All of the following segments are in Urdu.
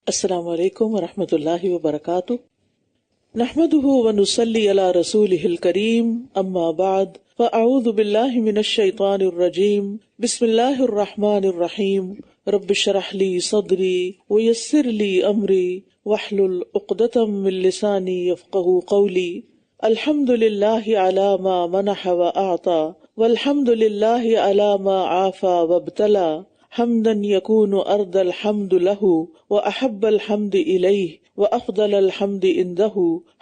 السلام علیکم ورحمۃ اللہ وبرکاتہ، نحمده ونصلی علی رسولہ الکریم، اما بعد فاعوذ باللہ من الشیطان الرجیم، بسم اللہ الرحمن الرحیم، رب اشرح لی صدری ویسر لی امری واحلل عقدۃ من لسانی یفقہوا قولی، الحمد للہ علی ما منح واعطی والحمد للہ علی ما عافی وابتلی، حمدا یکون ارض الحمد له واحب الحمد الیہ وافضل الحمد عنده،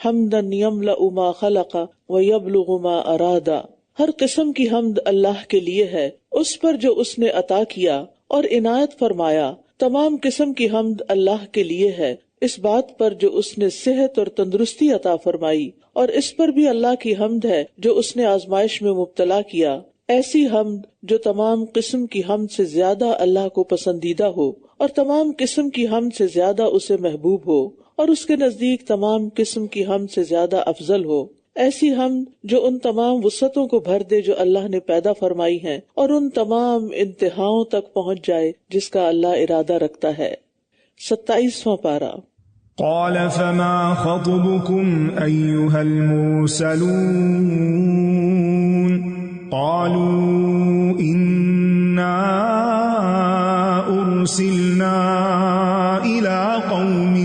حمدا یملأ ما خلق ویبلغ ما اراد۔ ہر قسم کی حمد اللہ کے لیے ہے، اس پر جو اس نے عطا کیا اور عنایت فرمایا۔ تمام قسم کی حمد اللہ کے لیے ہے، اس بات پر جو اس نے صحت اور تندرستی عطا فرمائی، اور اس پر بھی اللہ کی حمد ہے جو اس نے آزمائش میں مبتلا کیا۔ ایسی حمد جو تمام قسم کی حمد سے زیادہ اللہ کو پسندیدہ ہو اور تمام قسم کی حمد سے زیادہ اسے محبوب ہو، اور اس کے نزدیک تمام قسم کی حمد سے زیادہ افضل ہو۔ ایسی حمد جو ان تمام وسعتوں کو بھر دے جو اللہ نے پیدا فرمائی ہیں، اور ان تمام انتہاؤں تک پہنچ جائے جس کا اللہ ارادہ رکھتا ہے۔ 27واں پارہ۔ قال فما خطبكم أيها المرسلون قالوا إنا أرسلنا إلى قوم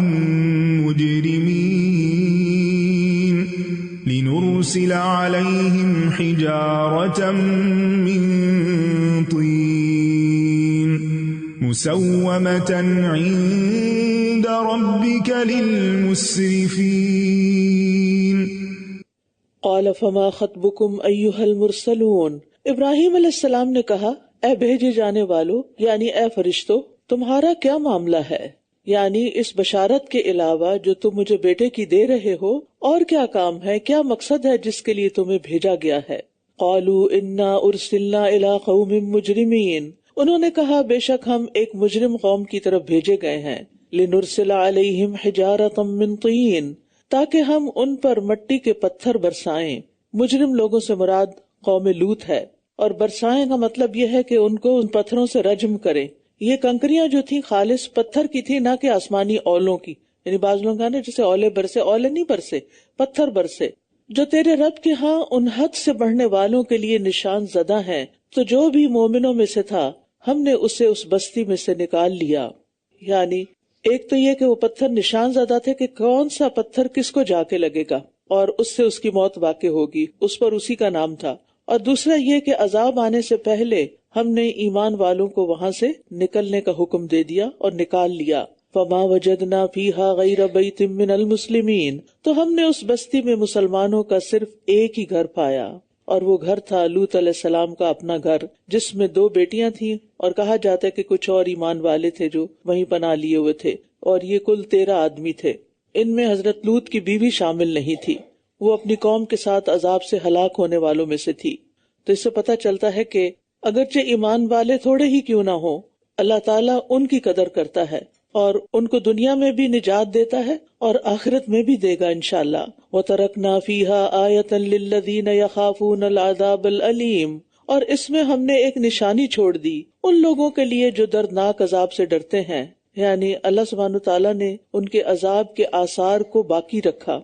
مجرمين لنرسل عليهم حجارة من طين مسومة عند ربك للمسرفين۔ قال فما خطبكم ایھا المرسلون، ابراہیم علیہ السلام نے کہا، اے بھیجے جانے والو، یعنی اے فرشتو، تمہارا کیا معاملہ ہے؟ یعنی اس بشارت کے علاوہ جو تم مجھے بیٹے کی دے رہے ہو، اور کیا کام ہے، کیا مقصد ہے جس کے لیے تمہیں بھیجا گیا ہے؟ قالوا انا ارسلنا الی قوم مجرمین، انہوں نے کہا بے شک ہم ایک مجرم قوم کی طرف بھیجے گئے ہیں۔ لنرسل علیہم حجارۃ من طین، تاکہ ہم ان پر مٹی کے پتھر برسائیں۔ مجرم لوگوں سے مراد قوم لوط ہے، اور برسائیں کا مطلب یہ ہے کہ ان کو ان پتھروں سے رجم کریں۔ یہ کنکریاں جو تھیں خالص پتھر کی تھی، نہ کہ آسمانی اولوں کی، یعنی بعض لوگ کہتے ہیں جیسے اولے برسے، اولے نہیں برسے، پتھر برسے، جو تیرے رب کے ہاں ان حد سے بڑھنے والوں کے لیے نشان زدہ ہیں۔ تو جو بھی مومنوں میں سے تھا ہم نے اسے اس بستی میں سے نکال لیا۔ یعنی ایک تو یہ کہ وہ پتھر نشان زدہ تھے کہ کون سا پتھر کس کو جا کے لگے گا اور اس سے اس کی موت واقع ہوگی، اس پر اسی کا نام تھا۔ اور دوسرا یہ کہ عذاب آنے سے پہلے ہم نے ایمان والوں کو وہاں سے نکلنے کا حکم دے دیا اور نکال لیا۔ فما وجدنا فیہا غیر بیت من المسلمین، تو ہم نے اس بستی میں مسلمانوں کا صرف ایک ہی گھر پایا، اور وہ گھر تھا لوط علیہ السلام کا اپنا گھر، جس میں 2 بیٹیاں تھیں، اور کہا جاتا ہے کہ کچھ اور ایمان والے تھے جو وہیں پناہ لیے ہوئے تھے، اور یہ کل 13 آدمی تھے۔ ان میں حضرت لوط کی بیوی شامل نہیں تھی، وہ اپنی قوم کے ساتھ عذاب سے ہلاک ہونے والوں میں سے تھی۔ تو اس سے پتہ چلتا ہے کہ اگرچہ ایمان والے تھوڑے ہی کیوں نہ ہوں، اللہ تعالیٰ ان کی قدر کرتا ہے اور ان کو دنیا میں بھی نجات دیتا ہے اور آخرت میں بھی دے گا انشاءاللہ۔ وَتَرَكْنَا فِيهَا آيَةً لِّلَّذِينَ يَخَافُونَ الْعَذَابَ الْأَلِيمَ، اور اس میں ہم نے ایک نشانی چھوڑ دی ان لوگوں کے لیے جو دردناک عذاب سے ڈرتے ہیں۔ یعنی اللہ سبحانہ تعالیٰ نے ان کے عذاب کے آثار کو باقی رکھا،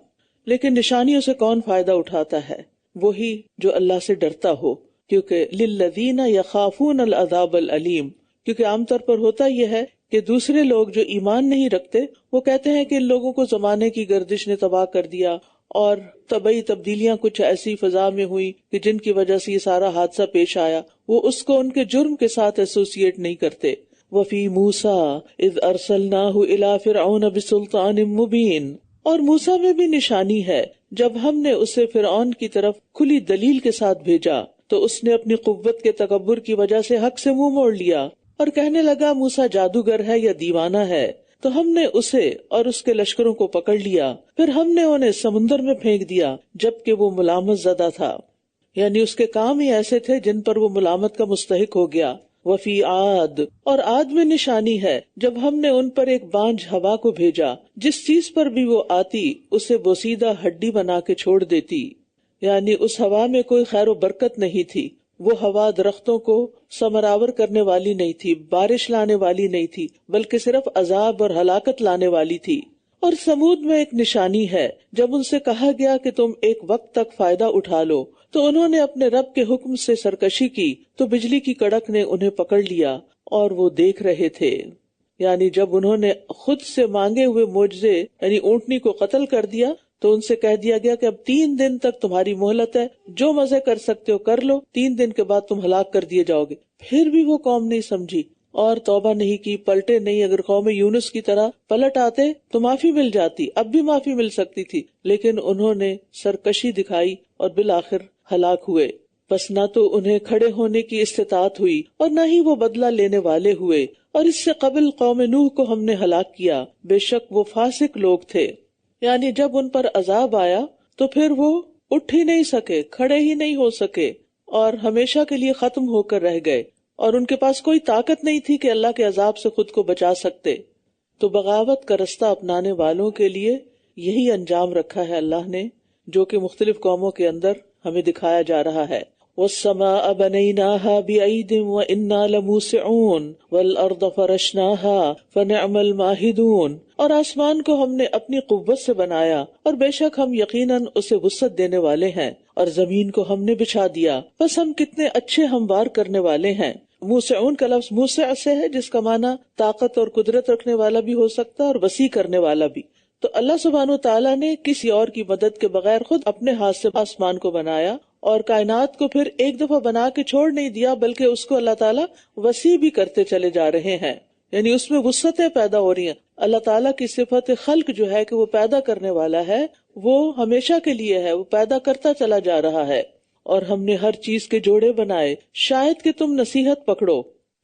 لیکن نشانیوں سے کون فائدہ اٹھاتا ہے؟ وہی جو اللہ سے ڈرتا ہو، کیونکہ لِلَّذِينَ يَخَافُونَ الْعَذَابَ الْأَلِيمَ، کیونکہ عام طور پر ہوتا یہ ہے کہ دوسرے لوگ جو ایمان نہیں رکھتے وہ کہتے ہیں کہ ان لوگوں کو زمانے کی گردش نے تباہ کر دیا، اور طبعی تبدیلیاں کچھ ایسی فضا میں ہوئی کہ جن کی وجہ سے یہ سارا حادثہ پیش آیا، وہ اس کو ان کے جرم کے ساتھ ایسوسیٹ نہیں کرتے۔ وَفِي مُوسَىٰ إِذْ أَرْسَلْنَاهُ إِلَىٰ فِرْعَوْنَ بِسُلْطَانٍ مُّبِينٍ، اور موسیٰ میں بھی نشانی ہے جب ہم نے اسے فرعون کی طرف کھلی دلیل کے ساتھ بھیجا، تو اس نے اپنی قوت کے تکبر کی وجہ سے حق سے منہ موڑ لیا اور کہنے لگا موسیٰ جادوگر ہے یا دیوانہ ہے۔ تو ہم نے اسے اور اس کے لشکروں کو پکڑ لیا، پھر ہم نے انہیں سمندر میں پھینک دیا جبکہ وہ ملامت زدہ تھا، یعنی اس کے کام ہی ایسے تھے جن پر وہ ملامت کا مستحق ہو گیا۔ وفی عاد، اور عاد میں نشانی ہے جب ہم نے ان پر ایک بانجھ ہوا کو بھیجا، جس چیز پر بھی وہ آتی اسے بوسیدہ ہڈی بنا کے چھوڑ دیتی، یعنی اس ہوا میں کوئی خیر و برکت نہیں تھی، وہ ہوا درختوں کو ثمراور کرنے والی نہیں تھی، بارش لانے والی نہیں تھی، بلکہ صرف عذاب اور ہلاکت لانے والی تھی۔ اور سمود میں ایک نشانی ہے، جب ان سے کہا گیا کہ تم ایک وقت تک فائدہ اٹھا لو تو انہوں نے اپنے رب کے حکم سے سرکشی کی تو بجلی کی کڑک نے انہیں پکڑ لیا اور وہ دیکھ رہے تھے۔ یعنی جب انہوں نے خود سے مانگے ہوئے معجزے یعنی اونٹنی کو قتل کر دیا تو ان سے کہہ دیا گیا کہ اب 3 دن تک تمہاری مہلت ہے، جو مزے کر سکتے ہو کر لو، 3 دن کے بعد تم ہلاک کر دیے جاؤ گے۔ پھر بھی وہ قوم نہیں سمجھی اور توبہ نہیں کی، پلٹے نہیں۔ اگر قوم یونس کی طرح پلٹ آتے تو معافی مل جاتی، اب بھی معافی مل سکتی تھی، لیکن انہوں نے سرکشی دکھائی اور بالآخر ہلاک ہوئے۔ بس نہ تو انہیں کھڑے ہونے کی استطاعت ہوئی اور نہ ہی وہ بدلہ لینے والے ہوئے۔ اور اس سے قبل قوم نوح کو ہم نے ہلاک کیا، بے شک وہ فاسق لوگ تھے۔ یعنی جب ان پر عذاب آیا تو پھر وہ اٹھ ہی نہیں سکے، کھڑے ہی نہیں ہو سکے اور ہمیشہ کے لیے ختم ہو کر رہ گئے، اور ان کے پاس کوئی طاقت نہیں تھی کہ اللہ کے عذاب سے خود کو بچا سکتے۔ تو بغاوت کا رستہ اپنانے والوں کے لیے یہی انجام رکھا ہے اللہ نے، جو کہ مختلف قوموں کے اندر ہمیں دکھایا جا رہا ہے۔ وَالسَّمَاءَ بَنَيْنَاهَا بِأَيْدٍ وَإِنَّا لَمُوسِعُونَ وَالْأَرْضَ فَرَشْنَاهَا فَنِعْمَ الْمَاهِدُونَ، اور آسمان کو ہم نے اپنی قوت سے بنایا اور بے شک ہم یقیناً اسے وسعت دینے والے ہیں، اور زمین کو ہم نے بچھا دیا، بس ہم کتنے اچھے ہموار کرنے والے ہیں۔ موسعون کا لفظ موسع سے ہے، جس کا معنی طاقت اور قدرت رکھنے والا بھی ہو سکتا ہے اور وسیع کرنے والا بھی۔ تو اللہ سبحانہ و تعالیٰ نے کسی اور کی مدد کے بغیر خود اپنے ہاتھ سے آسمان کو بنایا اور کائنات کو پھر ایک دفعہ بنا کے چھوڑ نہیں دیا، بلکہ اس کو اللہ تعالیٰ وسیع بھی کرتے چلے جا رہے ہیں، یعنی اس میں وسعتیں پیدا ہو رہی ہیں۔ اللہ تعالیٰ کی صفت خلق جو ہے کہ وہ پیدا کرنے والا ہے، وہ ہمیشہ کے لیے ہے، وہ پیدا کرتا چلا جا رہا ہے۔ اور ہم نے ہر چیز کے جوڑے بنائے شاید کہ تم نصیحت پکڑو،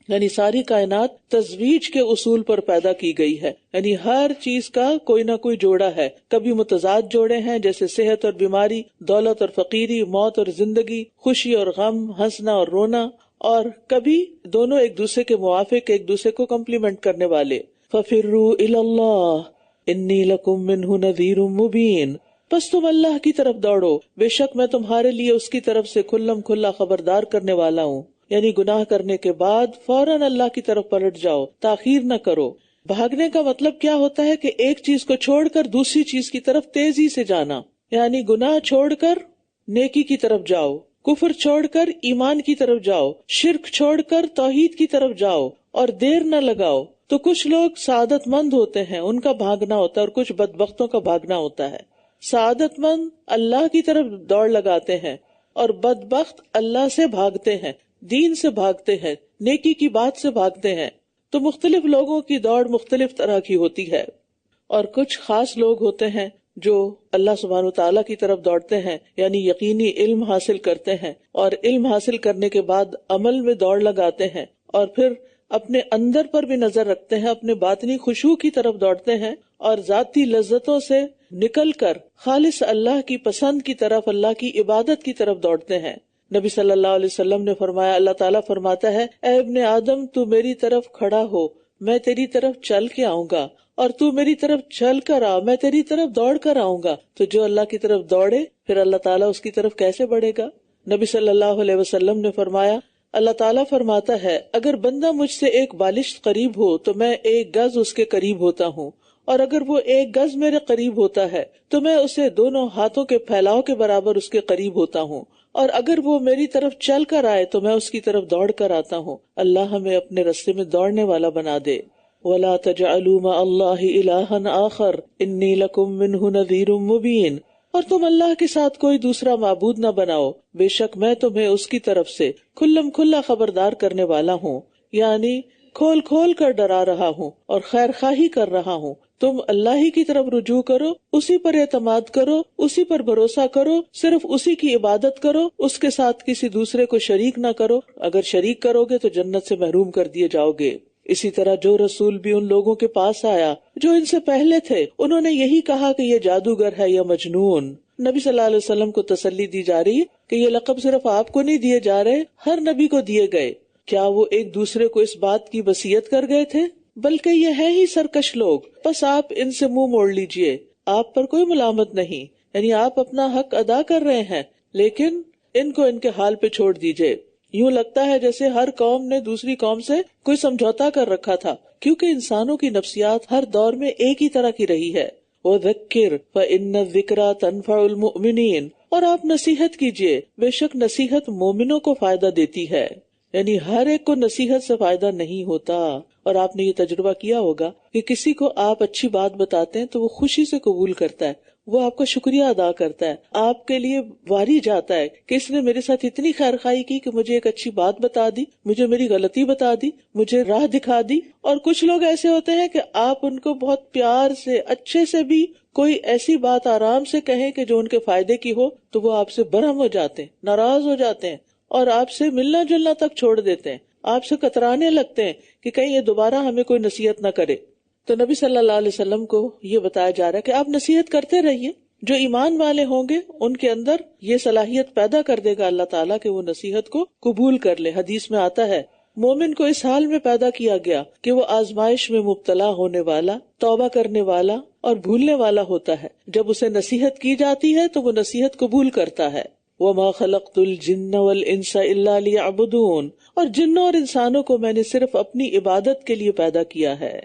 یعنی ساری کائنات تزویج کے اصول پر پیدا کی گئی ہے، یعنی ہر چیز کا کوئی نہ کوئی جوڑا ہے۔ کبھی متضاد جوڑے ہیں جیسے صحت اور بیماری، دولت اور فقیری، موت اور زندگی، خوشی اور غم، ہنسنا اور رونا، اور کبھی دونوں ایک دوسرے کے موافق، ایک دوسرے کو کمپلیمنٹ کرنے والے۔ فَفِرُّوا إِلَى اللَّهِ إِنِّي لَكُمْ مِنْهُ نَذِيرٌ مُبِينٌ، بس تم اللہ کی طرف دوڑو، بے شک میں تمہارے لیے اس کی طرف سے کھلم کھلا خبردار کرنے والا ہوں۔ یعنی گناہ کرنے کے بعد فوراً اللہ کی طرف پلٹ جاؤ، تاخیر نہ کرو۔ بھاگنے کا مطلب کیا ہوتا ہے کہ ایک چیز کو چھوڑ کر دوسری چیز کی طرف تیزی سے جانا، یعنی گناہ چھوڑ کر نیکی کی طرف جاؤ، کفر چھوڑ کر ایمان کی طرف جاؤ، شرک چھوڑ کر توحید کی طرف جاؤ، اور دیر نہ لگاؤ۔ تو کچھ لوگ سعادت مند ہوتے ہیں، ان کا بھاگنا ہوتا ہے، اور کچھ بدبختوں کا بھاگنا ہوتا ہے۔ سعادت مند اللہ کی طرف دوڑ لگاتے ہیں اور بدبخت اللہ سے بھاگتے ہیں، دین سے بھاگتے ہیں، نیکی کی بات سے بھاگتے ہیں۔ تو مختلف لوگوں کی دوڑ مختلف طرح کی ہوتی ہے، اور کچھ خاص لوگ ہوتے ہیں جو اللہ سبحانہ وتعالیٰ کی طرف دوڑتے ہیں، یعنی یقینی علم حاصل کرتے ہیں، اور علم حاصل کرنے کے بعد عمل میں دوڑ لگاتے ہیں، اور پھر اپنے اندر پر بھی نظر رکھتے ہیں، اپنے باطنی خشوع کی طرف دوڑتے ہیں، اور ذاتی لذتوں سے نکل کر خالص اللہ کی پسند کی طرف، اللہ کی عبادت کی طرف دوڑتے ہیں۔ نبی صلی اللہ علیہ وسلم نے فرمایا، اللہ تعالیٰ فرماتا ہے، اے ابن آدم تو میری طرف کھڑا ہو، میں تیری طرف چل کے آؤں گا، اور تو میری طرف چل کر آ، میں تیری طرف دوڑ کر آؤں گا۔ تو جو اللہ کی طرف دوڑے پھر اللہ تعالیٰ اس کی طرف کیسے بڑھے گا؟ نبی صلی اللہ علیہ وسلم نے فرمایا، اللہ تعالیٰ فرماتا ہے، اگر بندہ مجھ سے 1 بالشت قریب ہو تو میں 1 گز اس کے قریب ہوتا ہوں، اور اگر وہ 1 گز میرے قریب ہوتا ہے تو میں اسے دونوں ہاتھوں کے پھیلاؤ کے برابر اس کے قریب ہوتا ہوں، اور اگر وہ میری طرف چل کر آئے تو میں اس کی طرف دوڑ کر آتا ہوں۔ اللہ ہمیں اپنے راستے میں دوڑنے والا بنا دے۔ وَلَا تَجْعَلُوا مَعَ اللَّهِ إِلَٰهًا آخَرَ إِنِّي لَكُمْ مِنْهُ نَذِيرٌ مُبِينٌ، اور تم اللہ کے ساتھ کوئی دوسرا معبود نہ بناؤ، بے شک میں تمہیں اس کی طرف سے کھلم کھلا خبردار کرنے والا ہوں، یعنی کھول کھول کر ڈرا رہا ہوں اور خیر خواہی کر رہا ہوں۔ تم اللہ ہی کی طرف رجوع کرو، اسی پر اعتماد کرو، اسی پر بھروسہ کرو، صرف اسی کی عبادت کرو، اس کے ساتھ کسی دوسرے کو شریک نہ کرو، اگر شریک کرو گے تو جنت سے محروم کر دیے جاؤ گے۔ اسی طرح جو رسول بھی ان لوگوں کے پاس آیا جو ان سے پہلے تھے، انہوں نے یہی کہا کہ یہ جادوگر ہے یا مجنون۔ نبی صلی اللہ علیہ وسلم کو تسلی دی جا رہی کہ یہ لقب صرف آپ کو نہیں دیے جا رہے، ہر نبی کو دیے گئے۔ کیا وہ ایک دوسرے کو اس بات کی وصیت کر گئے تھے؟ بلکہ یہ ہے ہی سرکش لوگ، بس آپ ان سے منہ موڑ لیجئے، آپ پر کوئی ملامت نہیں، یعنی آپ اپنا حق ادا کر رہے ہیں، لیکن ان کو ان کے حال پہ چھوڑ دیجئے۔ یوں لگتا ہے جیسے ہر قوم نے دوسری قوم سے کوئی سمجھوتا کر رکھا تھا، کیونکہ انسانوں کی نفسیات ہر دور میں ایک ہی طرح کی رہی ہے۔ وَذَكِّرْ فَإِنَّ الذِّكْرَىٰ تَنفَعُ الْمُؤْمِنِينَ، اور آپ نصیحت کیجئے، بے شک نصیحت مومنوں کو فائدہ دیتی ہے۔ یعنی ہر ایک کو نصیحت سے فائدہ نہیں ہوتا، اور آپ نے یہ تجربہ کیا ہوگا کہ کسی کو آپ اچھی بات بتاتے ہیں تو وہ خوشی سے قبول کرتا ہے، وہ آپ کا شکریہ ادا کرتا ہے، آپ کے لیے واری جاتا ہے کہ اس نے میرے ساتھ اتنی خیر خواہی کی کہ مجھے ایک اچھی بات بتا دی، مجھے میری غلطی بتا دی، مجھے راہ دکھا دی۔ اور کچھ لوگ ایسے ہوتے ہیں کہ آپ ان کو بہت پیار سے، اچھے سے بھی کوئی ایسی بات آرام سے کہیں کہ جو ان کے فائدے کی ہو تو وہ آپ سے برہم ہو جاتے ہیں، ناراض ہو جاتے ہیں، اور آپ سے ملنا جلنا تک چھوڑ دیتے ہیں، آپ سے کترانے لگتے ہیں کہ کہیں یہ دوبارہ ہمیں کوئی نصیحت نہ کرے۔ تو نبی صلی اللہ علیہ وسلم کو یہ بتایا جا رہا ہے کہ آپ نصیحت کرتے رہیے، جو ایمان والے ہوں گے ان کے اندر یہ صلاحیت پیدا کر دے گا اللہ تعالیٰ کہ وہ نصیحت کو قبول کر لے۔ حدیث میں آتا ہے مومن کو اس حال میں پیدا کیا گیا کہ وہ آزمائش میں مبتلا ہونے والا، توبہ کرنے والا اور بھولنے والا ہوتا ہے، جب اسے نصیحت کی جاتی ہے تو وہ نصیحت قبول کرتا ہے۔ وَمَا خَلَقْتُ الْجِنَّ وَالْإِنسَ إِلَّا لِيَعْبُدُونَ، اور جنوں اور انسانوں کو میں نے صرف اپنی عبادت کے لیے پیدا کیا ہے۔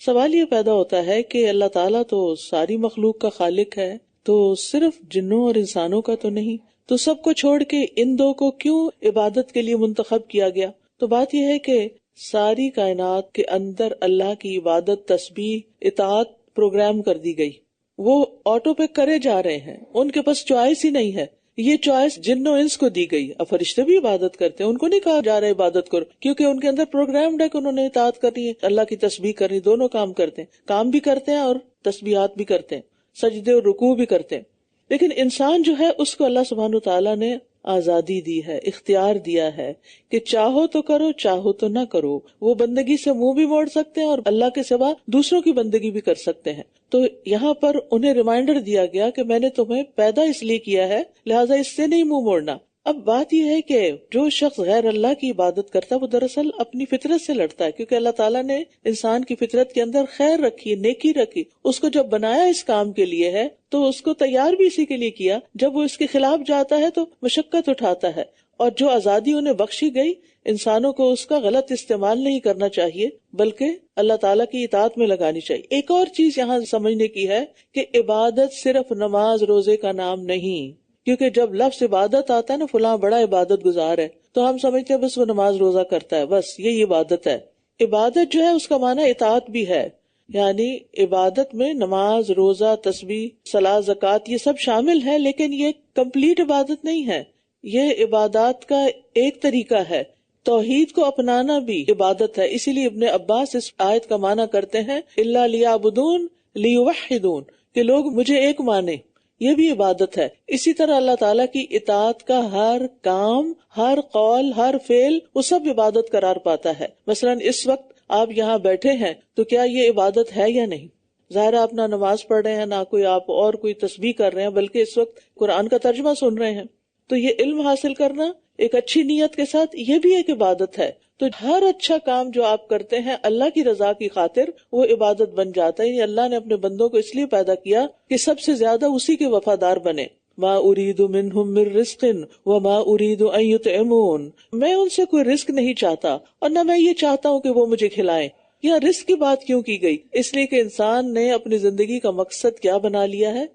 سوال یہ پیدا ہوتا ہے کہ اللہ تعالیٰ تو ساری مخلوق کا خالق ہے، تو صرف جنوں اور انسانوں کا تو نہیں، تو سب کو چھوڑ کے ان دو کو کیوں عبادت کے لیے منتخب کیا گیا؟ تو بات یہ ہے کہ ساری کائنات کے اندر اللہ کی عبادت، تسبیح، اطاعت پروگرام کر دی گئی، وہ آٹو پہ کرے جا رہے ہیں، ان کے پاس چوائس ہی نہیں ہے۔ یہ چوائس جنوں انس کو دی گئی، اب فرشتے بھی عبادت کرتے ہیں، ان کو نہیں کہا جا رہا عبادت کرو، کیونکہ ان کے اندر پروگرامڈ ہے کہ انہوں نے اطاعت کرنی ہے، اللہ کی تسبیح کرنی، دونوں کام کرتے ہیں، کام بھی کرتے ہیں اور تسبیحات بھی کرتے ہیں، سجدے اور رکوع بھی کرتے ہیں۔ لیکن انسان جو ہے اس کو اللہ سبحانہ وتعالیٰ نے آزادی دی ہے، اختیار دیا ہے کہ چاہو تو کرو، چاہو تو نہ کرو۔ وہ بندگی سے منہ بھی موڑ سکتے ہیں اور اللہ کے سوا دوسروں کی بندگی بھی کر سکتے ہیں۔ تو یہاں پر انہیں ریمائنڈر دیا گیا کہ میں نے تمہیں پیدا اس لیے کیا ہے، لہٰذا اس سے نہیں منہ موڑنا۔ اب بات یہ ہے کہ جو شخص غیر اللہ کی عبادت کرتا ہے وہ دراصل اپنی فطرت سے لڑتا ہے، کیونکہ اللہ تعالیٰ نے انسان کی فطرت کے اندر خیر رکھی، نیکی رکھی، اس کو جب بنایا اس کام کے لیے ہے تو اس کو تیار بھی اسی کے لیے کیا۔ جب وہ اس کے خلاف جاتا ہے تو مشقت اٹھاتا ہے، اور جو آزادی انہیں بخشی گئی انسانوں کو اس کا غلط استعمال نہیں کرنا چاہیے بلکہ اللہ تعالیٰ کی اطاعت میں لگانی چاہیے۔ ایک اور چیز یہاں سمجھنے کی ہے کہ عبادت صرف نماز روزے کا نام نہیں، کیونکہ جب لفظ عبادت آتا ہے نا، فلاں بڑا عبادت گزار ہے، تو ہم سمجھتے ہیں بس وہ نماز روزہ کرتا ہے، بس یہی عبادت ہے۔ عبادت جو ہے اس کا معنی اطاعت بھی ہے، یعنی عبادت میں نماز، روزہ، تسبیح، صلاۃ، زکوٰۃ یہ سب شامل ہے، لیکن یہ کمپلیٹ عبادت نہیں ہے، یہ عبادات کا ایک طریقہ ہے۔ توحید کو اپنانا بھی عبادت ہے، اسی لیے ابن عباس اس آیت کا معنی کرتے ہیں الا لیعبدون لیوحدون، کہ لوگ مجھے ایک مانے، یہ بھی عبادت ہے۔ اسی طرح اللہ تعالیٰ کی اطاعت کا ہر کام، ہر قول، ہر فعل وہ سب عبادت قرار پاتا ہے۔ مثلا اس وقت آپ یہاں بیٹھے ہیں تو کیا یہ عبادت ہے یا نہیں؟ ظاہر آپ نہ نماز پڑھ رہے ہیں، نہ کوئی آپ اور کوئی تسبیح کر رہے ہیں، بلکہ اس وقت قرآن کا ترجمہ سن رہے ہیں، تو یہ علم حاصل کرنا ایک اچھی نیت کے ساتھ یہ بھی ایک عبادت ہے۔ تو ہر اچھا کام جو آپ کرتے ہیں اللہ کی رضا کی خاطر وہ عبادت بن جاتا ہے۔ یہ اللہ نے اپنے بندوں کو اس لیے پیدا کیا کہ سب سے زیادہ اسی کے وفادار بنے۔ ما اريد منهم من رزق وما اريد ان يطعمون، میں ان سے کوئی رزق نہیں چاہتا اور نہ میں یہ چاہتا ہوں کہ وہ مجھے کھلائیں۔ یہاں رزق کی بات کیوں کی گئی؟ اس لیے کہ انسان نے اپنی زندگی کا مقصد کیا بنا لیا ہے؟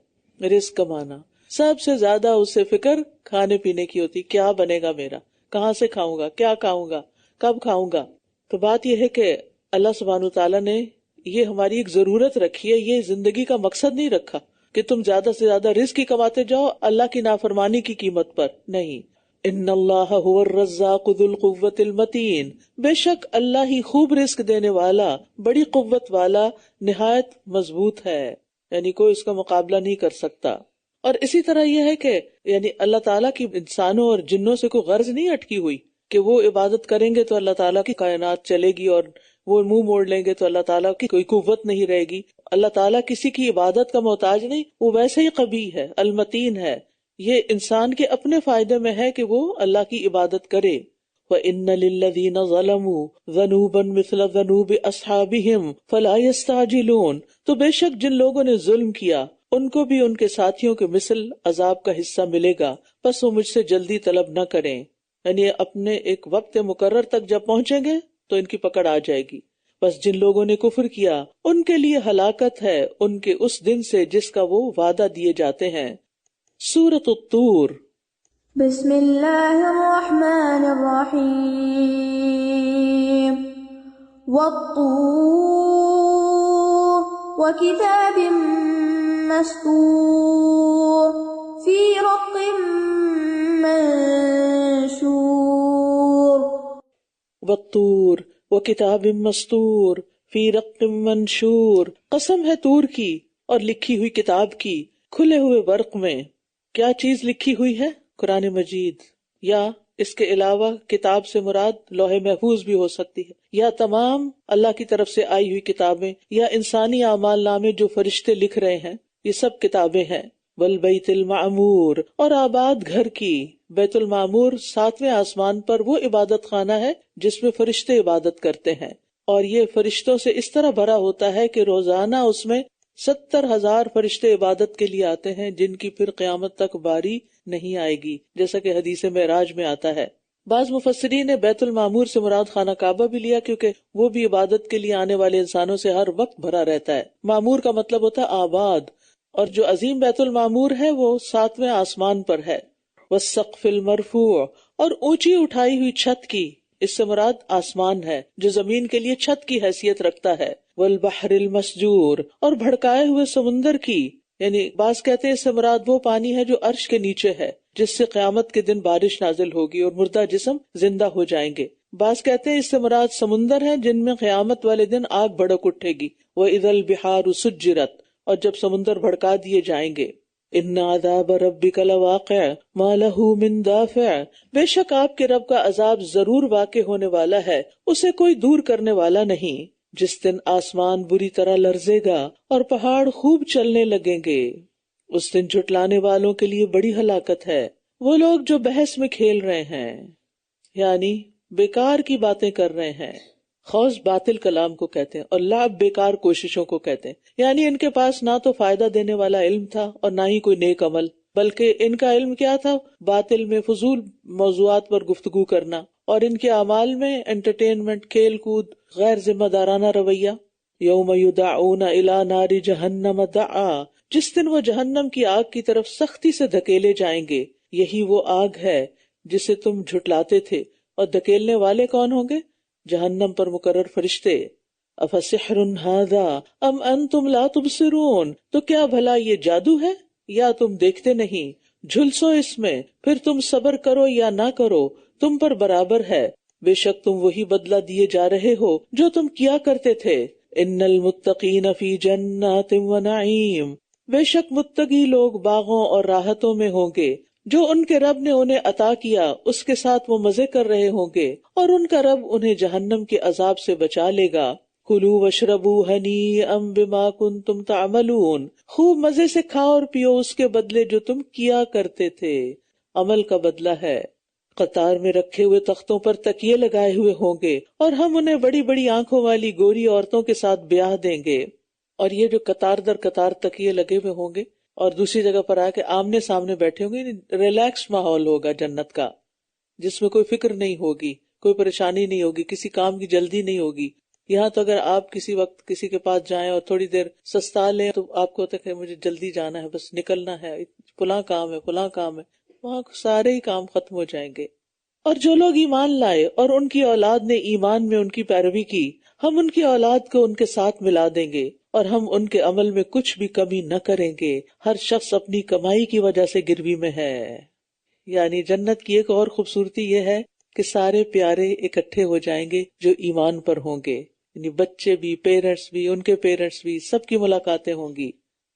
رزق کمانا۔ سب سے زیادہ اس سے فکر کھانے پینے کی ہوتی، کیا بنے گا میرا، کہاں سے کھاؤں گا، کیا کھاؤں گا، کب کھاؤں گا۔ تو بات یہ ہے کہ اللہ سبحانہ تعالیٰ نے یہ ہماری ایک ضرورت رکھی ہے، یہ زندگی کا مقصد نہیں رکھا کہ تم زیادہ سے زیادہ رزق ہی کماتے جاؤ اللہ کی نافرمانی کی قیمت پر، نہیں۔ ان اللہ هو الرزاق ذو القوة المتین، بے شک اللہ ہی خوب رزق دینے والا، بڑی قوت والا، نہایت مضبوط ہے، یعنی کوئی اس کا مقابلہ نہیں کر سکتا۔ اور اسی طرح یہ ہے کہ یعنی اللہ تعالیٰ کی انسانوں اور جنوں سے کوئی غرض نہیں اٹکی ہوئی کہ وہ عبادت کریں گے تو اللہ تعالیٰ کی کائنات چلے گی، اور وہ منہ موڑ لیں گے تو اللہ تعالیٰ کی کوئی قوت نہیں رہے گی۔ اللہ تعالیٰ کسی کی عبادت کا محتاج نہیں، وہ ویسے ہی قوی ہے، المتین ہے۔ یہ انسان کے اپنے فائدے میں ہے کہ وہ اللہ کی عبادت کرے۔ وَإِنَّ لِلَّذِينَ ظَلَمُوا ذَنُوبًا مِثْلَ ذَنُوبِ أَصْحَابِهِمْ فَلَا يَسْتَعْجِلُونَ، تو بے شک جن لوگوں نے ظلم کیا ان کو بھی ان کے ساتھیوں کے مثل عذاب کا حصہ ملے گا، پس وہ مجھ سے جلدی طلب نہ کریں۔ یعنی اپنے ایک وقت مقرر تک جب پہنچیں گے تو ان کی پکڑ آ جائے گی. بس جن لوگوں نے کفر کیا ان کے لیے ہلاکت ہے ان کے اس دن سے جس کا وہ وعدہ دیے جاتے ہیں. سورۃ الطور. بسم اللہ الرحمن الرحیم. والطور وکتاب مسطور فی رق منشور. والطور وکتاب مسطور فی رق منشور. قسم ہے طور کی اور لکھی ہوئی کتاب کی کھلے ہوئے ورق میں. کیا چیز لکھی ہوئی ہے؟ قرآن مجید، یا اس کے علاوہ کتاب سے مراد لوح محفوظ بھی ہو سکتی ہے، یا تمام اللہ کی طرف سے آئی ہوئی کتابیں، یا انسانی اعمال نامے جو فرشتے لکھ رہے ہیں، یہ سب کتابیں ہیں. والبیت المعمور، اور آباد گھر کی. بیت المعمور 7ویں آسمان پر وہ عبادت خانہ ہے جس میں فرشتے عبادت کرتے ہیں، اور یہ فرشتوں سے اس طرح بھرا ہوتا ہے کہ روزانہ اس میں 70,000 فرشتے عبادت کے لیے آتے ہیں جن کی پھر قیامت تک باری نہیں آئے گی، جیسا کہ حدیث معراج میں آتا ہے. بعض مفسرین نے بیت المعمور سے مراد خانہ کعبہ بھی لیا کیونکہ وہ بھی عبادت کے لیے آنے والے انسانوں سے ہر وقت بھرا رہتا ہے. معمور کا مطلب ہوتا ہے آباد، اور جو عظیم بیت المعمور ہے وہ 7ویں آسمان پر ہے. والسقف المرفوع، اور اونچی اٹھائی ہوئی چھت کی. اس سے مراد آسمان ہے جو زمین کے لیے چھت کی حیثیت رکھتا ہے. والبحر المسجور، اور بھڑکائے ہوئے سمندر کی. یعنی بعض کہتے ہیں اس سے مراد وہ پانی ہے جو عرش کے نیچے ہے جس سے قیامت کے دن بارش نازل ہوگی اور مردہ جسم زندہ ہو جائیں گے. بعض کہتے ہیں اس سے مراد سمندر ہیں جن میں قیامت والے دن آگ بھڑک اٹھے گی. وَإِذَا الْبِحَارُ سُجِّرَتْ، اور جب سمندر بھڑکا دیے جائیں گے. إِنَّ عَذَابَ رَبِّكَ لَوَاقِعٌ مَا لَهُ مِن دَافِعٍ، بے شک آپ کے رب کا عذاب ضرور واقع ہونے والا ہے، اسے کوئی دور کرنے والا نہیں. جس دن آسمان بری طرح لرزے گا اور پہاڑ خوب چلنے لگیں گے، اس دن جھٹلانے والوں کے لیے بڑی ہلاکت ہے. وہ لوگ جو بحث میں کھیل رہے ہیں، یعنی بیکار کی باتیں کر رہے ہیں. خوض باطل کلام کو کہتے ہیں اور لعب بیکار کوششوں کو کہتے ہیں. یعنی ان کے پاس نہ تو فائدہ دینے والا علم تھا اور نہ ہی کوئی نیک عمل، بلکہ ان کا علم کیا تھا؟ باطل میں فضول موضوعات پر گفتگو کرنا، اور ان کے اعمال میں انٹرٹینمنٹ، کھیل کود، غیر ذمہ دارانہ رویہ. یوم یدعون الی نار جہنم دعا، جس دن وہ جہنم کی آگ کی طرف سختی سے دھکیلے جائیں گے. یہی وہ آگ ہے جسے تم جھٹلاتے تھے، اور دھکیلنے والے کون ہوں گے؟ جہنم پر مقرر فرشتے. افسحر ھذا ام انتم لا تبصرون، تو کیا بھلا یہ جادو ہے یا تم دیکھتے نہیں؟ جھلسو اس میں، پھر تم صبر کرو یا نہ کرو، تم پر برابر ہے. بے شک تم وہی بدلہ دیے جا رہے ہو جو تم کیا کرتے تھے. ان المتقین فی جنات و نعیم، بے شک متقی لوگ باغوں اور راحتوں میں ہوں گے جو ان کے رب نے انہیں عطا کیا، اس کے ساتھ وہ مزے کر رہے ہوں گے، اور ان کا رب انہیں جہنم کے عذاب سے بچا لے گا. کلوا واشربوا ہنیئا بما کنتم تعملون، خوب مزے سے کھاؤ اور پیو اس کے بدلے جو تم کیا کرتے تھے. عمل کا بدلہ ہے. قطار میں رکھے ہوئے تختوں پر تکیے لگائے ہوئے ہوں گے، اور ہم انہیں بڑی بڑی آنکھوں والی گوری عورتوں کے ساتھ بیاہ دیں گے. اور یہ جو قطار در قطار تکیے لگے ہوئے ہوں گے، اور دوسری جگہ پر آ کے آمنے سامنے بیٹھے ہوں گے، ریلیکس ماحول ہوگا جنت کا، جس میں کوئی فکر نہیں ہوگی، کوئی پریشانی نہیں ہوگی، کسی کام کی جلدی نہیں ہوگی. یہاں تو اگر آپ کسی وقت کسی کے پاس جائیں اور تھوڑی دیر سستا لیں تو آپ کو ہوتا ہے کہ مجھے جلدی جانا ہے، بس نکلنا ہے، فلاں کام ہے، فلاں کام ہے. وہاں سارے ہی کام ختم ہو جائیں گے. اور جو لوگ ایمان لائے اور ان کی اولاد نے ایمان میں ان کی پیروی کی، ہم ان کی اولاد کو ان کے ساتھ ملا دیں گے، اور ہم ان کے عمل میں کچھ بھی کمی نہ کریں گے. ہر شخص اپنی کمائی کی وجہ سے گروی میں ہے. یعنی جنت کی ایک اور خوبصورتی یہ ہے کہ سارے پیارے اکٹھے ہو جائیں گے جو ایمان پر ہوں گے، یعنی بچے بھی، پیرنٹس بھی، ان کے پیرنٹس بھی، سب کی ملاقاتیں ہوں گی.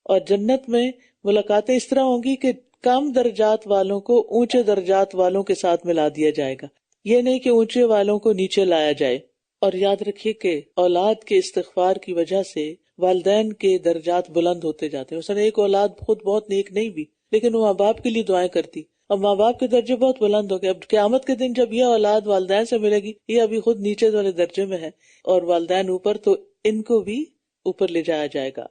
اور جنت میں ملاقاتیں اس طرح ہوں گی کہ کم درجات والوں کو اونچے درجات والوں کے ساتھ ملا دیا جائے گا. یہ نہیں کہ اونچے والوں کو نیچے لایا جائے. اور یاد رکھیے کہ اولاد کے استغفار کی وجہ سے والدین کے درجات بلند ہوتے جاتے ہیں. مثلا ایک اولاد خود بہت نیک نہیں بھی، لیکن وہ ماں باپ کے لیے دعائیں کرتی، اور ماں باپ کے درجے بہت بلند ہو گئے. اب قیامت کے دن جب یہ اولاد والدین سے ملے گی، یہ ابھی خود نیچے والے درجے میں ہے اور والدین اوپر، تو ان کو بھی اوپر لے جایا جائے گا.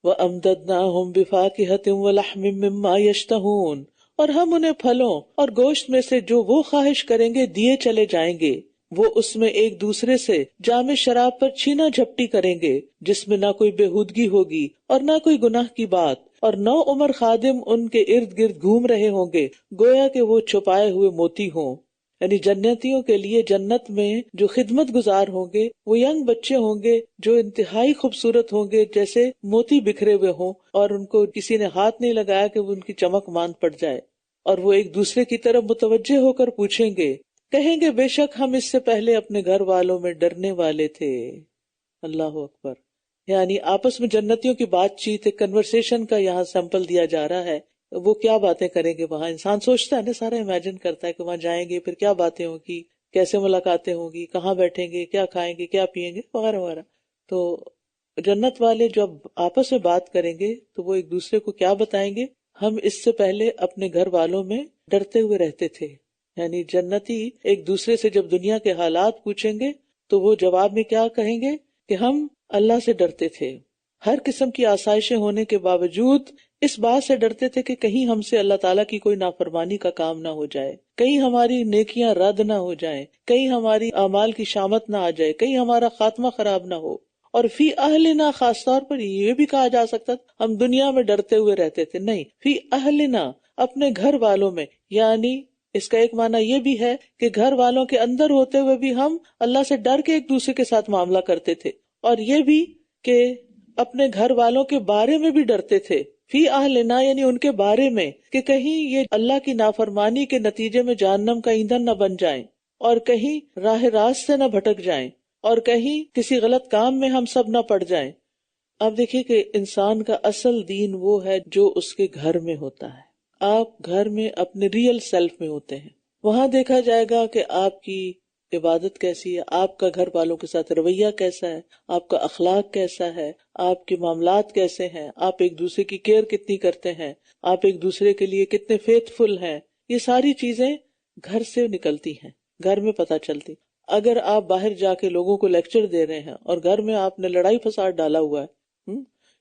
وَأَمْدَدْنَاهُمْ بِفَاكِهَةٍ وَلَحْمٍ مِّمَّا يَشْتَهُونَ، اور ہم انہیں پھلوں اور گوشت میں سے جو وہ خواہش کریں گے دیے چلے جائیں گے. وہ اس میں ایک دوسرے سے جام شراب پر چھینا جھپٹی کریں گے جس میں نہ کوئی بےہودگی ہوگی اور نہ کوئی گناہ کی بات، اور 9 عمر خادم ان کے ارد گرد گھوم رہے ہوں گے گویا کہ وہ چھپائے ہوئے موتی ہوں. یعنی جنتیوں کے لیے جنت میں جو خدمت گزار ہوں گے وہ ینگ بچے ہوں گے جو انتہائی خوبصورت ہوں گے، جیسے موتی بکھرے ہوئے ہوں، اور ان کو کسی نے ہاتھ نہیں لگایا کہ وہ ان کی چمک ماند پڑ جائے. اور وہ ایک دوسرے کی طرف متوجہ ہو کر پوچھیں گے، کہیں گے بے شک ہم اس سے پہلے اپنے گھر والوں میں ڈرنے والے تھے. اللہ اکبر. یعنی آپس میں جنتیوں کی بات چیت، ایک کنورسیشن کا یہاں سیمپل دیا جا رہا ہے. وہ کیا باتیں کریں گے وہاں، انسان سوچتا ہے نا، سارا امیجن کرتا ہے کہ وہاں جائیں گے پھر کیا باتیں ہوں گی، کیسے ملاقاتیں ہوں گی، کہاں بیٹھیں گے، کیا کھائیں گے، کیا پیئیں گے، وغیرہ وغیرہ. تو جنت والے جب آپس میں بات کریں گے تو وہ ایک دوسرے کو کیا بتائیں گے، ہم اس سے پہلے اپنے گھر والوں میں ڈرتے ہوئے رہتے تھے. یعنی جنتی ایک دوسرے سے جب دنیا کے حالات پوچھیں گے تو وہ جواب میں کیا کہیں گے کہ ہم اللہ سے ڈرتے تھے. ہر قسم کی آسائشیں ہونے کے باوجود اس بات سے ڈرتے تھے کہ کہیں ہم سے اللہ تعالیٰ کی کوئی نافرمانی کا کام نہ ہو جائے، کہیں ہماری نیکیاں رد نہ ہو جائیں، کہیں ہماری اعمال کی شامت نہ آ جائے، کہیں ہمارا خاتمہ خراب نہ ہو. اور فی اہلنا، خاص طور پر یہ بھی کہا جا سکتا ہم دنیا میں ڈرتے ہوئے رہتے تھے، نہیں، فی اہلنا، اپنے گھر والوں میں. یعنی اس کا ایک معنی یہ بھی ہے کہ گھر والوں کے اندر ہوتے ہوئے بھی ہم اللہ سے ڈر کے ایک دوسرے کے ساتھ معاملہ کرتے تھے، اور یہ بھی کہ اپنے گھر والوں کے بارے میں بھی ڈرتے تھے. فی اہلنا یعنی ان کے بارے میں کہ کہیں یہ اللہ کی نافرمانی کے نتیجے میں جہنم کا ایندھن نہ بن جائیں، اور کہیں راہ راست سے نہ بھٹک جائیں، اور کہیں کسی غلط کام میں ہم سب نہ پڑ جائیں. اب دیکھیے کہ انسان کا اصل دین وہ ہے جو اس کے گھر میں ہوتا ہے. آپ گھر میں اپنے ریئل سیلف میں ہوتے ہیں، وہاں دیکھا جائے گا کہ آپ کی عبادت کیسی ہے، آپ کا گھر والوں کے ساتھ رویہ کیسا ہے، آپ کا اخلاق کیسا ہے، آپ کے معاملات کیسے ہیں، آپ ایک دوسرے کی کیئر کتنی کرتے ہیں، آپ ایک دوسرے کے لیے کتنے فیتھ فل ہیں. یہ ساری چیزیں گھر سے نکلتی ہیں، گھر میں پتہ چلتی. اگر آپ باہر جا کے لوگوں کو لیکچر دے رہے ہیں اور گھر میں آپ نے لڑائی فساد ڈالا ہوا ہے،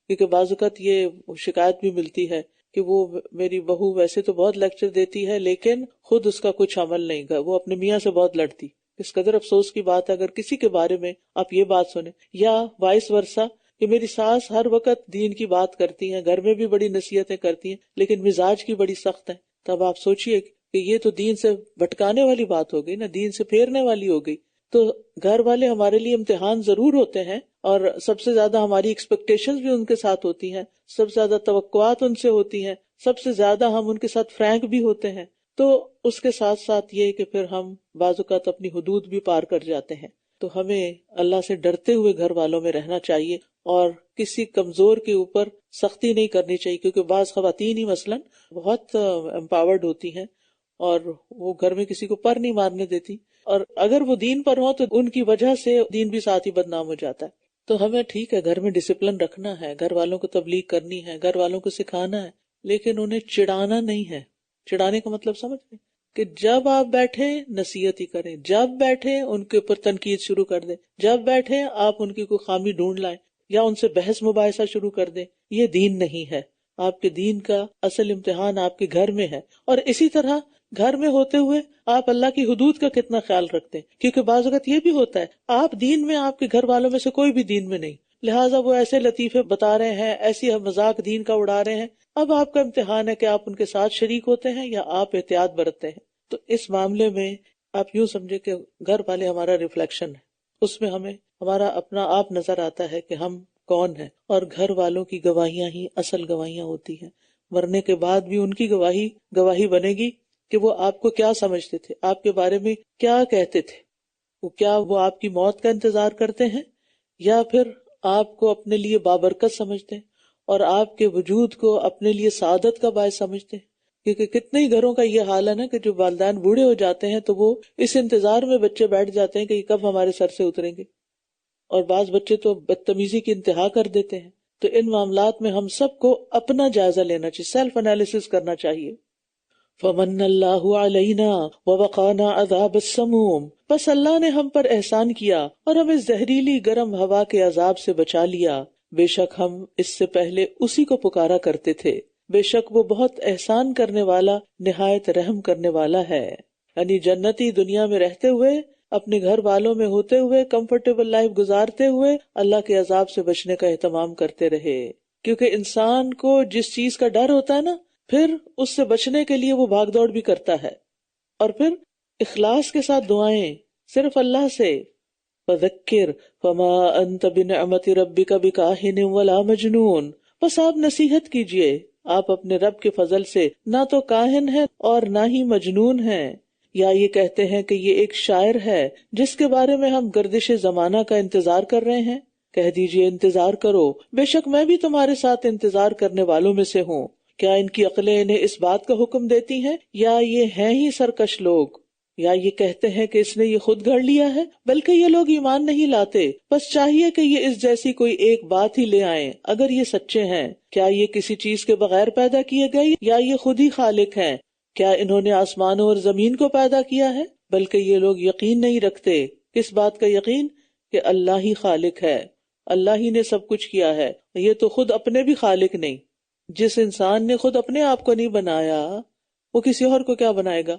کیونکہ بعض اوقات یہ شکایت بھی ملتی ہے کہ وہ میری بہو ویسے تو بہت لیکچر دیتی ہے لیکن خود اس کا کچھ عمل نہیں گا، وہ اپنے میاں سے بہت لڑتی. اس قدر افسوس کی بات ہے اگر کسی کے بارے میں آپ یہ بات سنیں، یا وائس ورثہ کہ میری ساس ہر وقت دین کی بات کرتی ہیں، گھر میں بھی بڑی نصیحتیں کرتی ہیں لیکن مزاج کی بڑی سخت ہے. تب آپ سوچئے کہ یہ تو دین سے بھٹکانے والی بات ہو گئی نا، دین سے پھیرنے والی ہو گئی. تو گھر والے ہمارے لیے امتحان ضرور ہوتے ہیں، اور سب سے زیادہ ہماری ایکسپیکٹیشنز بھی ان کے ساتھ ہوتی ہیں، سب سے زیادہ توقعات ان سے ہوتی ہیں، سب سے زیادہ ہم ان کے ساتھ فرینک بھی ہوتے ہیں. تو اس کے ساتھ ساتھ یہ کہ پھر ہم بعض اوقات اپنی حدود بھی پار کر جاتے ہیں. تو ہمیں اللہ سے ڈرتے ہوئے گھر والوں میں رہنا چاہیے، اور کسی کمزور کے اوپر سختی نہیں کرنی چاہیے، کیونکہ بعض خواتین ہی مثلاً بہت امپاورڈ ہوتی ہیں اور وہ گھر میں کسی کو پر نہیں مارنے دیتی، اور اگر وہ دین پر ہوں تو ان کی وجہ سے دین بھی ساتھ ہی بدنام ہو جاتا ہے. تو ہمیں ٹھیک ہے گھر میں ڈسپلن رکھنا ہے، گھر والوں کو تبلیغ کرنی ہے، گھر والوں کو سکھانا ہے، لیکن انہیں چڑھانا نہیں ہے. چڑھانے کا مطلب سمجھ گئے کہ جب آپ بیٹھے نصیحت ہی کریں، جب بیٹھے ان کے اوپر تنقید شروع کر دیں، جب بیٹھے آپ ان کی کوئی خامی ڈھونڈ لائیں یا ان سے بحث مباحثہ شروع کر دیں. یہ دین نہیں ہے. آپ کے دین کا اصل امتحان آپ کے گھر میں ہے. اور اسی طرح گھر میں ہوتے ہوئے آپ اللہ کی حدود کا کتنا خیال رکھتے ہیں، کیونکہ بعض اوقات یہ بھی ہوتا ہے آپ دین میں، آپ کے گھر والوں میں سے کوئی بھی دین میں نہیں، لہٰذا وہ ایسے لطیفے بتا رہے ہیں، ایسی مذاق دین کا اڑا رہے ہیں. اب آپ کا امتحان ہے کہ آپ ان کے ساتھ شریک ہوتے ہیں یا آپ احتیاط برتتے ہیں. تو اس معاملے میں آپ یوں سمجھے کہ گھر والے ہمارا ریفلیکشن ہے، اس میں ہمیں ہمارا اپنا آپ نظر آتا ہے کہ ہم کون ہیں، اور گھر والوں کی گواہیاں ہی اصل گواہیاں ہوتی ہیں. مرنے کے بعد بھی ان کی گواہی بنے گی کہ وہ آپ کو کیا سمجھتے تھے، آپ کے بارے میں کیا کہتے تھے. کیا وہ آپ کی موت کا انتظار کرتے ہیں یا پھر آپ کو اپنے لیے بابرکت سمجھتے ہیں اور آپ کے وجود کو اپنے لیے سعادت کا باعث سمجھتے ہیں. کیونکہ کتنے ہی گھروں کا یہ حال ہے نا کہ جو والدین بوڑھے ہو جاتے ہیں تو وہ اس انتظار میں بچے بیٹھ جاتے ہیں کہ یہ کب ہمارے سر سے اتریں گے، اور بعض بچے تو بدتمیزی کی انتہا کر دیتے ہیں. تو ان معاملات میں ہم سب کو اپنا جائزہ لینا چاہیے، سیلف انالیسس کرنا چاہیے. فمن اللہ علینا ووقانا عذاب السموم، بس اللہ نے ہم پر احسان کیا اور ہمیں زہریلی گرم ہوا کے عذاب سے بچا لیا. بے شک ہم اس سے پہلے اسی کو پکارا کرتے تھے، بے شک وہ بہت احسان کرنے والا نہایت رحم کرنے والا ہے. یعنی جنتی دنیا میں رہتے ہوئے، اپنے گھر والوں میں ہوتے ہوئے، کمفرٹیبل لائف گزارتے ہوئے اللہ کے عذاب سے بچنے کا اہتمام کرتے رہے. کیونکہ انسان کو جس چیز کا ڈر ہوتا ہے نا، پھر اس سے بچنے کے لیے وہ بھاگ دوڑ بھی کرتا ہے. اور پھر اخلاص کے ساتھ دعائیں صرف اللہ سے. فذکر فما انت بنعمت ربک بکاہن ولا مجنون. بس آپ نصیحت کیجئے، آپ اپنے رب کے فضل سے نہ تو کاہن ہیں اور نہ ہی مجنون ہیں. یا یہ کہتے ہیں کہ یہ ایک شاعر ہے جس کے بارے میں ہم گردش زمانہ کا انتظار کر رہے ہیں. کہہ دیجئے انتظار کرو، بے شک میں بھی تمہارے ساتھ انتظار کرنے والوں میں سے ہوں. کیا ان کی عقلیں انہیں اس بات کا حکم دیتی ہیں، یا یہ ہیں ہی سرکش لوگ؟ یا یہ کہتے ہیں کہ اس نے یہ خود گھڑ لیا ہے، بلکہ یہ لوگ ایمان نہیں لاتے. بس چاہیے کہ یہ اس جیسی کوئی ایک بات ہی لے آئیں اگر یہ سچے ہیں. کیا یہ کسی چیز کے بغیر پیدا کیے گئے، یا یہ خود ہی خالق ہیں؟ کیا انہوں نے آسمانوں اور زمین کو پیدا کیا ہے؟ بلکہ یہ لوگ یقین نہیں رکھتے. کس بات کا یقین؟ کہ اللہ ہی خالق ہے، اللہ ہی نے سب کچھ کیا ہے. یہ تو خود اپنے بھی خالق نہیں. جس انسان نے خود اپنے آپ کو نہیں بنایا، وہ کسی اور کو کیا بنائے گا؟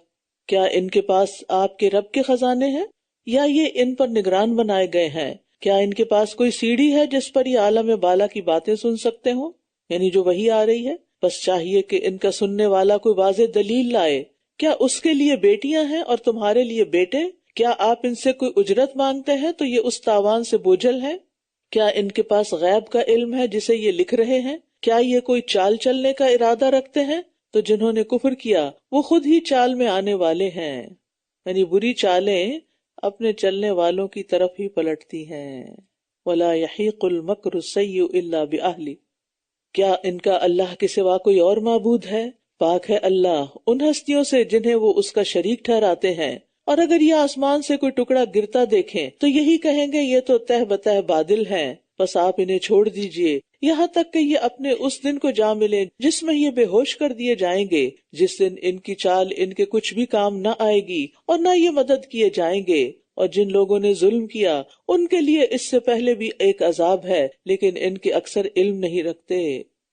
کیا ان کے پاس آپ کے رب کے خزانے ہیں، یا یہ ان پر نگران بنائے گئے ہیں؟ کیا ان کے پاس کوئی سیڑھی ہے جس پر یہ عالم بالا کی باتیں سن سکتے ہوں، یعنی جو وحی آ رہی ہے؟ بس چاہیے کہ ان کا سننے والا کوئی واضح دلیل لائے. کیا اس کے لیے بیٹیاں ہیں اور تمہارے لیے بیٹے؟ کیا آپ ان سے کوئی اجرت مانگتے ہیں تو یہ اس تاوان سے بوجھل ہیں؟ کیا ان کے پاس غیب کا علم ہے جسے یہ لکھ رہے ہیں؟ کیا یہ کوئی چال چلنے کا ارادہ رکھتے ہیں؟ تو جنہوں نے کفر کیا وہ خود ہی چال میں آنے والے ہیں. یعنی بری چالیں اپنے چلنے والوں کی طرف ہی پلٹتی ہیں. وَلَا يَحِيقُ الْمَكْرُ السَّيِّئُ إِلَّا بِأَهْلِهِ. کیا ان کا اللہ کے سوا کوئی اور معبود ہے؟ پاک ہے اللہ ان ہستیوں سے جنہیں وہ اس کا شریک ٹھہراتے ہیں. اور اگر یہ آسمان سے کوئی ٹکڑا گرتا دیکھیں تو یہی کہیں گے یہ تو تہ بتہ بادل ہیں. بس آپ انہیں چھوڑ دیجئے یہاں تک کہ یہ اپنے اس دن کو جا ملے جس میں یہ بے ہوش کر دیے جائیں گے، جس دن ان کی چال ان کے کچھ بھی کام نہ آئے گی اور نہ یہ مدد کیے جائیں گے. اور جن لوگوں نے ظلم کیا ان کے لیے اس سے پہلے بھی ایک عذاب ہے، لیکن ان کے اکثر علم نہیں رکھتے.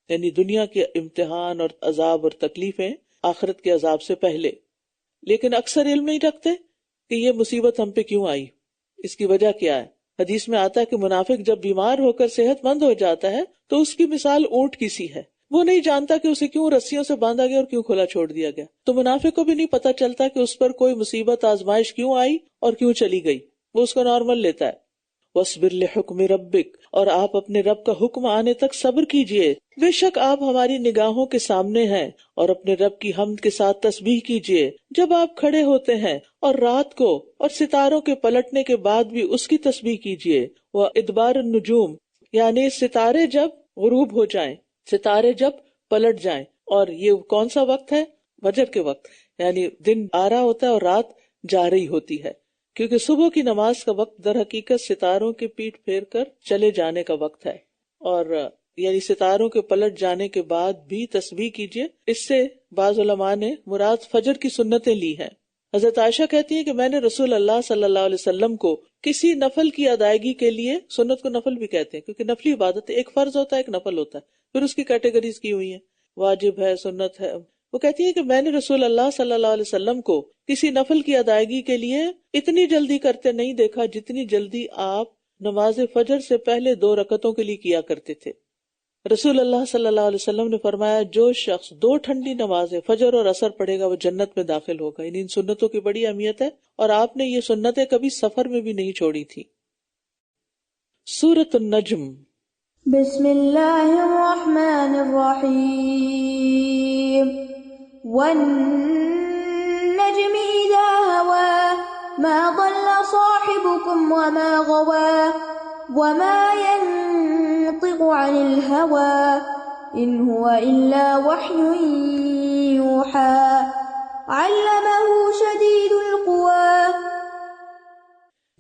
یعنی دنیا کے امتحان اور عذاب اور تکلیفیں آخرت کے عذاب سے پہلے، لیکن اکثر علم نہیں رکھتے کہ یہ مصیبت ہم پہ کیوں آئی، اس کی وجہ کیا ہے. حدیث میں آتا ہے کہ منافق جب بیمار ہو کر صحت مند ہو جاتا ہے تو اس کی مثال اونٹ کی سی ہے. وہ نہیں جانتا کہ اسے کیوں رسیوں سے باندھا گیا اور کیوں کھلا چھوڑ دیا گیا. تو منافق کو بھی نہیں پتا چلتا کہ اس پر کوئی مصیبت آزمائش کیوں آئی اور کیوں چلی گئی، وہ اس کو نارمل لیتا ہے. وَاصْبِرْ لِحُكْمِ رَبِّكَ. اور آپ اپنے رب کا حکم آنے تک صبر کیجئے، بے شک آپ ہماری نگاہوں کے سامنے ہیں. اور اپنے رب کی حمد کے ساتھ تسبیح کیجئے جب آپ کھڑے ہوتے ہیں، اور رات کو اور ستاروں کے پلٹنے کے بعد بھی اس کی تسبیح کیجئے. وَإِدْبَارِ النُّجُومِ. یعنی ستارے جب غروب ہو جائیں، ستارے جب پلٹ جائیں. اور یہ کون سا وقت ہے؟ فجر کے وقت، یعنی دن آ رہا ہوتا ہے اور رات جا رہی ہوتی ہے. کیونکہ صبح کی نماز کا وقت در حقیقت ستاروں کے پیٹ پھیر کر چلے جانے کا وقت ہے. اور یعنی ستاروں کے پلٹ جانے کے بعد بھی تسبیح کیجئے. اس سے بعض علماء نے مراد فجر کی سنتیں لی ہیں. حضرت عائشہ کہتی ہیں کہ میں نے رسول اللہ صلی اللہ علیہ وسلم کو کسی نفل کی ادائیگی کے لیے، سنت کو نفل بھی کہتے ہیں کیونکہ نفلی عبادت ایک فرض ہوتا ہے ایک نفل ہوتا ہے، پھر اس کی کیٹیگریز کی ہوئی ہیں، واجب ہے، سنت ہے. وہ کہتی ہے کہ میں نے رسول اللہ صلی اللہ علیہ وسلم کو کسی نفل کی ادائیگی کے لیے اتنی جلدی کرتے نہیں دیکھا جتنی جلدی آپ نماز فجر سے پہلے 2 رکعتوں کے لیے کیا کرتے تھے. رسول اللہ صلی اللہ علیہ وسلم نے فرمایا جو شخص 2 ٹھنڈی نمازیں فجر اور عصر پڑھے گا وہ جنت میں داخل ہوگا. یعنی ان سنتوں کی بڑی اہمیت ہے اور آپ نے یہ سنتیں کبھی سفر میں بھی نہیں چھوڑی تھی. سورۃ النجم. بسم اللہ الرحمن الرحیم. والنجم اذا هوى ما ضل صاحبكم وما غوى وما ينطق عن الهوى إن هو إلا وحي يوحى علمه شديد القوى.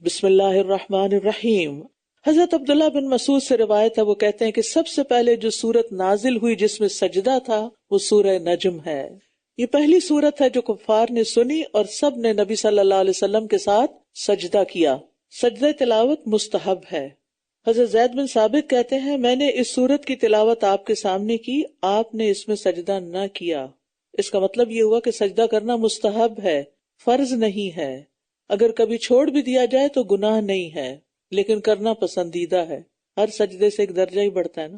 بسم اللہ الرحمن الرحیم. حضرت عبداللہ بن مسعود سے روایت ہے، وہ کہتے ہیں کہ سب سے پہلے جو سورت نازل ہوئی جس میں سجدہ تھا وہ سورہ نجم ہے. یہ پہلی سورت ہے جو کفار نے سنی اور سب نے نبی صلی اللہ علیہ وسلم کے ساتھ سجدہ کیا. سجدہ تلاوت مستحب ہے حضرت زید بن ثابت کہتے ہیں میں نے اس سورت کی تلاوت آپ کے سامنے کی، آپ نے اس میں سجدہ نہ کیا۔ اس کا مطلب یہ ہوا کہ سجدہ کرنا مستحب ہے، فرض نہیں ہے۔ اگر کبھی چھوڑ بھی دیا جائے تو گناہ نہیں ہے، لیکن کرنا پسندیدہ ہے۔ ہر سجدے سے ایک درجہ ہی بڑھتا ہے نا،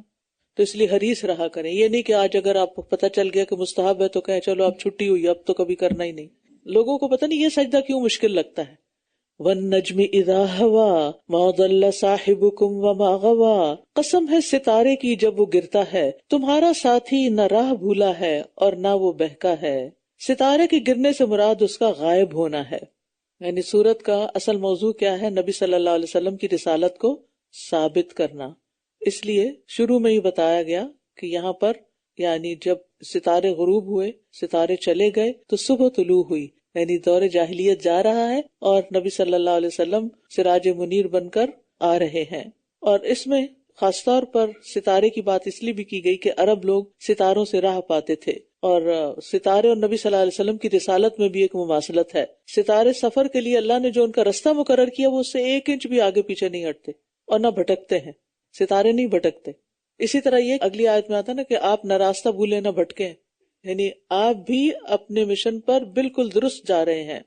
تو اس لیے حریص رہا کریں۔ یہ نہیں کہ آج اگر آپ کو پتہ چل گیا کہ مستحب ہے تو کہیں چلو اب چھٹی ہوئی، اب تو کبھی کرنا ہی نہیں۔ لوگوں کو پتہ نہیں یہ سجدہ کیوں مشکل لگتا ہے۔ وَالنَّجْمِ إِذَا هَوَىٰ مَا ضَلَّ صَاحِبُكُمْ وَمَا غَوَىٰ، قسم ہے ستارے کی جب وہ گرتا ہے، تمہارا ساتھی نہ راہ بھولا ہے اور نہ وہ بہکا ہے۔ ستارے کے گرنے سے مراد اس کا غائب ہونا ہے، یعنی سورت کا اصل موضوع کیا ہے؟ نبی صلی اللہ علیہ وسلم کی رسالت کو ثابت کرنا۔ اس لیے شروع میں ہی بتایا گیا کہ یہاں پر یعنی جب ستارے غروب ہوئے، ستارے چلے گئے تو صبح طلوع ہوئی، یعنی دور جاہلیت جا رہا ہے اور نبی صلی اللہ علیہ وسلم سراج منیر بن کر آ رہے ہیں۔ اور اس میں خاص طور پر ستارے کی بات اس لیے بھی کی گئی کہ عرب لوگ ستاروں سے راہ پاتے تھے، اور ستارے اور نبی صلی اللہ علیہ وسلم کی رسالت میں بھی ایک مماثلت ہے۔ ستارے سفر کے لیے اللہ نے جو ان کا رستہ مقرر کیا وہ اس سے 1 انچ بھی آگے پیچھے نہیں ہٹتے اور نہ بھٹکتے ہیں، ستارے نہیں بھٹکتے۔ اسی طرح یہ اگلی آیت میں آتا نا کہ آپ نہ راستہ بھولے نہ بھٹکیں، یعنی آپ بھی اپنے مشن پر بالکل درست جا رہے ہیں۔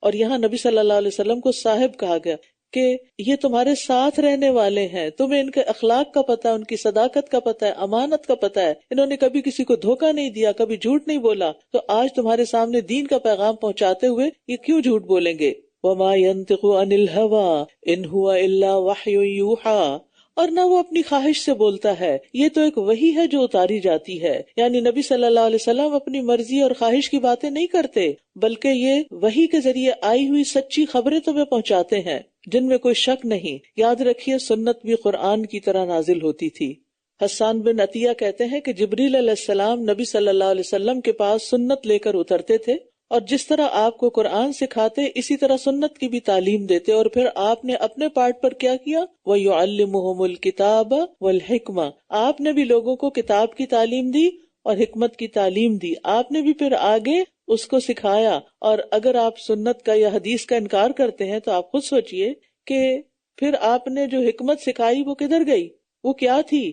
اور یہاں نبی صلی اللہ علیہ وسلم کو صاحب کہا گیا کہ یہ تمہارے ساتھ رہنے والے ہیں، تمہیں ان کے اخلاق کا پتہ ہے، ان کی صداقت کا پتہ ہے، امانت کا پتہ ہے، انہوں نے کبھی کسی کو دھوکہ نہیں دیا، کبھی جھوٹ نہیں بولا، تو آج تمہارے سامنے دین کا پیغام پہنچاتے ہوئے یہ کیوں جھوٹ بولیں گے؟ وَمَا يَنطِقُ عَنِ الْهَوَىٰ إِنْ هُوَ إِلَّا وَحْيٌ يُوحَىٰ، اور نہ وہ اپنی خواہش سے بولتا ہے، یہ تو ایک وحی ہے جو اتاری جاتی ہے۔ یعنی نبی صلی اللہ علیہ وسلم اپنی مرضی اور خواہش کی باتیں نہیں کرتے، بلکہ یہ وحی کے ذریعے آئی ہوئی سچی خبریں تمہیں پہنچاتے ہیں جن میں کوئی شک نہیں۔ یاد رکھیے سنت بھی قرآن کی طرح نازل ہوتی تھی۔ حسان بن عطیہ کہتے ہیں کہ جبریل علیہ السلام نبی صلی اللہ علیہ وسلم کے پاس سنت لے کر اترتے تھے، اور جس طرح آپ کو قرآن سکھاتے اسی طرح سنت کی بھی تعلیم دیتے، اور پھر آپ نے اپنے پارٹ پر کیا کیا؟ وَيُعَلِّمُهُمُ الْكِتَابَ وَالْحِكْمَةَ، آپ نے بھی لوگوں کو کتاب کی تعلیم دی اور حکمت کی تعلیم دی، آپ نے بھی پھر آگے اس کو سکھایا۔ اور اگر آپ سنت کا یا حدیث کا انکار کرتے ہیں تو آپ خود سوچئے کہ پھر آپ نے جو حکمت سکھائی وہ کدھر گئی، وہ کیا تھی؟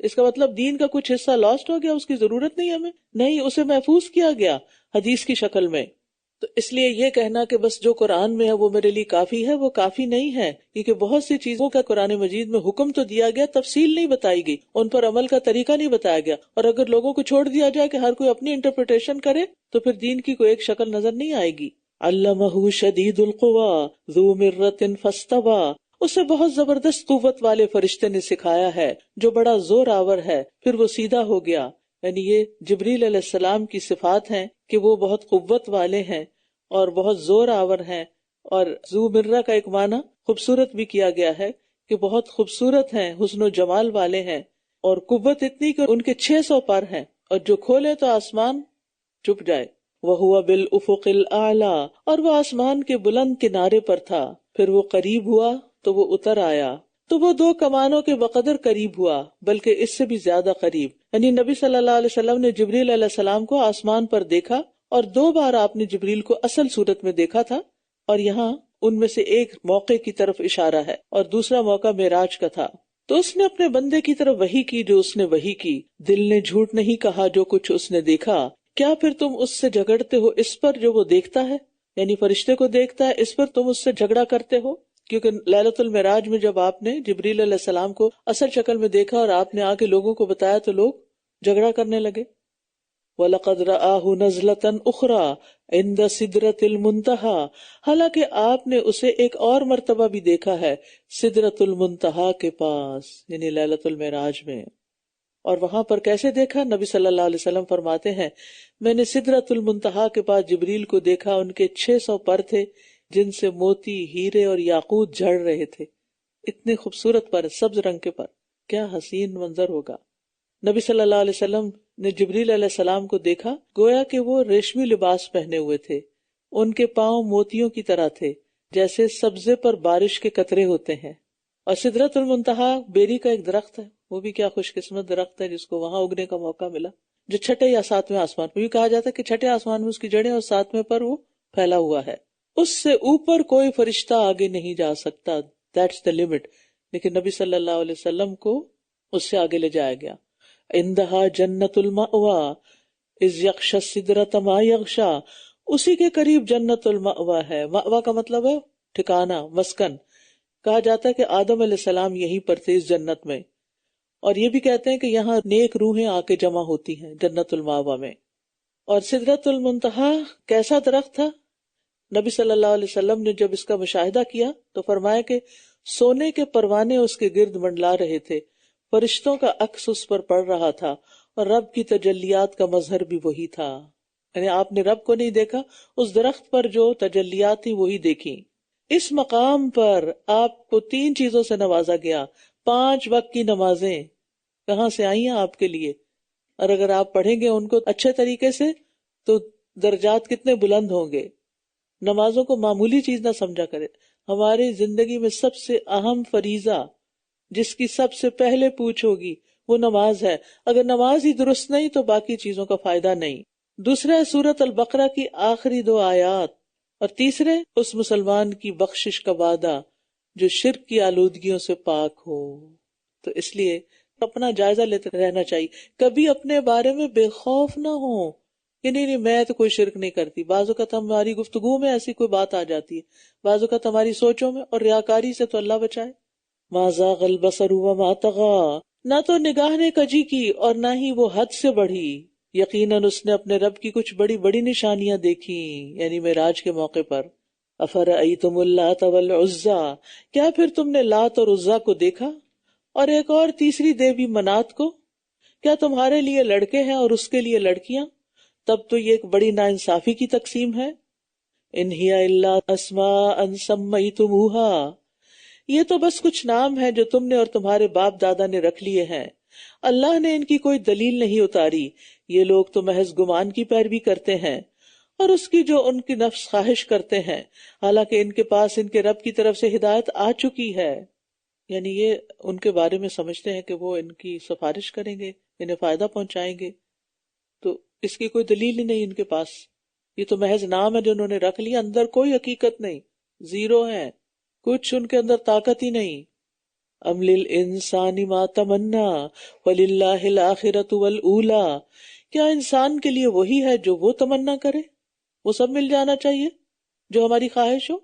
اس کا مطلب دین کا کچھ حصہ لاسٹ ہو گیا، اس کی ضرورت نہیں ہمیں؟ نہیں، اسے محفوظ کیا گیا حدیث کی شکل میں۔ تو اس لیے یہ کہنا کہ بس جو قرآن میں ہے وہ میرے لیے کافی ہے، وہ کافی نہیں ہے، کیونکہ بہت سی چیزوں کا قرآن مجید میں حکم تو دیا گیا، تفصیل نہیں بتائی گئی، ان پر عمل کا طریقہ نہیں بتایا گیا۔ اور اگر لوگوں کو چھوڑ دیا جائے کہ ہر کوئی اپنی انٹرپریٹیشن کرے تو پھر دین کی کوئی ایک شکل نظر نہیں آئے گی۔ علمہ شدید القویٰ ذو مرۃ فاستویٰ، اسے بہت زبردست قوت والے فرشتے نے سکھایا ہے جو بڑا زور آور ہے، پھر وہ سیدھا ہو گیا۔ یعنی یہ جبریل علیہ السلام کی صفات ہیں کہ وہ بہت قوت والے ہیں اور بہت زور آور ہیں۔ اور ذو مرہ کا ایک معنی خوبصورت بھی کیا گیا ہے کہ بہت خوبصورت ہیں، حسن و جمال والے ہیں، اور قوت اتنی کہ ان کے 600 پر ہیں، اور جو کھولے تو آسمان چپ جائے۔ وَهُوَ بِالْأُفُقِ الْأَعْلَىٰ، اور وہ آسمان کے بلند کنارے پر تھا، پھر وہ قریب ہوا تو وہ اتر آیا، تو وہ 2 کمانوں کے بقدر قریب ہوا، بلکہ اس سے بھی زیادہ قریب۔ یعنی نبی صلی اللہ علیہ وسلم نے جبریل علیہ السلام کو آسمان پر دیکھا، اور 2 بار آپ نے جبریل کو اصل صورت میں دیکھا تھا، اور یہاں ان میں سے ایک موقع کی طرف اشارہ ہے اور دوسرا موقع معراج کا تھا۔ تو اس نے اپنے بندے کی طرف وحی کی جو اس نے وحی کی، دل نے جھوٹ نہیں کہا جو کچھ اس نے دیکھا، کیا پھر تم اس سے جھگڑتے ہو اس پر جو وہ دیکھتا ہے؟ یعنی فرشتے کو دیکھتا ہے، اس پر تم اس سے جھگڑا کرتے ہو؟ کیونکہ لیلۃ المعراج میں جب آپ نے جبریل علیہ السلام کو اصل شکل میں دیکھا اور آپ نے آ کے لوگوں کو بتایا تو لوگ جھگڑا کرنے لگے۔ وَلَقَدْ رَآهُ نَزْلَةً أُخْرَىٰ عِنْدَ سِدْرَةِ الْمُنتَهَىٰ، حالانکہ آپ نے اسے ایک اور مرتبہ بھی دیکھا ہے سدرۃ المنتہا کے پاس، یعنی لیلۃ المعراج میں۔ اور وہاں پر کیسے دیکھا؟ نبی صلی اللہ علیہ وسلم فرماتے ہیں میں نے سدرۃ المنتہا کے پاس جبریل کو دیکھا، ان کے 600 پر تھے جن سے موتی، ہیرے اور یاقوت جھڑ رہے تھے، اتنے خوبصورت پر، سبز رنگ کے پر، کیا حسین منظر ہوگا۔ نبی صلی اللہ علیہ وسلم نے جبریل علیہ السلام کو دیکھا، گویا کہ وہ ریشمی لباس پہنے ہوئے تھے، ان کے پاؤں موتیوں کی طرح تھے جیسے سبزے پر بارش کے قطرے ہوتے ہیں۔ اور سدرۃ المنتہا بیری کا ایک درخت ہے، وہ بھی کیا خوش قسمت درخت ہے جس کو وہاں اگنے کا موقع ملا، جو 6 یا 7ویں آسمان پہ بھی کہا جاتا ہے کہ 6 آسمان میں اس کی جڑیں اور 7ویں پر وہ پھیلا ہوا ہے۔ اس سے اوپر کوئی فرشتہ آگے نہیں جا سکتا، دیٹس the limit۔ لیکن نبی صلی اللہ علیہ وسلم کو اس سے آگے لے جایا گیا. عندہا جنت المأوا اذ یغشی السدرۃ ما یغشی، اسی کے قریب جنت المأوا ہے. مأوا کا مطلب ہے ٹھکانہ، مسکن. کہا جاتا ہے کہ آدم علیہ السلام یہیں پر تھے اس جنت میں، اور یہ بھی کہتے ہیں کہ یہاں نیک روحیں آ کے جمع ہوتی ہیں جنت المأوا میں. اور سدرۃ المنتہا کیسا درخت تھا؟ نبی صلی اللہ علیہ وسلم نے جب اس کا مشاہدہ کیا تو فرمایا کہ سونے کے پروانے اس کے گرد منڈلا رہے تھے، فرشتوں کا عکس اس پر پڑ رہا تھا، اور رب کی تجلیات کا مظہر بھی وہی تھا. یعنی آپ نے رب کو نہیں دیکھا، اس درخت پر جو تجلیات تھی وہی دیکھی. اس مقام پر آپ کو 3 چیزوں سے نوازا گیا. 5 وقت کی نمازیں کہاں سے آئی ہیں آپ کے لیے، اور اگر آپ پڑھیں گے ان کو اچھے طریقے سے تو درجات کتنے بلند ہوں گے. نمازوں کو معمولی چیز نہ سمجھا کرے. ہماری زندگی میں سب سے اہم فریضہ جس کی سب سے پہلے پوچھ ہوگی وہ نماز ہے. اگر نماز ہی درست نہیں تو باقی چیزوں کا فائدہ نہیں. دوسرا ہے سورۃ البقرہ کی آخری 2 آیات، اور تیسرے اس مسلمان کی بخشش کا وعدہ جو شرک کی آلودگیوں سے پاک ہو. تو اس لیے اپنا جائزہ لیتے رہنا چاہیے. کبھی اپنے بارے میں بے خوف نہ ہو کہ نہیں میں تو کوئی شرک نہیں کرتی. بعض اوقات ہماری گفتگو میں ایسی کوئی بات آ جاتی ہے، بعض اوقات ہماری سوچوں میں، اور ریاکاری سے تو اللہ بچائے. ما زاغ البصر وما طغى، نہ تو نگاہ نے کجی کی اور نہ ہی وہ حد سے بڑھی. یقیناً اس نے اپنے رب کی کچھ بڑی بڑی نشانیاں دیکھی، یعنی معراج کے موقع پر. افرأیتم اللات والعزی، کیا پھر تم نے لات اور عزیٰ کو دیکھا، اور ایک اور تیسری دیوی منات کو؟ کیا تمہارے لیے لڑکے ہیں اور اس کے لیے لڑکیاں؟ تب تو یہ ایک بڑی ناانصافی کی تقسیم ہے. ان ہی الا اسماء سمیتموها، یہ تو بس کچھ نام ہیں جو تم نے اور تمہارے باپ دادا نے رکھ لیے ہیں. اللہ نے ان کی کوئی دلیل نہیں اتاری. یہ لوگ تو محض گمان کی پیروی کرتے ہیں، اور اس کی جو ان کی نفس خواہش کرتے ہیں، حالانکہ ان کے پاس ان کے رب کی طرف سے ہدایت آ چکی ہے. یعنی یہ ان کے بارے میں سمجھتے ہیں کہ وہ ان کی سفارش کریں گے، انہیں فائدہ پہنچائیں گے، تو اس کی کوئی دلیل ہی نہیں ان کے پاس. یہ تو محض نام ہے جو انہوں نے رکھ لیا، اندر کوئی حقیقت نہیں، زیرو ہے، کچھ ان کے اندر طاقت ہی نہیں. ام للانسان ما تمنا وللہ الاخرۃ والاولی، کیا انسان کے لیے وہی ہے جو وہ تمنا کرے، وہ سب مل جانا چاہیے جو ہماری خواہش ہو؟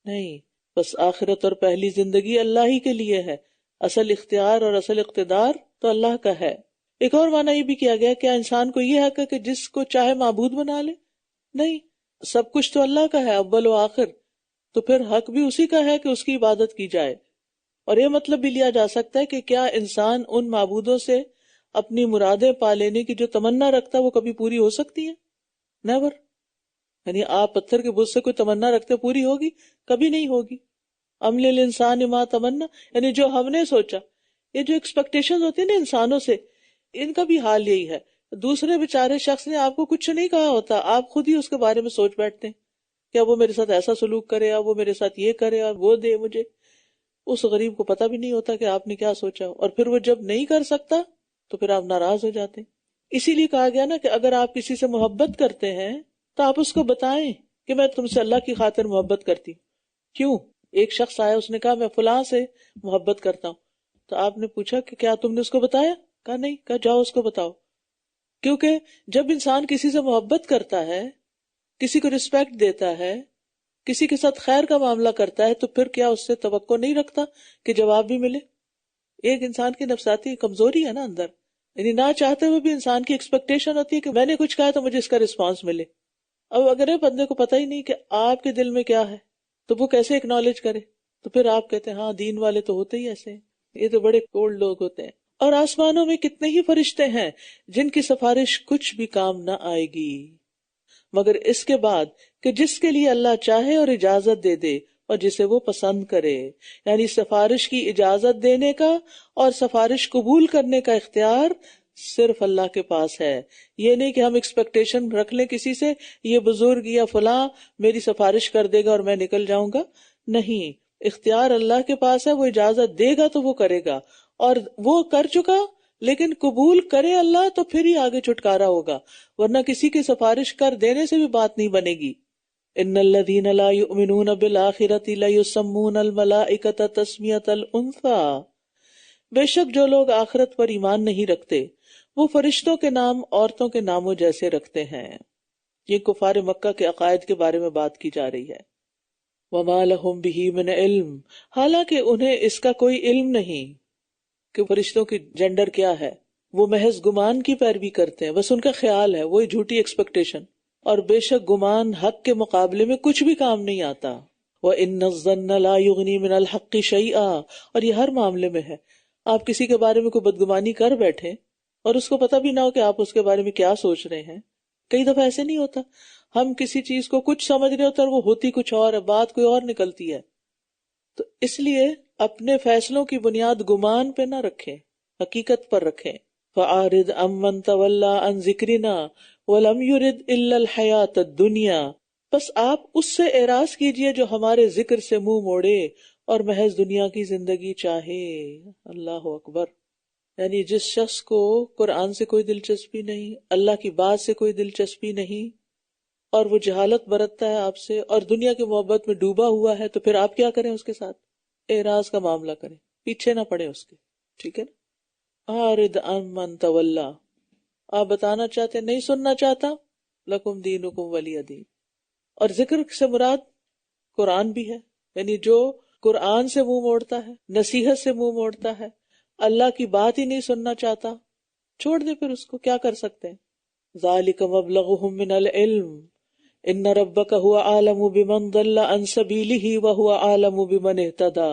نہیں، بس آخرت اور پہلی زندگی اللہ ہی کے لیے ہے. اصل اختیار اور اصل اقتدار تو اللہ کا ہے. ایک اور معنی یہ بھی کیا گیا، کیا انسان کو یہ حق ہے کہ جس کو چاہے معبود بنا لے؟ نہیں، سب کچھ تو اللہ کا ہے اول و آخر، تو پھر حق بھی اسی کا ہے کہ اس کی عبادت کی جائے. اور یہ مطلب بھی لیا جا سکتا ہے کہ کیا انسان ان معبودوں سے اپنی مرادیں پا لینے کی جو تمنا رکھتا ہے وہ کبھی پوری ہو سکتی ہے؟ نیور. یعنی آپ پتھر کے بت سے کوئی تمنا رکھتے پوری ہوگی؟ کبھی نہیں ہوگی. ام للانسان ما تمنا، یعنی جو ہم نے سوچا. یہ جو ایکسپیکٹیشن ہوتی ہے نا انسانوں سے، ان کا بھی حال یہی ہے. دوسرے بیچارے شخص نے آپ کو کچھ نہیں کہا ہوتا، آپ خود ہی اس کے بارے میں سوچ بیٹھتے ہیں کیا وہ میرے ساتھ ایسا سلوک کرے، اور وہ میرے ساتھ یہ کرے اور وہ دے مجھے. اس غریب کو پتہ بھی نہیں ہوتا کہ آپ نے کیا سوچا، اور پھر وہ جب نہیں کر سکتا تو پھر آپ ناراض ہو جاتے ہیں. اسی لیے کہا گیا نا کہ اگر آپ کسی سے محبت کرتے ہیں تو آپ اس کو بتائیں کہ میں تم سے اللہ کی خاطر محبت کرتی ہوں. کیوں؟ ایک شخص آیا، اس نے کہا میں فلاں سے محبت کرتا ہوں. تو آپ نے پوچھا کہ کیا تم نے اس کو بتایا؟ کہا نہیں. کہا جاؤ اس کو بتاؤ. کیونکہ جب انسان کسی سے محبت کرتا ہے، کسی کو رسپیکٹ دیتا ہے، کسی کے ساتھ خیر کا معاملہ کرتا ہے، تو پھر کیا اس سے توقع نہیں رکھتا کہ جواب بھی ملے؟ ایک انسان کی نفسیاتی کمزوری ہے نا اندر، یعنی نہ چاہتے ہوئے بھی انسان کی ایکسپیکٹیشن ہوتی ہے کہ میں نے کچھ کہا تو مجھے اس کا رسپانس ملے. اب اگر بندے کو پتہ ہی نہیں کہ آپ کے دل میں کیا ہے تو وہ کیسے اکنالج کرے؟ تو پھر آپ کہتے ہیں ہاں دین والے تو ہوتے ہی ایسے ہیں، یہ تو بڑے کولڈ لوگ ہوتے ہیں. اور آسمانوں میں کتنے ہی فرشتے ہیں جن کی سفارش کچھ بھی کام نہ آئے گی مگر اس کے بعد کہ جس کے لیے اللہ چاہے اور اجازت دے دے اور جسے وہ پسند کرے. یعنی سفارش کی اجازت دینے کا اور سفارش قبول کرنے کا اختیار صرف اللہ کے پاس ہے. یہ نہیں کہ ہم ایکسپیکٹیشن رکھ لیں کسی سے، یہ بزرگ یا فلاں میری سفارش کر دے گا اور میں نکل جاؤں گا. نہیں، اختیار اللہ کے پاس ہے، وہ اجازت دے گا تو وہ کرے گا، اور وہ کر چکا لیکن قبول کرے اللہ تو پھر ہی آگے چھٹکارا ہوگا، ورنہ کسی کی سفارش کر دینے سے بھی بات نہیں بنے گی. ان الذین لا یؤمنون بالآخرۃ لیسمون الملائکۃ تسمیۃ الانثی، بے شک جو لوگ آخرت پر ایمان نہیں رکھتے وہ فرشتوں کے نام عورتوں کے ناموں جیسے رکھتے ہیں۔ یہ کفار مکہ کے عقائد کے بارے میں بات کی جا رہی ہے۔ وما لہم بہ من علم، حالانکہ انہیں اس کا کوئی علم نہیں کہ فرشتوں کی جینڈر کیا ہے، وہ محض گمان کی پیروی کرتے ہیں، بس ان کا خیال ہے، وہی جھوٹی ایکسپیکٹیشن، اور بے شک گمان حق کے مقابلے میں کچھ بھی کام نہیں آتا۔ وَإِنَّ الظَّنَّ لَا يُغْنِي مِنَ الْحَقِّ شَيْئًا، اور یہ ہر معاملے میں ہے۔ آپ کسی کے بارے میں کوئی بدگمانی کر بیٹھے اور اس کو پتہ بھی نہ ہو کہ آپ اس کے بارے میں کیا سوچ رہے ہیں۔ کئی دفعہ ایسے نہیں ہوتا، ہم کسی چیز کو کچھ سمجھ رہے ہوتے ہیں اور وہ ہوتی کچھ اور ہے، بات کوئی اور نکلتی ہے۔ تو اس لیے اپنے فیصلوں کی بنیاد گمان پہ نہ رکھیں، حقیقت پر رکھیں۔ فَأَعْرِضْ عَمَّنْ تَوَلَّىٰ عَنْ ذِكْرِنَا وَلَمْ يُرِدْ إِلَّا الْحَيَاةَ الدُّنْيَا، بس آپ اس سے اعراض کیجئے جو ہمارے ذکر سے منہ موڑے اور محض دنیا کی زندگی چاہے۔ اللہ اکبر! یعنی جس شخص کو قرآن سے کوئی دلچسپی نہیں، اللہ کی بات سے کوئی دلچسپی نہیں، اور وہ جہالت برتتا ہے آپ سے اور دنیا کی محبت میں ڈوبا ہوا ہے، تو پھر آپ کیا کریں اس کے ساتھ؟ اعراض کا معاملہ کریں، پیچھے نہ پڑے اس کے، ٹھیک ہے نا؟ اعرض عن من تولیٰ، آپ بتانا چاہتے نہیں سننا چاہتا، لکم دینکم ولی دین۔ اور ذکر سے مراد قرآن بھی ہے، یعنی جو قرآن سے منہ موڑتا ہے، نصیحت سے منہ موڑتا ہے، اللہ کی بات ہی نہیں سننا چاہتا، چھوڑ دے پھر اس کو، کیا کر سکتے ہیں؟ ذالک مبلغہم من العلم ان ربک هو اعلم بمن ضل عن سبیلہ وہو اعلم بمن اہتدی،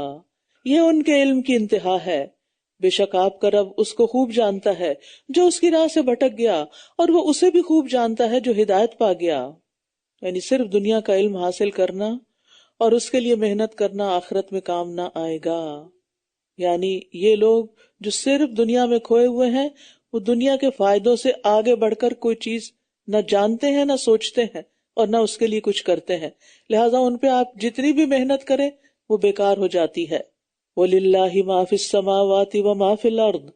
یہ ان کے علم کی انتہا ہے، بے شک آپ کا رب اس کو خوب جانتا ہے جو اس کی راہ سے بھٹک گیا، اور وہ اسے بھی خوب جانتا ہے جو ہدایت پا گیا۔ یعنی صرف دنیا کا علم حاصل کرنا اور اس کے لیے محنت کرنا آخرت میں کام نہ آئے گا۔ یعنی یہ لوگ جو صرف دنیا میں کھوئے ہوئے ہیں، وہ دنیا کے فائدوں سے آگے بڑھ کر کوئی چیز نہ جانتے ہیں، نہ سوچتے ہیں، اور نہ اس کے لیے کچھ کرتے ہیں، لہٰذا ان پہ آپ جتنی بھی محنت کریں وہ بیکار ہو جاتی ہے۔ وَلِلَّهِ مَا فِي السَّمَاوَاتِ وَمَا فِي الْأَرْضِ،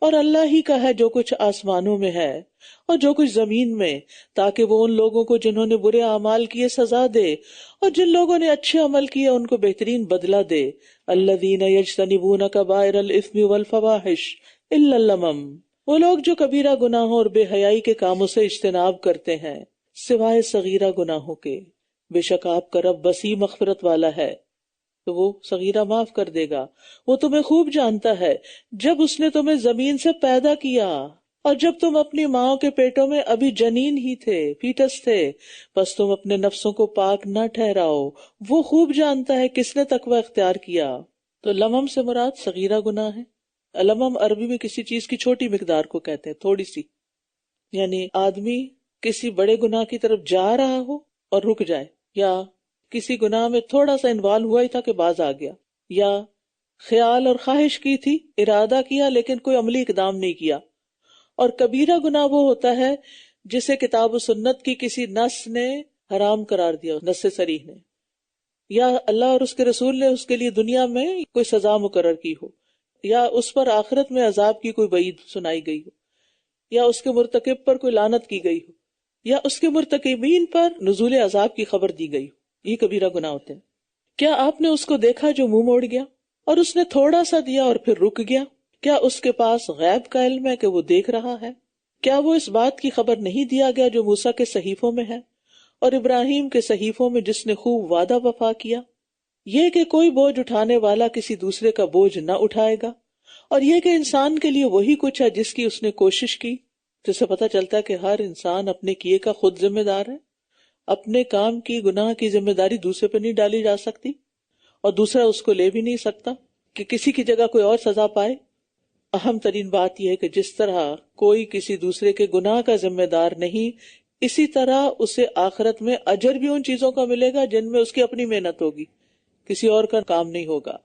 اور اللہ ہی کا ہے جو کچھ آسمانوں میں ہے اور جو کچھ زمین میں، تاکہ وہ ان لوگوں کو جنہوں نے برے اعمال کیے سزا دے اور جن لوگوں نے اچھے عمل کیے ان کو بہترین بدلہ دے۔ الَّذِينَ يَجْتَنِبُونَ كَبَائِرَ الْإِثْمِ وَالْفَوَاحِشَ إِلَّا اللَّمَمَ، وہ لوگ جو کبیرہ گناہوں اور بے حیائی کے کاموں سے اجتناب کرتے ہیں سوائے صغیرہ گناہوں کے، بے شک آپ کا رب وسیع مغفرت والا ہے، تو وہ صغیرہ معاف کر دے گا۔ وہ تمہیں خوب جانتا ہے جب اس نے تمہیں زمین سے پیدا کیا اور جب تم اپنی ماں کے پیٹوں میں ابھی جنین ہی تھے، فیٹس تھے، بس تم اپنے نفسوں کو پاک نہ ٹھہراؤ، وہ خوب جانتا ہے کس نے تقوی اختیار کیا۔ تو لمم سے مراد صغیرہ گناہ ہے۔ لمم عربی میں کسی چیز کی چھوٹی مقدار کو کہتے ہیں، تھوڑی سی، یعنی آدمی کسی بڑے گناہ کی طرف جا رہا ہو اور رک جائے، یا کسی گناہ میں تھوڑا سا انوالو ہوا ہی تھا کہ باز آ گیا، یا خیال اور خواہش کی تھی، ارادہ کیا لیکن کوئی عملی اقدام نہیں کیا۔ اور کبیرہ گناہ وہ ہوتا ہے جسے کتاب و سنت کی کسی نص نے حرام قرار دیا، نص صریح نے، یا اللہ اور اس کے رسول نے اس کے لیے دنیا میں کوئی سزا مقرر کی ہو، یا اس پر آخرت میں عذاب کی کوئی وعید سنائی گئی ہو، یا اس کے مرتکب پر کوئی لعنت کی گئی ہو، یا اس کے مرتکبین پر نزول عذاب کی خبر دی گئی ہو، یہ کبیرہ گناہ ہوتے ہیں۔ کیا آپ نے اس کو دیکھا جو منہ موڑ گیا اور اس نے تھوڑا سا دیا اور پھر رک گیا؟ کیا اس کے پاس غیب کا علم ہے کہ وہ دیکھ رہا ہے؟ کیا وہ اس بات کی خبر نہیں دیا گیا جو موسیٰ کے صحیفوں میں ہے اور ابراہیم کے صحیفوں میں جس نے خوب وعدہ وفا کیا؟ یہ کہ کوئی بوجھ اٹھانے والا کسی دوسرے کا بوجھ نہ اٹھائے گا، اور یہ کہ انسان کے لیے وہی کچھ ہے جس کی اس نے کوشش کی، جس سے پتہ چلتا ہے کہ ہر انسان اپنے کیے کا خود ذمہ دار ہے، اپنے کام کی گناہ کی ذمہ داری دوسرے پہ نہیں ڈالی جا سکتی، اور دوسرا اس کو لے بھی نہیں سکتا کہ کسی کی جگہ کوئی اور سزا پائے۔ اہم ترین بات یہ ہے کہ جس طرح کوئی کسی دوسرے کے گناہ کا ذمہ دار نہیں، اسی طرح اسے آخرت میں اجر بھی ان چیزوں کا ملے گا جن میں اس کی اپنی محنت ہوگی، کسی اور کا کام نہیں ہوگا۔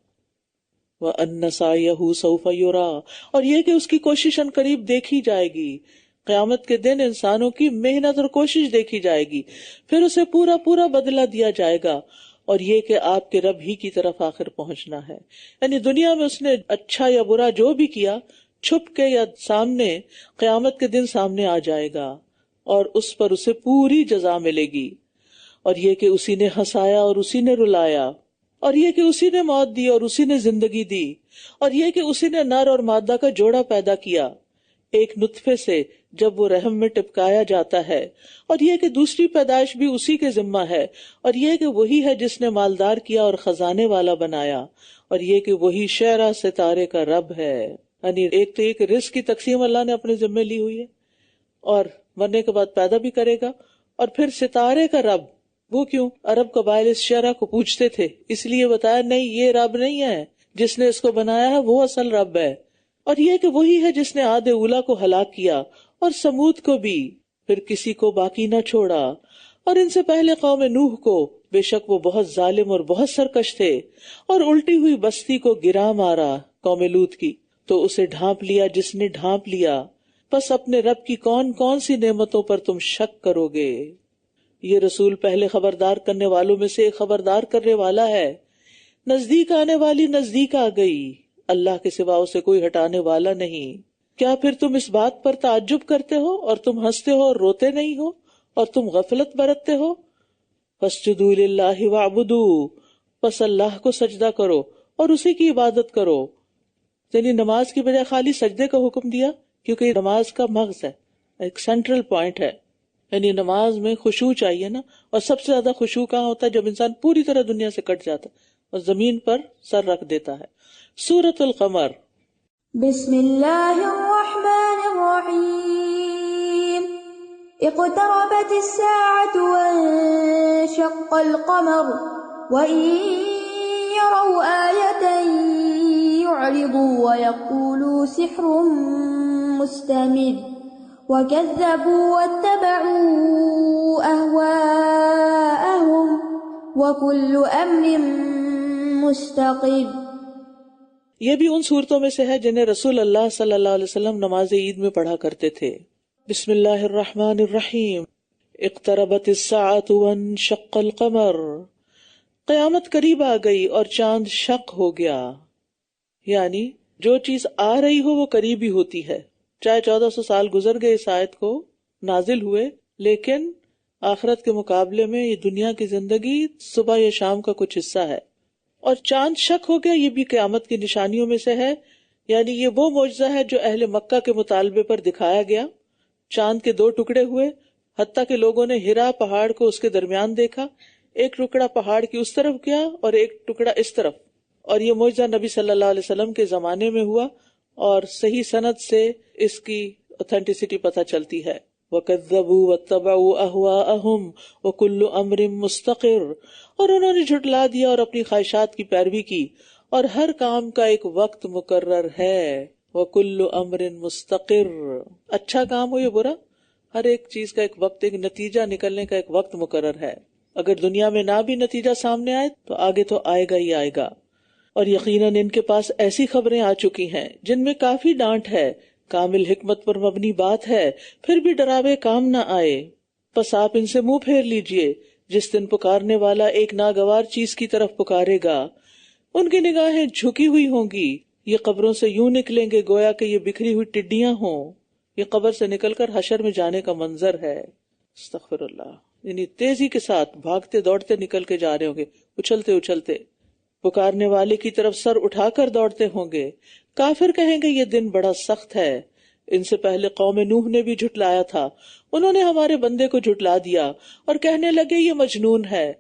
وَأَنَّ سَعْيَهُ سَوْفَ يُرَىٰ، اور یہ کہ اس کی کوشش ان قریب دیکھی جائے گی، قیامت کے دن انسانوں کی محنت اور کوشش دیکھی جائے گی، پھر اسے پورا پورا بدلہ دیا جائے گا، اور یہ کہ آپ کے رب ہی کی طرف آخر پہنچنا ہے۔ یعنی دنیا میں اس نے اچھا یا برا جو بھی کیا، چھپ کے یا سامنے، قیامت کے دن سامنے آ جائے گا اور اس پر اسے پوری جزا ملے گی۔ اور یہ کہ اسی نے ہنسایا اور اسی نے رلایا، اور یہ کہ اسی نے موت دی اور اسی نے زندگی دی، اور یہ کہ اسی نے نر اور مادہ کا جوڑا پیدا کیا ایک نطفے سے جب وہ رحم میں ٹپکایا جاتا ہے، اور یہ کہ دوسری پیدائش بھی اسی کے ذمہ ہے، اور یہ کہ وہی ہے جس نے مالدار کیا اور خزانے والا بنایا، اور یہ کہ وہی شعرا ستارے کا رب ہے۔ یعنی ایک تو ایک رزق کی تقسیم اللہ نے اپنے ذمہ لی ہوئی ہے، اور مرنے کے بعد پیدا بھی کرے گا، اور پھر ستارے کا رب۔ وہ کیوں؟ عرب قبائل اس شعرا کو پوچھتے تھے، اس لیے بتایا نہیں یہ رب نہیں ہے، جس نے اس کو بنایا ہے وہ اصل رب ہے۔ اور یہ کہ وہی ہے جس نے عاد اولا کو ہلاک کیا اور سمود کو بھی، پھر کسی کو باقی نہ چھوڑا، اور ان سے پہلے قوم نوح کو، بے شک وہ بہت ظالم اور بہت سرکش تھے، اور الٹی ہوئی بستی کو گرا مارا قوم لوط کی، تو اسے ڈھانپ لیا جس نے ڈھانپ لیا، پس اپنے رب کی کون کون سی نعمتوں پر تم شک کرو گے۔ یہ رسول پہلے خبردار کرنے والوں میں سے ایک خبردار کرنے والا ہے، نزدیک آنے والی نزدیک آ گئی، اللہ کے سوا اسے کوئی ہٹانے والا نہیں۔ کیا پھر تم اس بات پر تعجب کرتے ہو اور تم ہنستے ہو اور روتے نہیں ہو، اور تم غفلت برتتے ہو؟ فاسجدوا للہ واعبدوا، پس اللہ کو سجدہ کرو اور اسی کی عبادت کرو۔ یعنی نماز کی بجائے خالی سجدے کا حکم دیا، کیونکہ یہ نماز کا مغز ہے، ایک سینٹرل پوائنٹ ہے۔ یعنی نماز میں خشوع چاہیے نا، اور سب سے زیادہ خشوع کہاں ہوتا ہے؟ جب انسان پوری طرح دنیا سے کٹ جاتا ہے اور زمین پر سر رکھ دیتا ہے۔ سورۃ القمر۔ بسم اللہ الرحمن الرحیم۔ اقتربت الساعة وانشق القمر وإن يروا آية يعرضوا ويقولوا سحر مستمر وكذبوا واتبعوا أهواءهم وكل أمر مستقر۔ یہ بھی ان صورتوں میں سے ہے جنہیں رسول اللہ صلی اللہ علیہ وسلم نماز عید میں پڑھا کرتے تھے۔ بسم اللہ الرحمن الرحیم۔ اقتربت الساعة وانشق القمر، قیامت قریب آ گئی اور چاند شق ہو گیا۔ یعنی جو چیز آ رہی ہو وہ قریب ہی ہوتی ہے، چاہے 1400 سال گزر گئے اس آیت کو نازل ہوئے، لیکن آخرت کے مقابلے میں یہ دنیا کی زندگی صبح یا شام کا کچھ حصہ ہے۔ اور چاند شک ہو گیا، یہ بھی قیامت کی نشانیوں میں سے ہے، یعنی یہ وہ معجزہ ہے جو اہل مکہ کے مطالبے پر دکھایا گیا۔ چاند کے 2 ٹکڑے ہوئے، حتیٰ کہ لوگوں نے ہرا پہاڑ کو اس کے درمیان دیکھا، ایک ٹکڑا پہاڑ کی اس طرف گیا اور ایک ٹکڑا اس طرف، اور یہ معجزہ نبی صلی اللہ علیہ وسلم کے زمانے میں ہوا، اور صحیح سند سے اس کی اوتھینٹسٹی پتہ چلتی ہے۔ وَكَذَّبُوا وَاتَّبَعُوا أَهْوَاءَهُمْ وَكُلُّ أَمْرٍ مُسْتَقِرٌ، اور انہوں نے جھٹلا دیا اور اپنی خواہشات کی پیروی کی، اور ہر کام کا ایک وقت مقرر ہے۔ وَكُلُّ أَمْرٍ مُسْتَقِرٌ، اچھا کام ہو یا برا، ہر ایک چیز کا ایک وقت، ایک نتیجہ نکلنے کا ایک وقت مقرر ہے۔ اگر دنیا میں نہ بھی نتیجہ سامنے آئے تو آگے تو آئے گا ہی آئے گا۔ اور یقیناً ان کے پاس ایسی خبریں آ چکی ہیں جن میں کافی ڈانٹ ہے، کامل حکمت پر مبنی بات ہے، پھر بھی ڈراوے کام نہ آئے۔ پس آپ ان سے منہ پھیر لیجئے، جس دن پکارنے والا ایک ناگوار چیز کی طرف پکارے گا، ان کی نگاہیں جھکی ہوئی ہوں گی، یہ قبروں سے یوں نکلیں گے گویا کہ یہ بکھری ہوئی ٹڈیاں ہوں۔ یہ قبر سے نکل کر حشر میں جانے کا منظر ہے۔ استغفر اللہ، یعنی تیزی کے ساتھ بھاگتے دوڑتے نکل کے جا رہے ہوں گے، اچھلتے اچھلتے، پکارنے والے کی طرف سر اٹھا کر دوڑتے ہوں گے۔ کافر کہیں گے یہ دن بڑا سخت ہے۔ ان سے پہلے قوم نوح نے بھی جھٹلایا تھا، انہوں نے ہمارے بندے کو جھٹلا دیا اور کہنے لگے یہ مجنون ہے،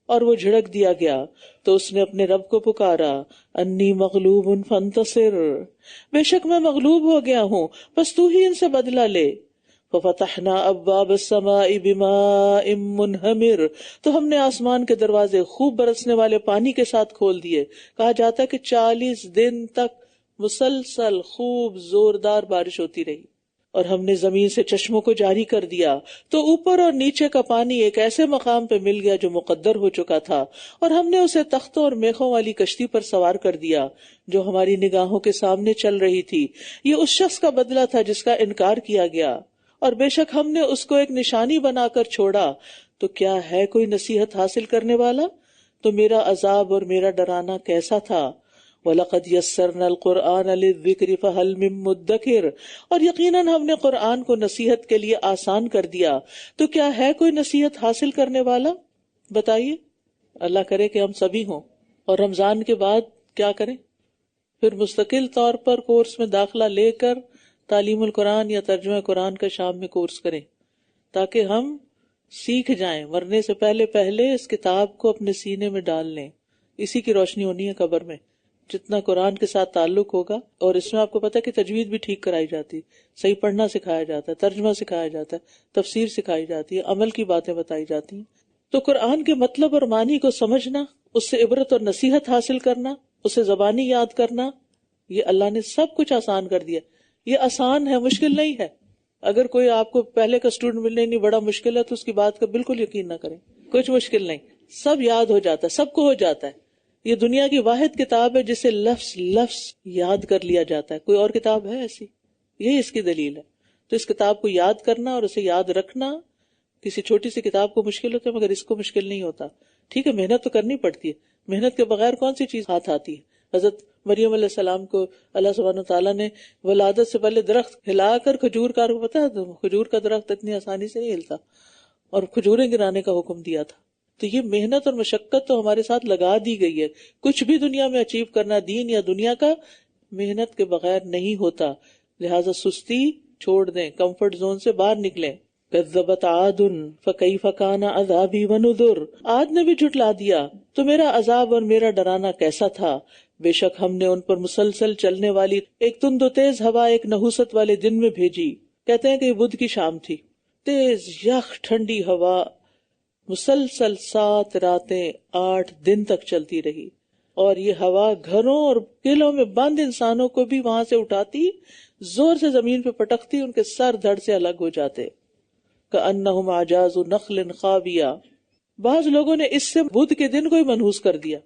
اور وہ جھڑک دیا گیا تو اس نے اپنے رب کو پکارا، انی مغلوب فانتصر، بے شک میں مغلوب ہو گیا ہوں، بس تو ہی ان سے بدلہ لے۔ ففتحنا ابواب السماء بماء منہمر، تو ہم نے آسمان کے دروازے خوب برسنے والے پانی کے ساتھ کھول دیے۔ کہا جاتا ہے کہ 40 دن تک مسلسل خوب زوردار بارش ہوتی رہی، اور ہم نے زمین سے چشموں کو جاری کر دیا، تو اوپر اور نیچے کا پانی ایک ایسے مقام پہ مل گیا جو مقدر ہو چکا تھا، اور ہم نے اسے تختوں اور میخوں والی کشتی پر سوار کر دیا جو ہماری نگاہوں کے سامنے چل رہی تھی۔ یہ اس شخص کا بدلہ تھا جس کا انکار کیا گیا، اور بے شک ہم نے اس کو ایک نشانی بنا کر چھوڑا، تو کیا ہے کوئی نصیحت حاصل کرنے والا؟ تو میرا عذاب اور میرا ڈرانا کیسا تھا۔ وَلَقَدْ يَسَّرْنَا الْقُرْآنَ لِلذِّكْرِ فَهَلْ مِن مُدَّكِرٍ، اور یقیناً ہم نے قرآن کو نصیحت کے لیے آسان کر دیا، تو کیا ہے کوئی نصیحت حاصل کرنے والا؟ بتائیے، اللہ کرے کہ ہم سبھی ہوں، اور رمضان کے بعد کیا کریں؟ پھر مستقل طور پر کورس میں داخلہ لے کر تعلیم القرآن یا ترجمہ قرآن کا شام میں کورس کریں، تاکہ ہم سیکھ جائیں، مرنے سے پہلے پہلے اس کتاب کو اپنے سینے میں ڈال لیں. اسی کی روشنی ہونی ہے قبر میں. جتنا قرآن کے ساتھ تعلق ہوگا، اور اس میں آپ کو پتہ ہے کہ تجوید بھی ٹھیک کرائی جاتی، صحیح پڑھنا سکھایا جاتا ہے، ترجمہ سکھایا جاتا ہے، تفسیر سکھائی جاتی ہے، عمل کی باتیں بتائی جاتی ہیں. تو قرآن کے مطلب اور معنی کو سمجھنا، اس سے عبرت اور نصیحت حاصل کرنا، اسے زبانی یاد کرنا، یہ اللہ نے سب کچھ آسان کر دیا. یہ آسان ہے، مشکل نہیں ہے. اگر کوئی آپ کو پہلے کا اسٹوڈنٹ ملنے نہیں بڑا مشکل ہے تو اس کی بات کا بالکل یقین نہ کریں. کچھ مشکل نہیں، سب یاد ہو جاتا ہے، سب کو ہو جاتا ہے. یہ دنیا کی واحد کتاب ہے جسے لفظ لفظ یاد کر لیا جاتا ہے. کوئی اور کتاب ہے ایسی؟ یہی اس کی دلیل ہے. تو اس کتاب کو یاد کرنا اور اسے یاد رکھنا، کسی چھوٹی سی کتاب کو مشکل ہوتا ہے مگر اس کو مشکل نہیں ہوتا. ٹھیک ہے، محنت تو کرنی پڑتی ہے، محنت کے بغیر کون سی چیز ہاتھ آتی ہے. حضرت مریم علیہ السلام کو اللہ سبحانہ تعالیٰ نے ولادت سے پہلے درخت ہلا کر کھجور کا، پتا ہے کھجور کا درخت اتنی آسانی سے نہیں ہلتا، اور کھجوریں گرانے کا حکم دیا تھا. تو یہ محنت اور مشقت تو ہمارے ساتھ لگا دی گئی ہے. کچھ بھی دنیا میں اچیو کرنا، دین یا دنیا کا، محنت کے بغیر نہیں ہوتا. لہٰذا سستی چھوڑ دیں، کمفرٹ زون سے باہر نکلیں. کذبت عاد فکیف کان عذابی ونذر، عاد نے بھی جھٹلا دیا تو میرا عذاب اور میرا ڈرانا کیسا تھا. بے شک ہم نے ان پر مسلسل چلنے والی ایک تند و تیز ہوا ایک نحوست والے دن میں بھیجی. کہتے ہیں کہ یہ بدھ کی شام تھی. تیز یخ ٹھنڈی ہوا مسلسل 7 راتیں 8 دن تک چلتی رہی، اور یہ ہوا گھروں اور قلعوں میں بند انسانوں کو بھی وہاں سے اٹھاتی، زور سے زمین پہ پٹکتی، ان کے سر دھڑ سے الگ ہو جاتے. کأنہم اعجاز نخل خاویہ. بعض لوگوں نے اس سے بدھ کے دن کو ہی منحوس کر دیا.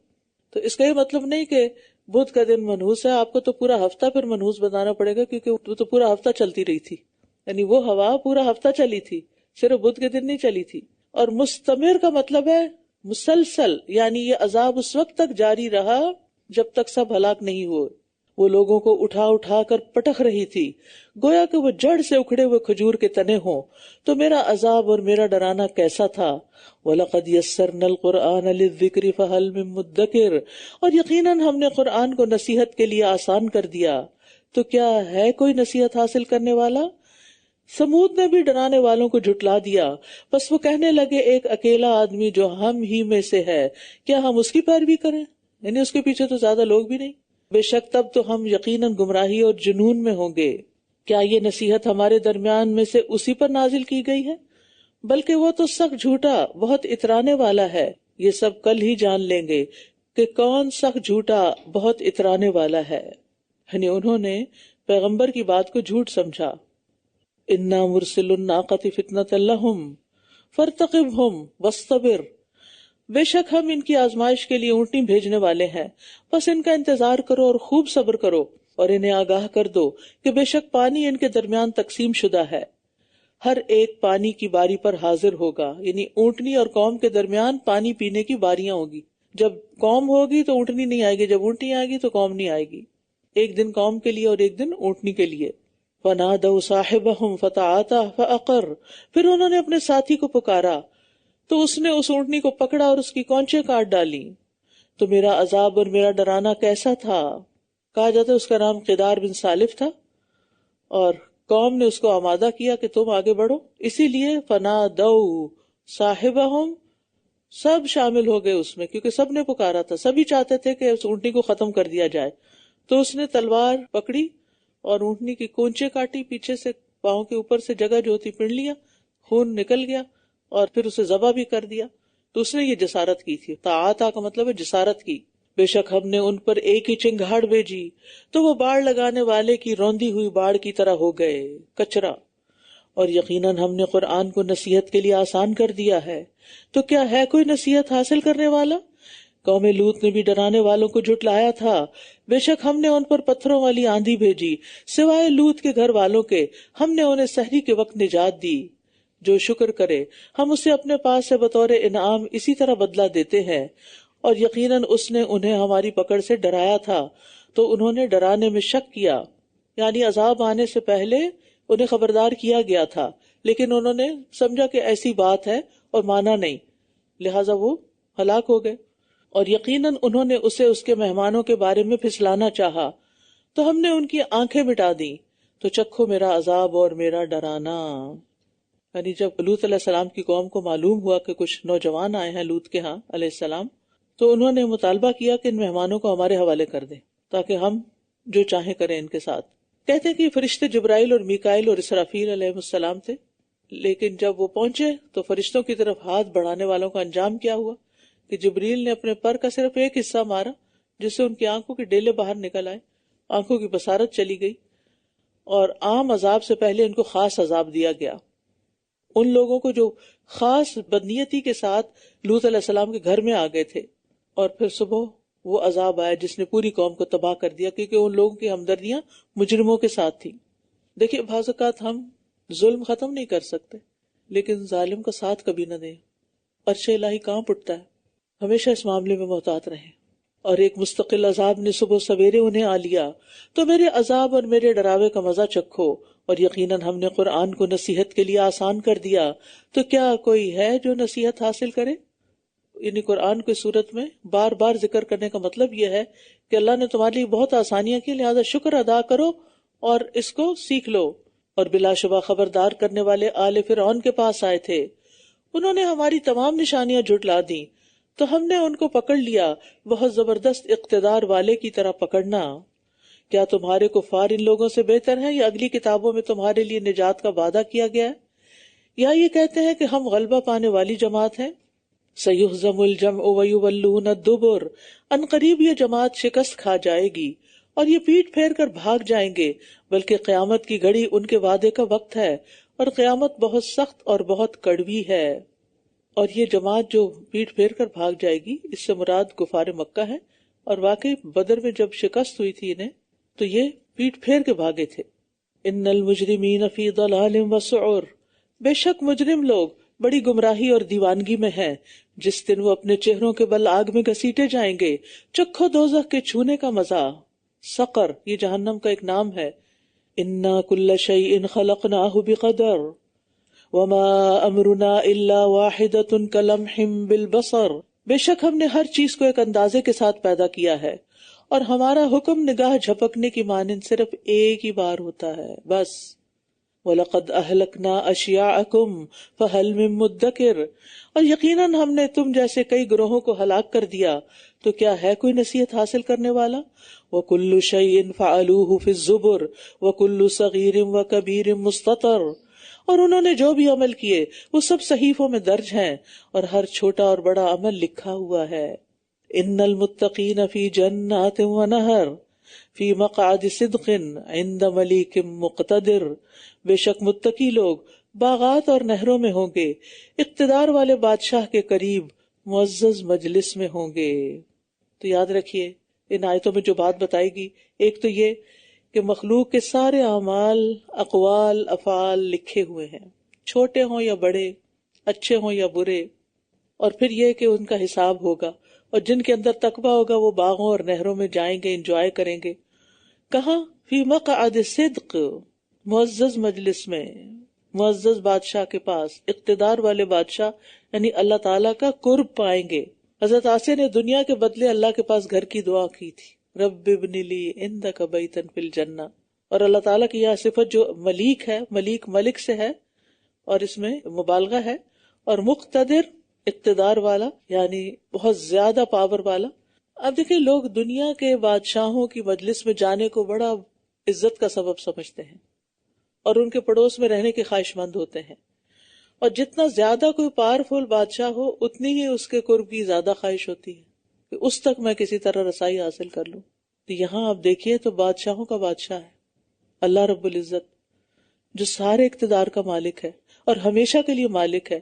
تو اس کا یہ مطلب نہیں کہ بدھ کا دن منحوس ہے، آپ کو تو پورا ہفتہ پھر منحوس بتانا پڑے گا، کیونکہ وہ تو پورا ہفتہ چلتی رہی تھی. یعنی وہ ہوا پورا ہفتہ چلی تھی، صرف بدھ کے دن نہیں چلی تھی. اور مستمر کا مطلب ہے مسلسل، یعنی یہ عذاب اس وقت تک جاری رہا جب تک سب ہلاک نہیں ہوئے. وہ لوگوں کو اٹھا اٹھا کر پٹک رہی تھی، گویا کہ وہ جڑ سے اکھڑے ہوئے کھجور کے تنے ہوں. تو میرا عذاب اور میرا ڈرانا کیسا تھا. وَلَقَدْ يَسَّرْنَا الْقُرْآنَ لِلذِّكْرِ فَهَلْ مِن مُدَّكِرٍ، اور یقیناً ہم نے قرآن کو نصیحت کے لیے آسان کر دیا، تو کیا ہے کوئی نصیحت حاصل کرنے والا. سمود نے بھی ڈرانے والوں کو جھٹلا دیا، بس وہ کہنے لگے ایک اکیلا آدمی جو ہم ہی میں سے ہے، کیا ہم اس کی پیروی کریں؟ یعنی اس کے پیچھے تو زیادہ لوگ بھی نہیں. بے شک تب تو ہم یقیناً گمراہی اور جنون میں ہوں گے. کیا یہ نصیحت ہمارے درمیان میں سے اسی پر نازل کی گئی ہے؟ بلکہ وہ تو سخت جھوٹا بہت اترانے والا ہے. یہ سب کل ہی جان لیں گے کہ کون سخت جھوٹا بہت اترانے والا ہے. یعنی انہوں نے پیغمبر کی بات کو جھوٹ سمجھا. انا مرسل الناقۃ فتنۃ لہم فارتقبہم واصطبر، بے شک ہم ان کی آزمائش کے لیے اونٹنی بھیجنے والے ہیں، بس ان کا انتظار کرو اور خوب صبر کرو. اور انہیں آگاہ کر دو کہ بے شک پانی ان کے درمیان تقسیم شدہ ہے، ہر ایک پانی کی باری پر حاضر ہوگا. یعنی اونٹنی اور قوم کے درمیان پانی پینے کی باریاں ہوگی. جب قوم ہوگی تو اونٹنی نہیں آئے گی، جب اونٹنی آئے گی تو قوم نہیں آئے گی. ایک دن قوم کے لیے اور ایک دن اونٹنی کے لیے. فَنَادَوْا صَاحِبَهُمْ فَتَعَاطَىٰ فَعَقَرَ، پھر انہوں نے اپنے ساتھی کو پکارا تو اس نے اس اونٹنی کو پکڑا اور اس کی کونچیں کاٹ ڈالی. تو میرا عذاب اور میرا ڈرانا کیسا تھا. کہا جاتا ہے اس کا نام قدار بن سالف تھا، اور قوم نے اس کو آمادہ کیا کہ تم آگے بڑھو، اسی لیے فَنَادَوْا صَاحِبَهُمْ، سب شامل ہو گئے اس میں، کیونکہ سب نے پکارا تھا، سبھی چاہتے تھے کہ اس اونٹنی کو ختم کر دیا جائے. تو اس نے تلوار پکڑی اور اونٹنی کی کونچیں کاٹی، پیچھے سے پاؤں کے اوپر سے جگہ جو ہوتی پڑ لیا، خون نکل گیا، اور پھر اسے ذبح بھی کر دیا. تو اس نے یہ جسارت کی تھی. تعاطا کا مطلب ہے جسارت کی. بے شک ہم نے ان پر ایک ہی چنگھاڑ بھیجی تو وہ باڑ لگانے والے کی روندی ہوئی باڑ کی طرح ہو گئے، کچرا. اور یقیناً ہم نے قرآن کو نصیحت کے لیے آسان کر دیا ہے، تو کیا ہے کوئی نصیحت حاصل کرنے والا. قوم لوط نے بھی ڈرانے والوں کو جھٹلایا تھا. بے شک ہم نے ان پر پتھروں والی آندھی بھیجی، سوائے لوط کے گھر والوں کے ہم نے انہیں سحری کے وقت نجات دی. جو شکر کرے ہم اسے اپنے پاس سے بطور انعام اسی طرح بدلہ دیتے ہیں. اور یقیناً اس نے انہیں ہماری پکڑ سے ڈرایا تھا تو انہوں نے ڈرانے میں شک کیا. یعنی عذاب آنے سے پہلے انہیں خبردار کیا گیا تھا، لیکن انہوں نے سمجھا کہ ایسی بات ہے اور مانا نہیں. لہٰذا وہ ہلاک ہو گئے، اور یقیناً انہوں نے اسے اس کے مہمانوں کے بارے میں پھسلانا چاہا تو ہم نے ان کی آنکھیں مٹا دیں، تو چکھو میرا عذاب اور میرا ڈرانا۔ یعنی جب لوط علیہ السلام کی قوم کو معلوم ہوا کہ کچھ نوجوان آئے ہیں لوط کے ہاں علیہ السلام، تو انہوں نے مطالبہ کیا کہ ان مہمانوں کو ہمارے حوالے کر دیں تاکہ ہم جو چاہیں کریں ان کے ساتھ۔ کہتے ہیں کہ یہ فرشتے جبرائیل اور میکائیل اور اسرافیل علیہ السلام تھے، لیکن جب وہ پہنچے تو فرشتوں کی طرف ہاتھ بڑھانے والوں کا انجام کیا ہوا کہ جبریل نے اپنے پر کا صرف ایک حصہ مارا، جس سے ان کی آنکھوں کے ڈیلے باہر نکل آئے، آنکھوں کی بصارت چلی گئی، اور عام عذاب سے پہلے ان کو خاص عذاب دیا گیا۔ ان لوگوں کو جو خاص بدنیتی کے ساتھ لوط علیہ السلام کے گھر میں آ گئے تھے، اور پھر صبح وہ عذاب آیا جس نے پوری قوم کو تباہ کر دیا، کیونکہ ان لوگوں کی ہمدردیاں مجرموں کے ساتھ تھیں۔ دیکھیے بعض اوقات ہم ظلم ختم نہیں کر سکتے، لیکن ظالم کا ساتھ کبھی نہ دیں، عرش الہی کانپ اٹھتا ہے۔ ہمیشہ اس معاملے میں محتاط رہیں۔ اور ایک مستقل عذاب نے صبح سویرے انہیں آ لیا، تو میرے عذاب اور میرے ڈراوے کا مزہ چکھو، اور یقیناً ہم نے قرآن کو نصیحت کے لیے آسان کر دیا، تو کیا کوئی ہے جو نصیحت حاصل کرے؟ یعنی قرآن کی صورت میں بار بار ذکر کرنے کا مطلب یہ ہے کہ اللہ نے تمہارے لیے بہت آسانیاں کی، لہذا شکر ادا کرو اور اس کو سیکھ لو۔ اور بلا شبہ خبردار کرنے والے آل فرعون کے پاس آئے تھے، انہوں نے ہماری تمام نشانیاں جھٹلا دیں، تو ہم نے ان کو پکڑ لیا، بہت زبردست اقتدار والے کی طرح پکڑنا۔ کیا تمہارے کفار ان لوگوں سے بہتر ہیں، یا اگلی کتابوں میں تمہارے لیے نجات کا وعدہ کیا گیا ہے، یا یہ کہتے ہیں کہ ہم غلبہ پانے والی جماعت ہیں؟ سَيُهْزَمُ الْجَمْعُ وَيُوَلُّونَ الدُّبُرَ، ان قریب یہ جماعت شکست کھا جائے گی اور یہ پیٹ پھیر کر بھاگ جائیں گے، بلکہ قیامت کی گھڑی ان کے وعدے کا وقت ہے، اور قیامت بہت سخت اور بہت کڑوی ہے۔ اور یہ جماعت جو پیٹ پھیر کر بھاگ جائے گی، اس سے مراد کفار مکہ ہے، اور واقعی بدر میں جب شکست ہوئی تھی انہیں تو یہ پیٹ پھیر کے بھاگے تھے۔ ان المجرمین فی ضلال وسعر، بے شک مجرم لوگ بڑی گمراہی اور دیوانگی میں ہیں، جس دن وہ اپنے چہروں کے بل آگ میں گھسیٹے جائیں گے۔ چکھو دوزخ کے چھونے کا مزہ۔ سقر یہ جہنم کا ایک نام ہے۔ انا کل شیء خلقناہ بقدر وما امرنا الا واحدۃ کلمح بالبصر، بے شک ہم نے ہر چیز کو ایک اندازے کے ساتھ پیدا کیا ہے، اور ہمارا حکم نگاہ جھپکنے کی مانند صرف ایک ہی بار ہوتا ہے، بس۔ وَلَقَدْ أَهْلَكْنَا أَشْيَاعَكُمْ فَهَلْ مِن مُدَّكِرٍ، اور یقیناً ہم نے تم جیسے کئی گروہوں کو ہلاک کر دیا، تو کیا ہے کوئی نصیحت حاصل کرنے والا؟ وَكُلُّ شَيْءٍ فَعَلُوهُ فِي الزُّبُرِ وَكُلُّ صَغِيرٍ وَكَبِيرٍ مُسْتَطَرٍ، اور انہوں نے جو بھی عمل کیے وہ سب صحیفوں میں درج ہیں، اور ہر چھوٹا اور بڑا عمل لکھا ہوا ہے۔ ان المتقین فی جنات ونہر فی مقعد صدق عند ملیک مقتدر، بے شک متقی لوگ باغات اور نہروں میں ہوں گے، اقتدار والے بادشاہ کے قریب معزز مجلس میں ہوں گے۔ تو یاد رکھیے ان آیتوں میں جو بات بتائی گی، ایک تو یہ کہ مخلوق کے سارے اعمال، اقوال، افعال لکھے ہوئے ہیں، چھوٹے ہوں یا بڑے، اچھے ہوں یا برے، اور پھر یہ کہ ان کا حساب ہوگا، اور جن کے اندر تقویٰ ہوگا وہ باغوں اور نہروں میں جائیں گے، انجوائے کریں گے۔ کہاں؟ فی مقعد صدق، معزز مجلس میں، معزز بادشاہ کے پاس، اقتدار والے بادشاہ، یعنی اللہ تعالیٰ کا قرب پائیں گے۔ حضرت آسیہ نے دنیا کے بدلے اللہ کے پاس گھر کی دعا کی تھی، رب ابن لی عندک بیتا فی الجنہ، اور اللہ تعالیٰ کی یہ صفت جو ملیک ہے، ملیک ملک سے ہے اور اس میں مبالغہ ہے، اور مقتدر اقتدار والا یعنی بہت زیادہ پاور والا۔ اب دیکھیں لوگ دنیا کے بادشاہوں کی مجلس میں جانے کو بڑا عزت کا سبب سمجھتے ہیں اور ان کے پڑوس میں رہنے کے خواہش مند ہوتے ہیں، اور جتنا زیادہ کوئی پاورفل بادشاہ ہو اتنی ہی اس کے قرب کی زیادہ خواہش ہوتی ہے کہ اس تک میں کسی طرح رسائی حاصل کر لوں۔ تو یہاں آپ دیکھیے تو بادشاہوں کا بادشاہ ہے اللہ رب العزت، جو سارے اقتدار کا مالک ہے اور ہمیشہ کے لیے مالک ہے،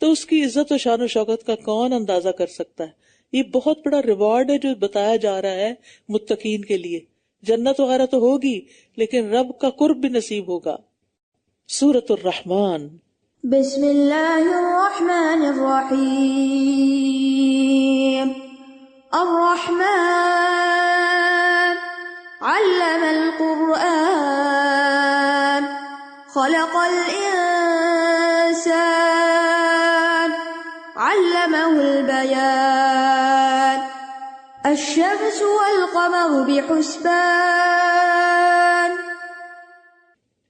تو اس کی عزت و شان و شوکت کا کون اندازہ کر سکتا ہے؟ یہ بہت بڑا ریوارڈ ہے جو بتایا جا رہا ہے متقین کے لیے۔ جنت وغیرہ تو ہوگی لیکن رب کا قرب بھی نصیب ہوگا۔ سورۃ الرحمن۔ بسم اللہ الرحمن الرحیم۔ الرحمن علم القرآن خلق الانسان علمه البيان الشمس والقمر بحسبان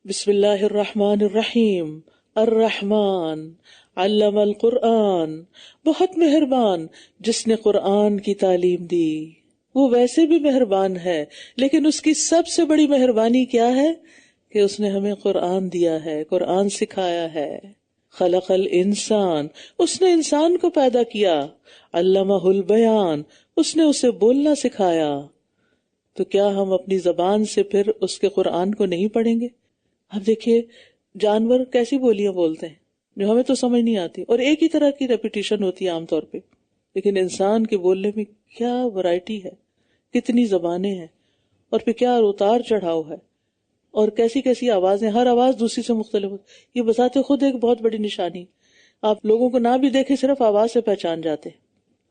بسم اللہ الرحمن الرحیم. الرحمن علم القرآن، بہت مہربان جس نے قرآن کی تعلیم دی. وہ ویسے بھی مہربان ہے، لیکن اس کی سب سے بڑی مہربانی کیا ہے کہ اس نے ہمیں قرآن دیا ہے، قرآن سکھایا ہے. خلق الانسان، اس نے انسان کو پیدا کیا. علمہ البیان، اس نے اسے بولنا سکھایا. تو کیا ہم اپنی زبان سے پھر اس کے قرآن کو نہیں پڑھیں گے؟ اب دیکھیے جانور کیسی بولیاں بولتے ہیں جو ہمیں تو سمجھ نہیں آتی، اور ایک ہی طرح کی ریپیٹیشن ہوتی ہے عام طور پہ، لیکن انسان کے بولنے میں کیا ورائٹی ہے، کتنی زبانیں ہیں، اور پھر کیا اتار چڑھاؤ ہے، اور کیسی کیسی آوازیں، ہر آواز دوسری سے مختلف ہوتی. یہ بذات خود ایک بہت بڑی نشانی. آپ لوگوں کو نہ بھی دیکھیں، صرف آواز سے پہچان جاتے.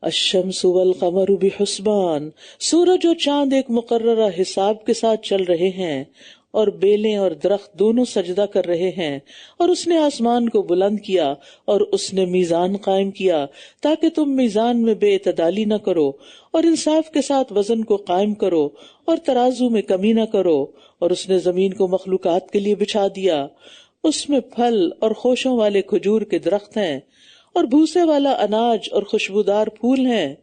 الشمس والقمر بحسبان، سورج اور چاند ایک مقررہ حساب کے ساتھ چل رہے ہیں، اور بیلیں اور درخت دونوں سجدہ کر رہے ہیں. اور اس نے آسمان کو بلند کیا، اور اس نے میزان قائم کیا تاکہ تم میزان میں بے اعتدالی نہ کرو، اور انصاف کے ساتھ وزن کو قائم کرو، اور ترازو میں کمی نہ کرو. اور اس نے زمین کو مخلوقات کے لیے بچھا دیا، اس میں پھل اور خوشوں والے کھجور کے درخت ہیں، اور بھوسے والا اناج اور خوشبودار پھول ہیں.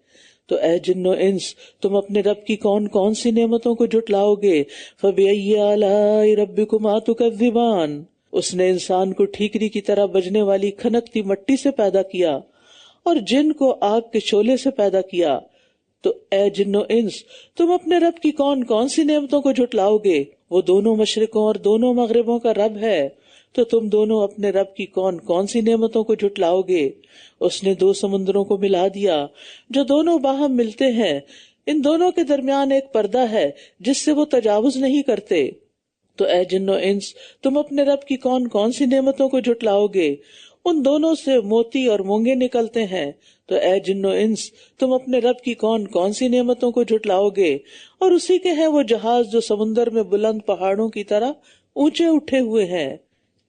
تو اے جن و انس، تم اپنے رب کی کون کون سی نعمتوں کو جھٹلاؤ گے؟ فَبِأَيِّ آلَاءِ رَبِّكُمَا تُكَذِّبَانِ، اس نے انسان کو ٹھیکری کی طرح بجنے والی کھنکتی مٹی سے پیدا کیا، اور جن کو آگ کے شعلے سے پیدا کیا. تو اے جن و انس، تم اپنے رب کی کون کون سی نعمتوں کو جھٹلاؤ گے؟ وہ دونوں مشرقوں اور دونوں مغربوں کا رب ہے. تو تم دونوں اپنے رب کی کون کون سی نعمتوں کو جھٹلاؤ گے؟ اس نے دو سمندروں کو ملا دیا جو دونوں باہم ملتے ہیں، ان دونوں کے درمیان ایک پردہ ہے جس سے وہ تجاوز نہیں کرتے. تو اے جن و انس، تم اپنے رب کی کون کون سی نعمتوں کو جھٹلاؤ گے؟ ان دونوں سے موتی اور مونگے نکلتے ہیں. تو اے جن و انس، تم اپنے رب کی کون کون سی نعمتوں کو جھٹلاؤ گے؟ اور اسی کے ہیں وہ جہاز جو سمندر میں بلند پہاڑوں کی طرح اونچے اٹھے ہوئے ہیں.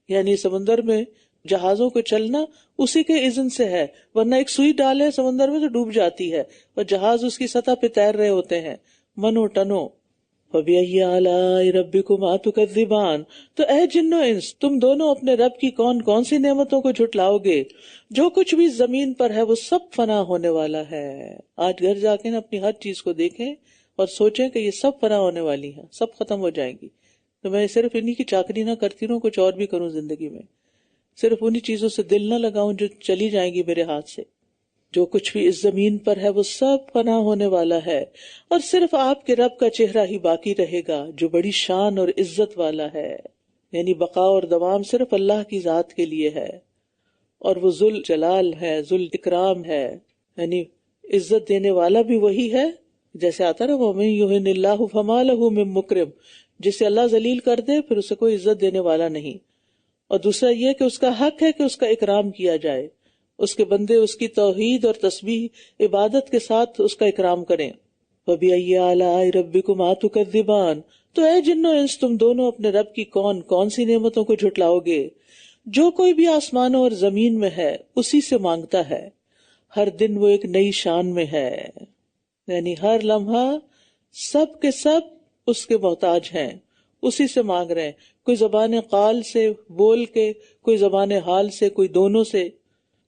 یعنی سمندر میں جہازوں کو چلنا اسی کے اذن سے ہے، ورنہ ایک سوئی ڈالے سمندر میں تو ڈوب جاتی ہے، اور جہاز اس کی سطح پہ تیر رہے ہوتے ہیں منو ٹنو. فَبِأَيِّ آلَاءِ رَبِّكُمَا تُكَذِّبَانِ، تو اے جن و انس، تم دونوں اپنے رب کی کون کون سی نعمتوں کو جھٹلاؤ گے؟ جو کچھ بھی زمین پر ہے وہ سب فنا ہونے والا ہے. آج گھر جا کے اپنی ہر چیز کو دیکھیں اور سوچیں کہ یہ سب فنا ہونے والی ہیں، سب ختم ہو جائیں گی. تو میں صرف انہی کی چاکری نہ کرتی رہوں، کچھ اور بھی کروں زندگی میں، صرف انہی چیزوں سے دل نہ لگاؤں جو چلی جائیں گی میرے ہاتھ سے. جو کچھ بھی اس زمین پر ہے وہ سب فنا ہونے والا ہے، اور صرف آپ کے رب کا چہرہ ہی باقی رہے گا جو بڑی شان اور عزت والا ہے. یعنی بقا اور دوام صرف اللہ کی ذات کے لیے ہے، اور وہ ذل جلال ہے، ذل اکرام ہے، یعنی عزت دینے والا بھی وہی ہے. جیسے آتا نا وَمَن يُهِنِ اللَّهُ فَمَا لَهُ مِن مُكْرِمٍ، جسے اللہ ذلیل کر دے پھر اسے کوئی عزت دینے والا نہیں. اور دوسرا یہ کہ اس کا حق ہے کہ اس کا اکرام کیا جائے، اس کے بندے اس کی توحید اور تسبیح عبادت کے ساتھ اس کا اکرام کریں. وَبِأَيِّ آلَاءِ رَبِّكُمَا تُكَذِّبَانِ، تو اے جن و انس، تم دونوں اپنے رب کی کون کون سی نعمتوں کو جھٹلاؤ گے؟ جو کوئی بھی آسمانوں اور زمین میں ہے اسی سے مانگتا ہے، ہر دن وہ ایک نئی شان میں ہے. یعنی ہر لمحہ سب کے سب اس کے محتاج ہیں، اسی سے مانگ رہے ہیں. کوئی زبان قال سے بول کے، کوئی زبان حال سے، کوئی دونوں سے.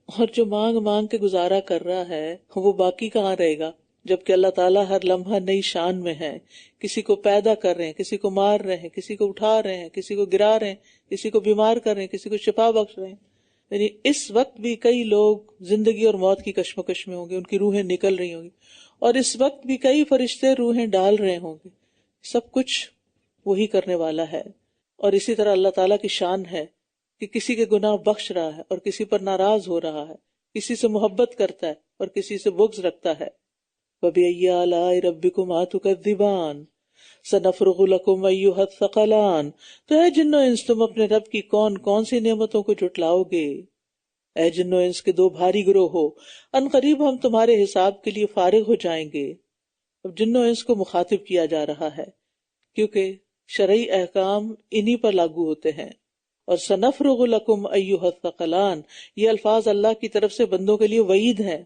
اور جو مانگ مانگ کے گزارا کر رہا ہے وہ باقی کہاں رہے گا، جبکہ اللہ تعالیٰ ہر لمحہ نئی شان میں ہے. کسی کو پیدا کر رہے ہیں، کسی کو مار رہے ہیں، کسی کو اٹھا رہے ہیں، کسی کو گرا رہے ہیں، کسی کو بیمار کر رہے ہیں، کسی کو شفا بخش رہے ہیں. یعنی اس وقت بھی کئی لوگ زندگی اور موت کی کشمکش میں ہوں گے، ان کی روحیں نکل رہی ہوں گی، اور اس وقت بھی کئی فرشتے روحیں ڈال رہے ہوں گے. سب کچھ وہی کرنے والا ہے. اور اسی طرح اللہ تعالیٰ کی شان ہے کہ کسی کے گناہ بخش رہا ہے اور کسی پر ناراض ہو رہا ہے، کسی سے محبت کرتا ہے اور کسی سے بغض رکھتا ہے. وَبِأَيِّ آلَاءِ رَبِّكُمَا تُكَذِّبَانِ سَنَفْرُغُ لَكُمْ أَيُّهَا الثَّقَلَانِ، تو اے جن و انس، تم اپنے رب کی کون کون سی نعمتوں کو جھٹلاؤ گے؟ اے جن و انس کے دو بھاری گروہ ہو، ان قریب ہم تمہارے حساب کے لیے فارغ ہو جائیں گے. اب جن و انس کو مخاطب کیا جا رہا ہے کیونکہ شرعی احکام انہی پر لاگو ہوتے ہیں، اور سنفرغ لکم ایھا الثقلان، یہ الفاظ اللہ کی طرف سے بندوں کے لیے وعید ہیں،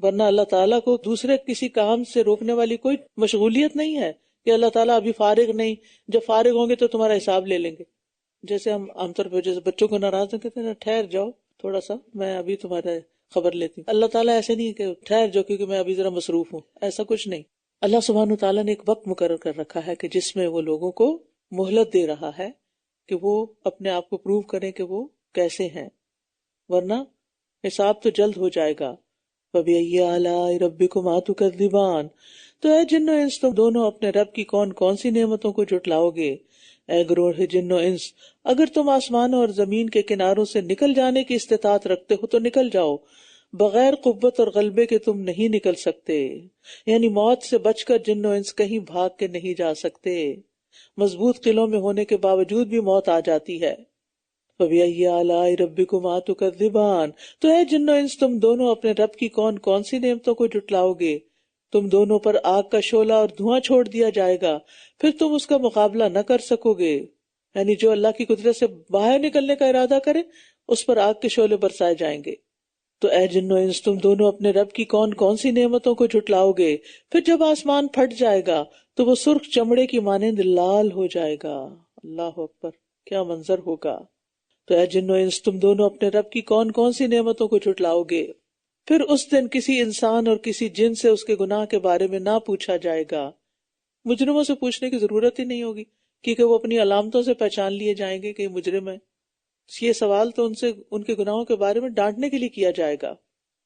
ورنہ اللہ تعالیٰ کو دوسرے کسی کام سے روکنے والی کوئی مشغولیت نہیں ہے کہ اللہ تعالیٰ ابھی فارغ نہیں، جب فارغ ہوں گے تو تمہارا حساب لے لیں گے. جیسے ہم عام طور پہ جیسے بچوں کو ناراض کہتے ہیں ٹھہر جاؤ تھوڑا سا، میں ابھی تمہارا خبر لیتی ہوں. اللہ تعالیٰ ایسے نہیں کہ ٹھہر جاؤ کیونکہ میں ابھی ذرا مصروف ہوں، ایسا کچھ نہیں. اللہ سبحانہ تعالیٰ نے ایک وقت مقرر کر رکھا ہے کہ جس میں وہ لوگوں کو مہلت دے رہا ہے کہ وہ اپنے آپ کو پروو کریں کہ وہ کیسے ہیں، ورنہ حساب تو جلد ہو جائے گا. فَبِأَيِّ آلَاءِ رَبِّكُمَا تُكَذِّبَانِ، تو اے جن و انس تم دونوں اپنے رب کی کون کون سی نعمتوں کو جھٹلاؤ گے. اے گروہ جن و انس، اگر تم آسمانوں اور زمین کے کناروں سے نکل جانے کی استطاعت رکھتے ہو تو نکل جاؤ، بغیر قوت اور غلبے کے تم نہیں نکل سکتے. یعنی موت سے بچ کر جن و انس کہیں بھاگ کے نہیں جا سکتے، مضبوط قلعوں میں ہونے کے باوجود بھی موت آ جاتی ہے. فَبِأَيِّ آلَاءِ رَبِّكُمَا تُكَذِّبَانِ، تو اے جن و انس تم دونوں اپنے رب کی کون کون سی نعمتوں کو جھٹلاؤ گے. تم دونوں پر آگ کا شعلہ اور دھواں چھوڑ دیا جائے گا، پھر تم اس کا مقابلہ نہ کر سکو گے. یعنی جو اللہ کی قدرت سے باہر نکلنے کا ارادہ کرے اس پر آگ کے شعلے برسائے جائیں گے. تو اے جن و انس تم دونوں اپنے رب کی کون کون سی نعمتوں کو جھٹلاؤ گے، پھر جب آسمان پھٹ جائے گا تو وہ سرخ چمڑے کی مانند لال ہو جائے گا. اللہ اکبر، کیا منظر ہوگا. تو اے جن و انس تم دونوں اپنے رب کی کون کون سی نعمتوں کو جھٹلاؤ گے، پھر اس دن کسی انسان اور کسی جن سے اس کے گناہ کے بارے میں نہ پوچھا جائے گا. مجرموں سے پوچھنے کی ضرورت ہی نہیں ہوگی کیونکہ وہ اپنی علامتوں سے پہچان لیے جائیں گے کہ یہ مجرم ہے. یہ سوال تو ان سے ان کے گناہوں کے بارے میں ڈانٹنے کے لیے کیا جائے گا،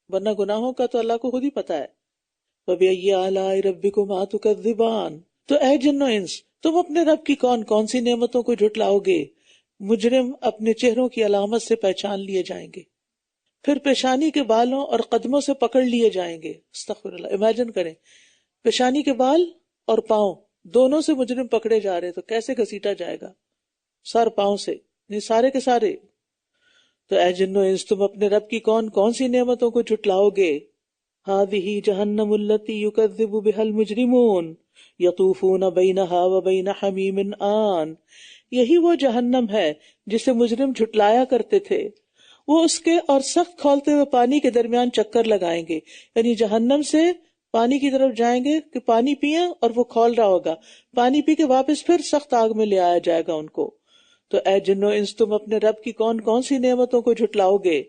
ورنہ گناہوں کا تو اللہ کو خود ہی پتا ہے. فَبِأَيِّ آلَاءِ رَبِّكُمَا تُكَذِّبَانِ، تو اے جن و انس تم اپنے رب کی کون کون سی نعمتوں کو جھٹلاؤ گے. مجرم اپنے چہروں کی علامت سے پہچان لیے جائیں گے، پھر پیشانی کے بالوں اور قدموں سے پکڑ لیے جائیں گے. استغفر اللہ، امیجن کریں پیشانی کے بال اور پاؤں دونوں سے مجرم پکڑے جا رہے تو کیسے گھسیٹا جائے گا، سر پاؤں سے، نہیں سارے کے سارے. تو اے جن و انس تم اپنے رب کی کون کون سی نعمتوں کو جھٹلاؤ گے. هذه جہنم التي يكذب بها المجرمون يطوفون بينها وبين حميم آن، یہی وہ جہنم ہے جسے مجرم جھٹلایا کرتے تھے، وہ اس کے اور سخت کھولتے ہوئے پانی کے درمیان چکر لگائیں گے. یعنی جہنم سے پانی کی طرف جائیں گے کہ پانی پئیں اور وہ کھول رہا ہوگا، پانی پی کے واپس پھر سخت آگ میں لے آیا جائے گا ان کو. تو اے جن و انس تم اپنے رب کی کون کون سی نعمتوں کو جھٹلاؤ گے.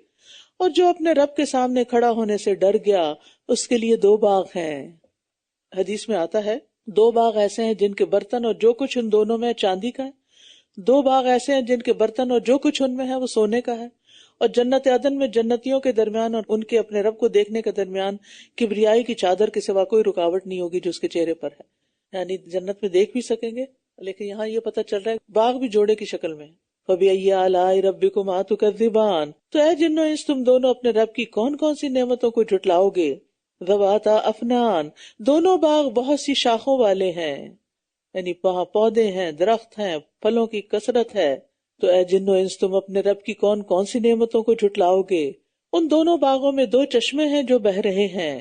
اور جو اپنے رب کے سامنے کھڑا ہونے سے ڈر گیا اس کے لیے 2 باغ ہیں. حدیث میں آتا ہے 2 باغ ایسے ہیں جن کے برتن اور جو کچھ ان دونوں میں چاندی کا ہے، 2 باغ ایسے ہیں جن کے برتن اور جو کچھ ان میں ہے وہ سونے کا ہے. اور جنت عدن میں جنتیوں کے درمیان اور ان کے اپنے رب کو دیکھنے کے درمیان کبریائی کی چادر کے سوا کوئی رکاوٹ نہیں ہوگی جو اس کے چہرے پر ہے. یعنی جنت میں دیکھ بھی سکیں گے، لیکن یہاں یہ پتہ چل رہا ہے باغ بھی جوڑے کی شکل میں. فَبِأَيِّ آلَاءِ رَبِّكُمَا تُكَذِّبَانِ، تو اے جن و انس تم دونوں اپنے رب کی کون کون سی نعمتوں کو جھٹلاؤ گے. ذواتا افنان، دونوں باغ بہت سی شاخوں والے ہیں، یعنی وہاں پودے ہیں، درخت ہیں، پھلوں کی کثرت ہے. تو اے جن و انس تم اپنے رب کی کون کون سی نعمتوں کو جھٹلاؤ گے. ان دونوں باغوں میں 2 چشمے ہیں جو بہہ رہے ہیں.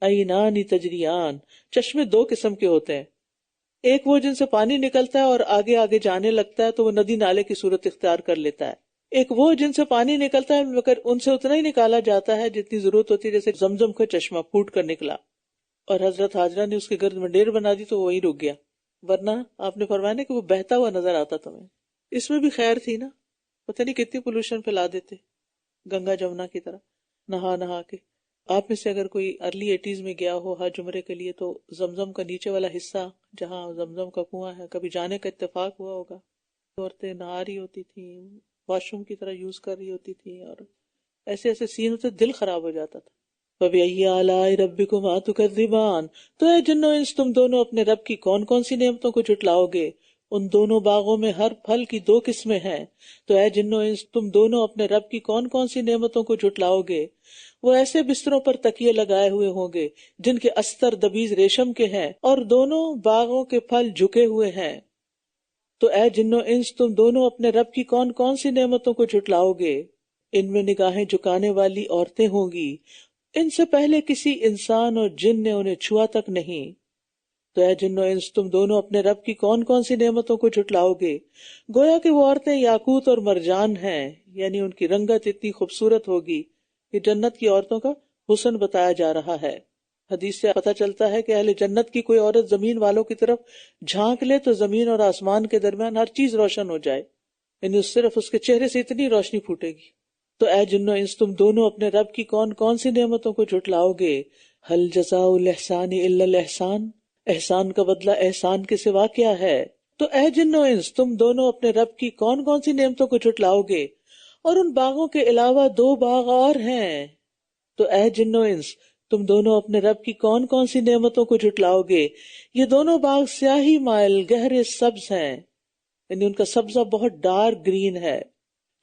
عینان تجریان، چشمے 2 قسم کے ہوتے ہیں، ایک وہ جن سے پانی نکلتا ہے اور آگے آگے جانے لگتا ہے تو وہ ندی نالے کی صورت اختیار کر لیتا ہے. ایک وہ جن سے پانی نکلتا ہے مگر ان سے اتنا ہی نکالا جاتا ہے جتنی ضرورت ہوتی ہے، جیسے زمزم کا چشمہ پھوٹ کر نکلا اور حضرت حاجرہ نے اس کے گرد میں ڈیر بنا دی تو وہ وہیں رک گیا، ورنہ آپ نے فرمایا کہ وہ بہتا ہوا نظر آتا تمہیں. اس میں بھی خیر تھی نا، پتہ نہیں کتنی پولوشن پھیلا دیتے گنگا جمنا کی طرح نہا نہا کے. آپ میں سے اگر کوئی ارلی 80s میں گیا ہو حج عمرے کے لیے تو زمزم کا نیچے والا حصہ جہاں زمزم کا کنواں ہے کبھی جانے کا اتفاق ہوا ہوگا. عورتیں نہا رہی ہوتی تھیں، واش روم کی طرح یوز کر رہی ہوتی تھیں، اور ایسے ایسے سین ہوتے دل خراب ہو جاتا تھا. فَبِأَيِّ آلَاءِ رَبِّكُمَا تُكَذِّبَانِ، تو اے جن و انس تم دونوں اپنے رب کی کون کون سی نعمتوں کو جھٹلاؤ گے. ان دونوں باغوں میں ہر پھل کی 2 قسمیں ہیں. تو اے جن و انس تم دونوں اپنے رب کی کون کون سی نعمتوں کو جھٹلاؤ گے. وہ ایسے بستروں پر تکیے لگائے ہوئے ہوں گے جن کے استر دبیز ریشم کے ہیں اور دونوں باغوں کے پھل جھکے ہوئے ہیں. تو اے جن و انس تم دونوں اپنے رب کی کون کون سی نعمتوں کو جھٹلاؤ گے. ان میں نگاہیں جھکانے والی عورتیں ہوں گی، ان سے پہلے کسی انسان اور جن نے انہیں چھوا تک نہیں. تو اے جن و انس تم دونوں اپنے رب کی کون کون سی نعمتوں کو جھٹلاؤ گے؟ گویا کہ وہ عورتیں یاقوت اور مرجان ہیں، یعنی ان کی رنگت اتنی خوبصورت ہوگی کہ جنت کی عورتوں کا حسن بتایا جا رہا ہے۔ حدیث سے پتہ چلتا ہے کہ اہل جنت کی کوئی عورت زمین والوں کی طرف جھانک لے تو زمین اور آسمان کے درمیان ہر چیز روشن ہو جائے، یعنی صرف اس کے چہرے سے اتنی روشنی پھوٹے گی۔ تو اے جن و انس تم دونوں اپنے رب کی کون کون سی نعمتوں کو جھٹلاؤ گے؟ هل جزاء الاحسان الا الاحسان، احسان کا بدلہ احسان کے سوا کیا ہے؟ تو اے جن و انس تم دونوں اپنے رب کی کون کون سی نعمتوں کو جھٹلاؤ گے؟ اور ان باغوں کے علاوہ 2 باغ اور ہیں۔ تو اے جن و انس تم دونوں اپنے رب کی کون کون سی نعمتوں کو جھٹلاؤ گے؟ یہ دونوں باغ سیاہی مائل گہرے سبز ہیں، یعنی ان کا سبزہ بہت ڈارک گرین ہے۔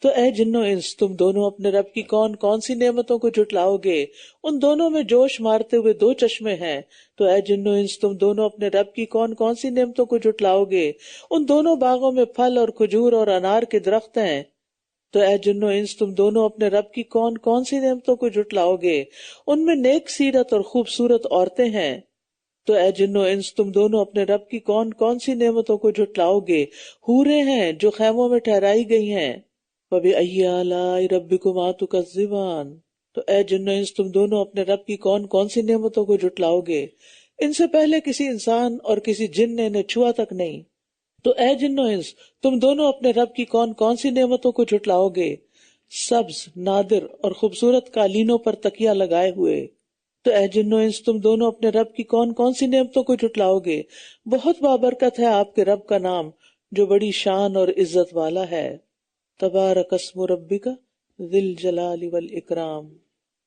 تو اے جن و انس تم دونوں اپنے رب کی کون کون سی نعمتوں کو جھٹلاؤ گے؟ ان دونوں میں جوش مارتے ہوئے 2 چشمے ہیں۔ تو اے جن و انس تم دونوں اپنے رب کی کون کون سی نعمتوں کو جھٹلاؤ گے؟ ان دونوں باغوں میں پھل اور کھجور اور انار کے درخت ہیں۔ تو اے جن و انس تم دونوں اپنے رب کی کون کون سی نعمتوں کو جھٹلاؤ گے؟ ان میں نیک سیرت اور خوبصورت عورتیں ہیں۔ تو اے جن و انس تم دونوں اپنے رب کی کون کون سی نعمتوں کو جھٹلاؤ گے؟ حوریں ہیں جو خیموں میں ٹھہرائی گئی ہیں۔ فَبِأَيِّ آلَاءِ رَبِّكُمَا تُكَذِّبَانِ، تو اے جن و انس تم دونوں اپنے رب کی کون کون سی نعمتوں کو جھٹلاؤ گے؟ ان سے پہلے کسی انسان اور کسی جن نے انہیں چھوا تک نہیں۔ تو اے جن و انس تم دونوں اپنے رب کی کون کون سی نعمتوں کو جھٹلاؤ گے؟ سبز، نادر اور خوبصورت قالینوں پر تکیہ لگائے ہوئے۔ تو اے جن و انس تم دونوں اپنے رب کی کون کون سی نعمتوں کو جھٹلاؤ گے؟ بہت بابرکت ہے آپ کے رب کا نام جو بڑی شان اور عزت والا ہے۔ تبارک اسم ربک ذی الجلال والاکرام،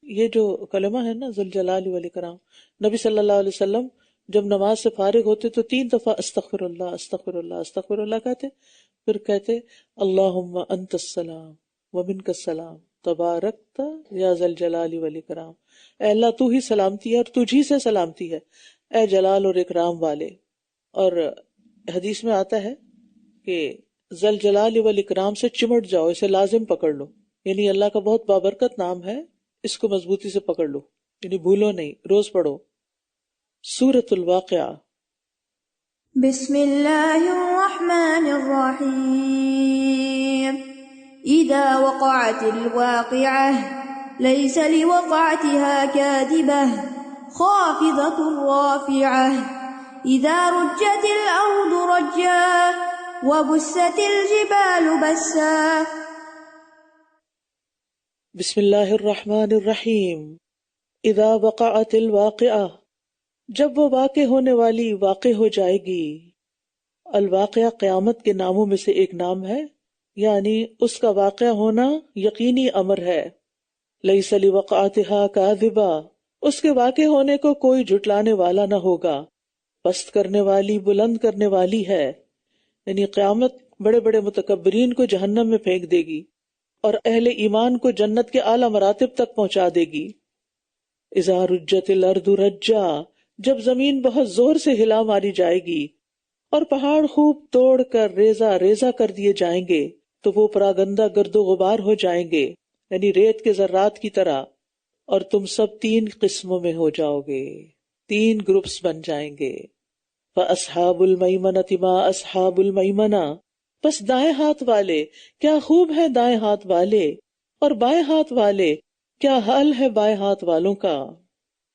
یہ جو کلمہ ہے نا ذی الجلال والاکرام، نبی صلی اللہ علیہ وسلم جب نماز سے فارغ ہوتے تو 3 دفعہ استغفر اللہ استغفر اللہ استغفر اللہ کہتے، پھر کہتے اللہم انت السلام ومنک السلام تبارکت یا ذی الجلال والاکرام، اے اللہ تو ہی سلامتی ہے اور تجھ ہی سے سلامتی ہے اے جلال اور اکرام والے۔ اور حدیث میں آتا ہے کہ ذی الجلال والاکرام سے چمٹ جاؤ، اسے لازم پکڑ لو، یعنی اللہ کا بہت بابرکت نام ہے، اس کو مضبوطی سے پکڑ لو، یعنی بھولو نہیں، روز پڑھو۔ سورۃ الواقعہ۔ بسم اللہ الرحمن الرحیم اذا وقعت الواقعہ لیس لوقعتها كاذبة خافضة رافعة اذا رجت الارض رجا وبست الجبال بسا۔ بسم اللہ الرحمن الرحیم اذا وقعت الواقعہ، جب وہ واقع ہونے والی واقع ہو جائے گی۔ الواقعہ قیامت کے ناموں میں سے ایک نام ہے، یعنی اس کا واقع ہونا یقینی امر ہے۔ لیس لوقعتها کاذبہ، اس کے واقع ہونے کو کوئی جھٹلانے والا نہ ہوگا۔ پست کرنے والی بلند کرنے والی ہے، یعنی قیامت بڑے بڑے متکبرین کو جہنم میں پھینک دے گی اور اہل ایمان کو جنت کے اعلی مراتب تک پہنچا دے گی۔ اذا رجت الارض رجا، جب زمین بہت زور سے ہلا ماری جائے گی اور پہاڑ خوب توڑ کر ریزہ ریزہ کر دیے جائیں گے تو وہ پراگندہ گرد و غبار ہو جائیں گے، یعنی ریت کے ذرات کی طرح، اور تم سب 3 قسموں میں ہو جاؤ گے، 3 گروپس بن جائیں گے۔ فَأَصْحَابُ الْمَيْمَنَةِ مَا أَصْحَابُ الْمَيْمَنَةِ، پس دائیں ہاتھ والے کیا خوب ہے دائیں ہاتھ والے، اور بائیں ہاتھ والے کیا حال ہے بائیں ہاتھ والوں کا،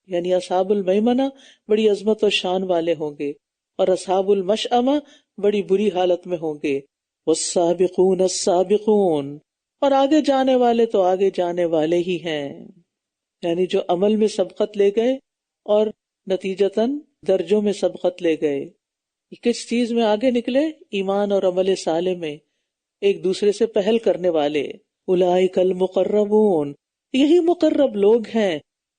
یعنی اصحاب المیمنہ بڑی عظمت اور شان والے ہوں گے، اور اصحاب المشأمہ بڑی بری حالت میں ہوں گے۔ والسابقون السابقون، اور آگے جانے والے تو آگے جانے والے ہی ہیں، یعنی جو عمل میں سبقت لے گئے اور نتیجتاً درجوں میں سبقت لے گئے۔ کس چیز میں آگے نکلے؟ ایمان اور عمل صالح میں، ایک دوسرے سے پہل کرنے والے۔ اولئک المقربون، یہی مقرب لوگ ہیں،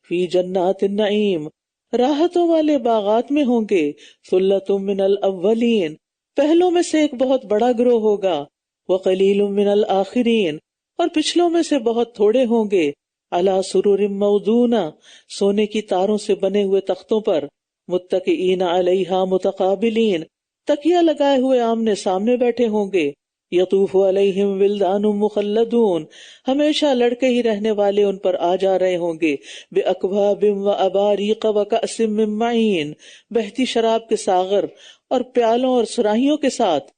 فی جنات النعیم، راحتوں والے باغات میں ہوں گے۔ ثلۃ من الاولین، پہلوں میں سے ایک بہت بڑا گروہ ہوگا۔ وقلیل من الآخرین، اور پچھلوں میں سے بہت تھوڑے ہوں گے۔ علی سرر موضونہ، سونے کی تاروں سے بنے ہوئے تختوں پر۔ متکئین علیہا متقابلین، تکیہ لگائے ہوئے آمنے سامنے بیٹھے ہوں گے۔ یطوف علیہم ولدان مخلدون، ہمیشہ لڑکے ہی رہنے والے ان پر آ جا رہے ہوں گے، باکواب واباریق وکأس من معین، بہتی شراب کے ساغر اور پیالوں اور سراہیوں کے ساتھ،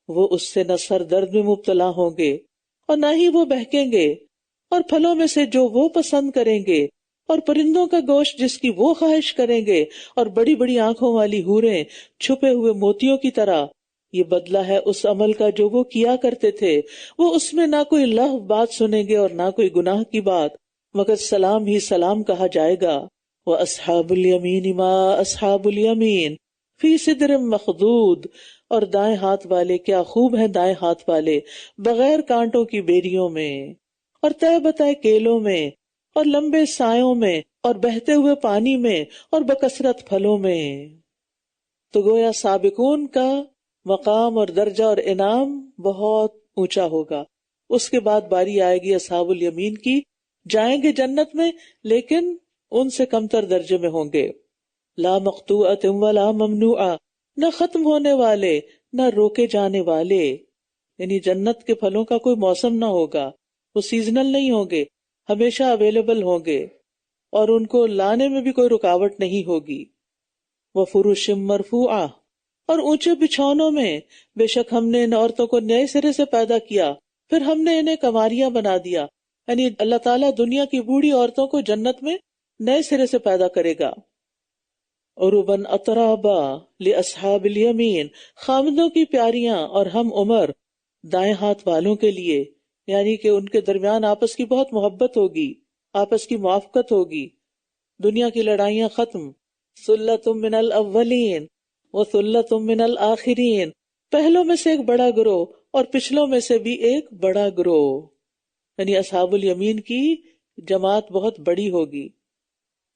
وہ اس سے نہ سر درد میں مبتلا ہوں گے اور نہ ہی وہ بہکیں گے، اور پھلوں میں سے جو وہ پسند کریں گے، اور پرندوں کا گوشت جس کی وہ خواہش کریں گے، اور بڑی بڑی آنکھوں والی حوریں چھپے ہوئے موتیوں کی طرح۔ یہ بدلہ ہے اس عمل کا جو وہ کیا کرتے تھے، وہ اس میں نہ کوئی لغو بات سنیں گے اور نہ کوئی گناہ کی بات، مگر سلام ہی سلام کہا جائے گا۔ وَأَصْحَابُ الْيَمِينِ مَا أَصْحَابُ الْيَمِينِ فِي سِدْرٍ مَخْضُودٍ، اور دائیں ہاتھ والے کیا خوب ہیں دائیں ہاتھ والے بغیر کانٹوں کی بیریوں میں، اور تہ بتہ کیلوں میں، اور لمبے سایوں میں، اور بہتے ہوئے پانی میں، اور بکثرت پھلوں میں۔ تو گویا سابقون کا مقام اور درجہ اور انعام بہت اونچا ہوگا۔ اس کے بعد باری آئے گی اصحاب الیمین کی، جائیں گے جنت میں لیکن ان سے کمتر درجے میں ہوں گے۔ لا مقطوعۃ ولا ممنوعہ، نہ ختم ہونے والے نہ روکے جانے والے، یعنی جنت کے پھلوں کا کوئی موسم نہ ہوگا، وہ سیزنل نہیں ہوں گے، ہمیشہ اویلیبل ہوں گے، اور ان کو لانے میں بھی کوئی رکاوٹ نہیں ہوگی۔ وفرش مرفوعہ، اور اونچے بچھونوں میں، بے شک ہم نے ان عورتوں کو نئے سرے سے پیدا کیا، پھر ہم نے انہیں کنواریاں بنا دیا، یعنی اللہ تعالیٰ دنیا کی بوڑھی عورتوں کو جنت میں نئے سرے سے پیدا کرے گا۔ عرباً اترابا لاصحاب الیمین، خامدوں کی پیاریاں اور ہم عمر دائیں ہاتھ والوں کے لیے، یعنی کہ ان کے درمیان آپس کی بہت محبت ہوگی، آپس کی موافقت ہوگی، دنیا کی لڑائیاں ختم۔ ثلۃ من الاولین وثلۃ من الآخرین، پہلوں میں سے ایک بڑا گروہ اور پچھلوں میں سے بھی ایک بڑا گروہ، یعنی اصحاب الیمین کی جماعت بہت بڑی ہوگی۔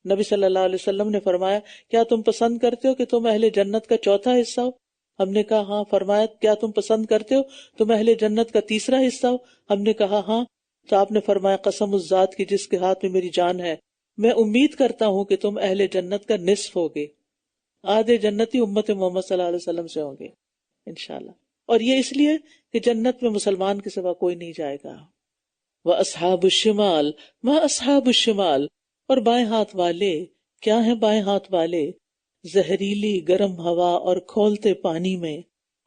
نبی صلی اللہ علیہ وسلم نے فرمایا کیا تم پسند کرتے ہو کہ تم اہل جنت کا چوتھا حصہ ہو؟ ہم نے کہا ہاں۔ فرمایا کیا تم پسند کرتے ہو تم اہل جنت کا تیسرا حصہ ہو؟ ہم نے کہا ہاں۔ تو آپ نے فرمایا قسم اس ذات کی جس کے ہاتھ میں میری جان ہے، میں امید کرتا ہوں کہ تم اہل جنت کا نصف ہوگے، آدھے جنتی امت محمد صلی اللہ علیہ وسلم سے ہوں گے انشاءاللہ، اور یہ اس لیے کہ جنت میں مسلمان کے سوا کوئی نہیں جائے گا۔ وَأَصْحَابُ الشِّمَالِ مَا أَصْحَابُ الشِّمَالِ، اور بائیں ہاتھ والے کیا ہیں بائیں ہاتھ والے؟ زہریلی گرم ہوا اور کھولتے پانی میں،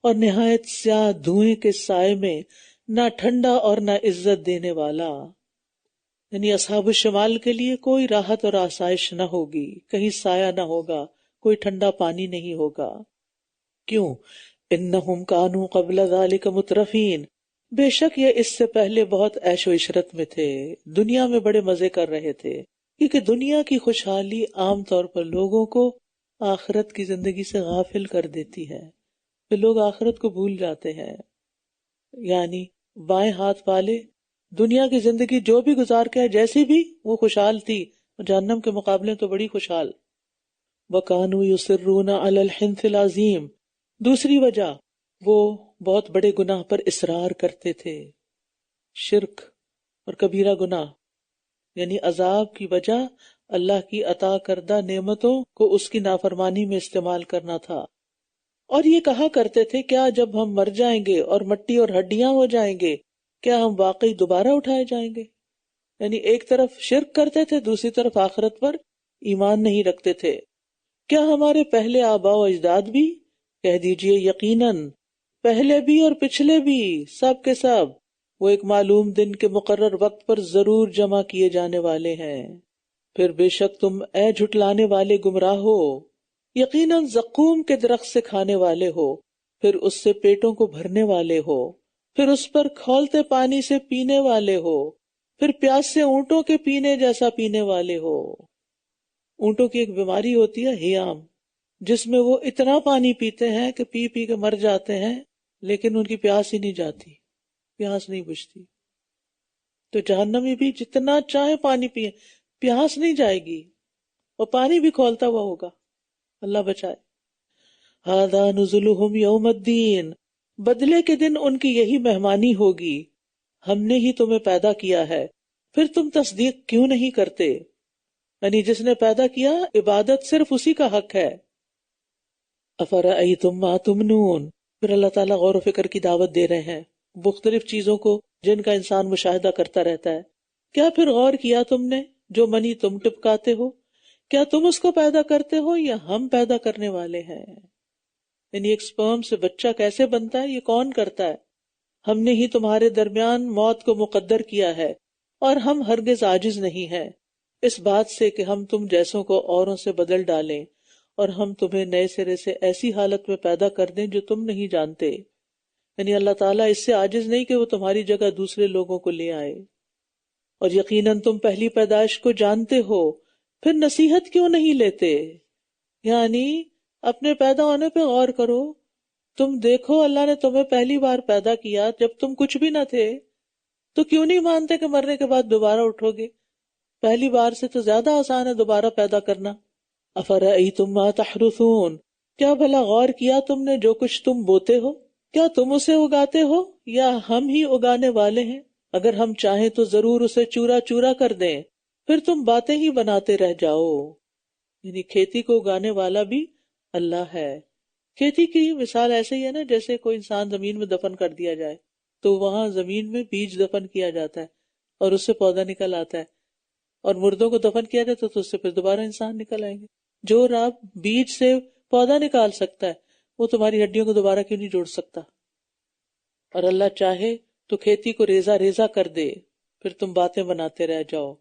اور نہایت سیاہ دھوئیں کے سائے میں، نہ ٹھنڈا اور نہ عزت دینے والا، یعنی اصحاب الشمال کے لیے کوئی راحت اور آسائش نہ ہوگی، کہیں سایہ نہ ہوگا، کوئی ٹھنڈا پانی نہیں ہوگا۔ کیوں؟ انہم کانوا قبل ذالک مترفین، بے شک یہ اس سے پہلے بہت عیش و عشرت میں تھے، دنیا میں بڑے مزے کر رہے تھے، کیونکہ دنیا کی خوشحالی عام طور پر لوگوں کو آخرت کی زندگی سے غافل کر دیتی ہے، پھر لوگ آخرت کو بھول جاتے ہیں۔ یعنی بائیں ہاتھ والے دنیا کی زندگی جو بھی گزار کے جیسی بھی وہ خوشحال تھی، جہنم کے مقابلے تو بڑی خوشحال۔ وَكَانُوا يُصِرُّونَ عَلَى الْحِنثِ الْعَظِيمِ، دوسری وجہ وہ بہت بڑے گناہ پر اصرار کرتے تھے، شرک اور کبیرہ گناہ، یعنی عذاب کی وجہ اللہ کی عطا کردہ نعمتوں کو اس کی نافرمانی میں استعمال کرنا تھا۔ اور یہ کہا کرتے تھے کیا جب ہم مر جائیں گے اور مٹی اور ہڈیاں ہو جائیں گے کیا ہم واقعی دوبارہ اٹھائے جائیں گے؟ یعنی ایک طرف شرک کرتے تھے، دوسری طرف آخرت پر ایمان نہیں رکھتے تھے۔ کیا ہمارے پہلے آباء و اجداد بھی؟ کہہ دیجئے یقیناً پہلے بھی اور پچھلے بھی، سب کے سب وہ ایک معلوم دن کے مقرر وقت پر ضرور جمع کیے جانے والے ہیں۔ پھر بے شک تم اے جھٹلانے والے گمراہ ہو، یقیناً زقوم کے درخت سے کھانے والے ہو، پھر اس سے پیٹوں کو بھرنے والے ہو، پھر اس پر کھولتے پانی سے پینے والے ہو، پھر پیاس سے اونٹوں کے پینے جیسا پینے والے ہو۔ اونٹوں کی ایک بیماری ہوتی ہے ہیام، جس میں وہ اتنا پانی پیتے ہیں کہ پی پی کے مر جاتے ہیں، لیکن ان کی پیاس ہی نہیں جاتی، پیاس نہیں بجھتی۔ تو جہنمی بھی جتنا چاہے پانی پیے، پیاس نہیں جائے گی، اور پانی بھی کھولتا ہوا ہوگا، اللہ بچائے۔ ھذا نزلہم یوم الدین، بدلے کے دن ان کی یہی مہمانی ہوگی، ہم نے ہی تمہیں پیدا کیا ہے، پھر تم تصدیق کیوں نہیں کرتے؟ یعنی جس نے پیدا کیا عبادت صرف اسی کا حق ہے۔ افرأیتم ما تمنون، پھر اللہ تعالیٰ غور و فکر کی دعوت دے رہے ہیں، مختلف چیزوں کو جن کا انسان مشاہدہ کرتا رہتا ہے. کیا پھر غور کیا تم نے جو منی تم ٹپکاتے ہو؟ کیا تم اس کو پیدا کرتے ہو یا ہم پیدا کرنے والے ہیں؟ یعنی ایک سپرم سے بچہ کیسے بنتا ہے یہ کون کرتا ہے؟ ہم نے ہی تمہارے درمیان موت کو مقدر کیا ہے اور ہم ہرگز عاجز نہیں ہیں اس بات سے کہ ہم تم جیسوں کو اوروں سے بدل ڈالیں اور ہم تمہیں نئے سرے سے ایسی حالت میں پیدا کر دیں جو تم نہیں جانتے. یعنی اللہ تعالیٰ اس سے عاجز نہیں کہ وہ تمہاری جگہ دوسرے لوگوں کو لے آئے. اور یقیناً تم پہلی پیدائش کو جانتے ہو پھر نصیحت کیوں نہیں لیتے؟ یعنی اپنے پیدا ہونے پہ غور کرو. تم دیکھو اللہ نے تمہیں پہلی بار پیدا کیا جب تم کچھ بھی نہ تھے، تو کیوں نہیں مانتے کہ مرنے کے بعد دوبارہ اٹھو گے؟ پہلی بار سے تو زیادہ آسان ہے دوبارہ پیدا کرنا. افرأیتم ما تحرثون، کیا بھلا غور کیا تم نے جو کچھ تم بوتے ہو؟ کیا تم اسے اگاتے ہو یا ہم ہی اگانے والے ہیں؟ اگر ہم چاہیں تو ضرور اسے چورا چورا کر دیں، پھر تم باتیں ہی بناتے رہ جاؤ. یعنی کھیتی کو اگانے والا بھی اللہ ہے. کھیتی کی مثال ایسے ہی ہے نا جیسے کوئی انسان زمین میں دفن کر دیا جائے تو وہاں زمین میں بیج دفن کیا جاتا ہے اور اس سے پودا نکل آتا ہے، اور مردوں کو دفن کیا جاتا ہے تو اس سے پھر دوبارہ انسان نکل آئیں گے. جو رب بیج سے پودا نکال سکتا ہے وہ تمہاری ہڈیوں کو دوبارہ کیوں نہیں جوڑ سکتا؟ اور اللہ چاہے تو کھیتی کو ریزہ ریزہ کر دے، پھر تم باتیں بناتے رہ جاؤ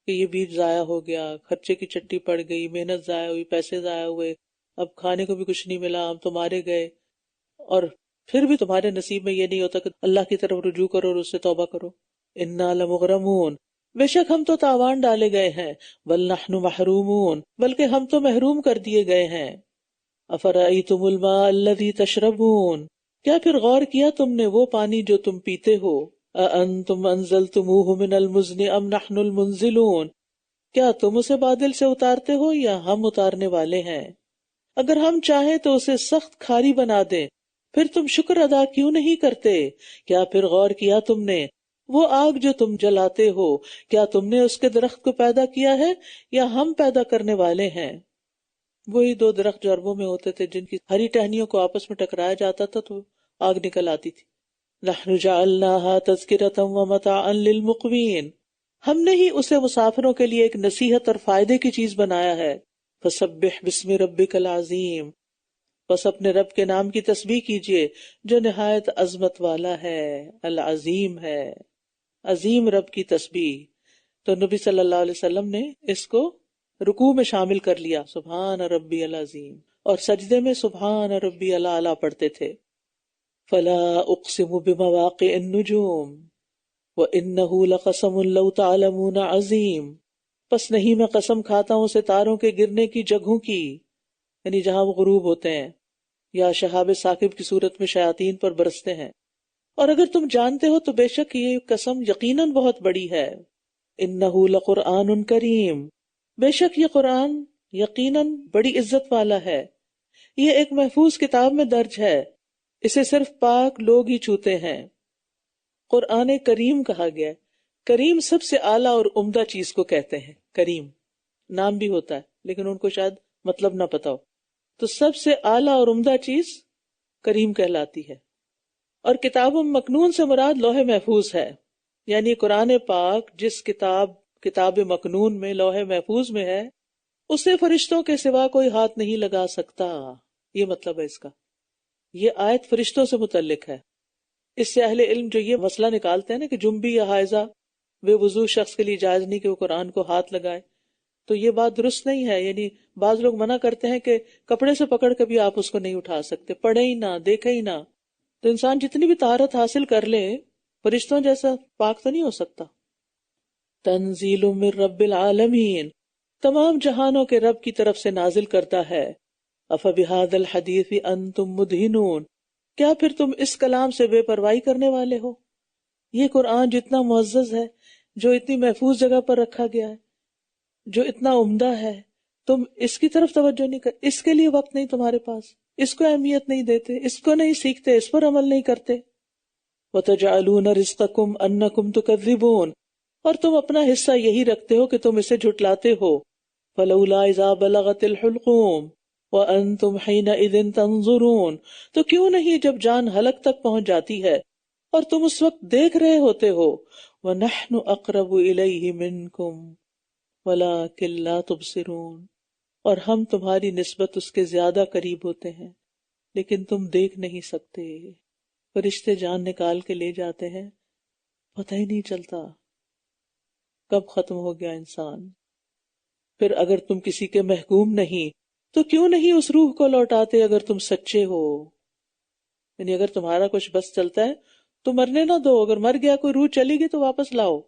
کہ یہ بیج ضائع ہو گیا، خرچے کی چٹی پڑ گئی، محنت ضائع ہوئی، پیسے ضائع ہوئے، اب کھانے کو بھی کچھ نہیں ملا، ہم تو مارے گئے. اور پھر بھی تمہارے نصیب میں یہ نہیں ہوتا کہ اللہ کی طرف رجوع کرو اور اس سے توبہ کرو. انا لمغرمون، بے شک ہم تو تاوان ڈالے گئے ہیں. بل نحن محرومون، بلکہ ہم تو محروم کر دیے گئے ہیں. افرأیتم الماء الذی تشربون، کیا پھر غور کیا تم نے وہ پانی جو تم پیتے ہو؟ اانتم انزلتموہ من المزن ام نحن المنزلون، کیا تم اسے بادل سے اتارتے ہو یا ہم اتارنے والے ہیں؟ اگر ہم چاہیں تو اسے سخت کھاری بنا دیں، پھر تم شکر ادا کیوں نہیں کرتے؟ کیا پھر غور کیا تم نے وہ آگ جو تم جلاتے ہو، کیا تم نے اس کے درخت کو پیدا کیا ہے یا ہم پیدا کرنے والے ہیں؟ وہی دو درخت جو عربوں میں ہوتے تھے جن کی ہری ٹہنیوں کو آپس میں ٹکرایا جاتا تھا تو آگ نکل آتی تھی. نحن جعلناها تذکرۃ ومتاعا للمقوین، ہم نے ہی اسے مسافروں کے لیے ایک نصیحت اور فائدے کی چیز بنایا ہے. فسبح باسم ربک العظیم، بس اپنے رب کے نام کی تسبیح کیجئے جو نہایت عظمت والا ہے، العظیم ہے. عظیم رب کی تسبیح. تو نبی صلی اللہ علیہ وسلم نے اس کو رکوع میں شامل کر لیا، سبحان ربی العظیم، اور سجدے میں سبحان ربی الاعلی پڑھتے تھے. فلا اقسم بمواقع النجوم وانه لقسم لو تعلمون عظیم، پس نہیں میں قسم کھاتا ہوں ستاروں کے گرنے کی جگہوں کی، یعنی جہاں وہ غروب ہوتے ہیں یا شہاب ثاقب کی صورت میں شیاطین پر برستے ہیں. اور اگر تم جانتے ہو تو بے شک یہ قسم یقیناً بہت بڑی ہے. انہ لقرآن کریم، بے شک یہ قرآن یقیناً بڑی عزت والا ہے. یہ ایک محفوظ کتاب میں درج ہے، اسے صرف پاک لوگ ہی چھوتے ہیں. قرآن کریم کہا گیا ہے. کریم سب سے اعلیٰ اور عمدہ چیز کو کہتے ہیں. کریم نام بھی ہوتا ہے لیکن ان کو شاید مطلب نہ پتا ہو، تو سب سے اعلیٰ اور عمدہ چیز کریم کہلاتی ہے. اور کتاب مکنون سے مراد لوح محفوظ ہے، یعنی قرآن پاک جس کتاب مکنون میں لوح محفوظ میں ہے اسے فرشتوں کے سوا کوئی ہاتھ نہیں لگا سکتا. یہ مطلب ہے اس کا. یہ آیت فرشتوں سے متعلق ہے. اس سے اہل علم جو یہ مسئلہ نکالتے ہیں نا کہ جنبی یا حائضہ بے وضو شخص کے لیے جائز نہیں کہ وہ قرآن کو ہاتھ لگائے، تو یہ بات درست نہیں ہے. یعنی بعض لوگ منع کرتے ہیں کہ کپڑے سے پکڑ کے بھی آپ اس کو نہیں اٹھا سکتے، پڑھے ہی نہ، دیکھے ہی نہ. تو انسان جتنی بھی طہارت حاصل کر لے فرشتوں جیسا پاک تو نہیں ہو سکتا. تنزیل من رب العالمین، تمام جہانوں کے رب کی طرف سے نازل کرتا ہے. افبہذا الحدیث انتم مدہنون، کیا پھر تم اس کلام سے بے پرواہی کرنے والے ہو؟ یہ قرآن جتنا معزز ہے، جو اتنی محفوظ جگہ پر رکھا گیا ہے، جو اتنا عمدہ ہے، تم اس کی طرف توجہ نہیں کر، اس کے لیے وقت نہیں تمہارے پاس، اس کو اہمیت نہیں دیتے، اس کو نہیں سیکھتے، اس پر عمل نہیں کرتے. وَتَجْعَلُونَ رِزْقَكُمْ أَنَّكُمْ تُكَذِّبُونَ، اور تم اپنا حصہ یہی رکھتے ہو کہ تم اسے جھٹلاتے ہو. فَلَوْلَا إِذَا بَلَغَتِ الْحُلْقُومَ وَأَنْتُمْ حِينَئِذٍ تَنْظُرُونَ، تو کیوں نہیں جب جان حلق تک پہنچ جاتی ہے اور تم اس وقت دیکھ رہے ہوتے ہو وَنَحْنُ أَقْرَبُ إِلَيْهِ مِنْكُمْ وَلَكِنْ لَا تُبْصِرُونَ، اور ہم تمہاری نسبت اس کے زیادہ قریب ہوتے ہیں لیکن تم دیکھ نہیں سکتے۔ فرشتے جان نکال کے لے جاتے ہیں، پتہ ہی نہیں چلتا کب ختم ہو گیا انسان۔ پھر اگر تم کسی کے محکوم نہیں تو کیوں نہیں اس روح کو لوٹاتے اگر تم سچے ہو؟ یعنی اگر تمہارا کچھ بس چلتا ہے تو مرنے نہ دو، اگر مر گیا کوئی روح چلی گئی تو واپس لاؤ۔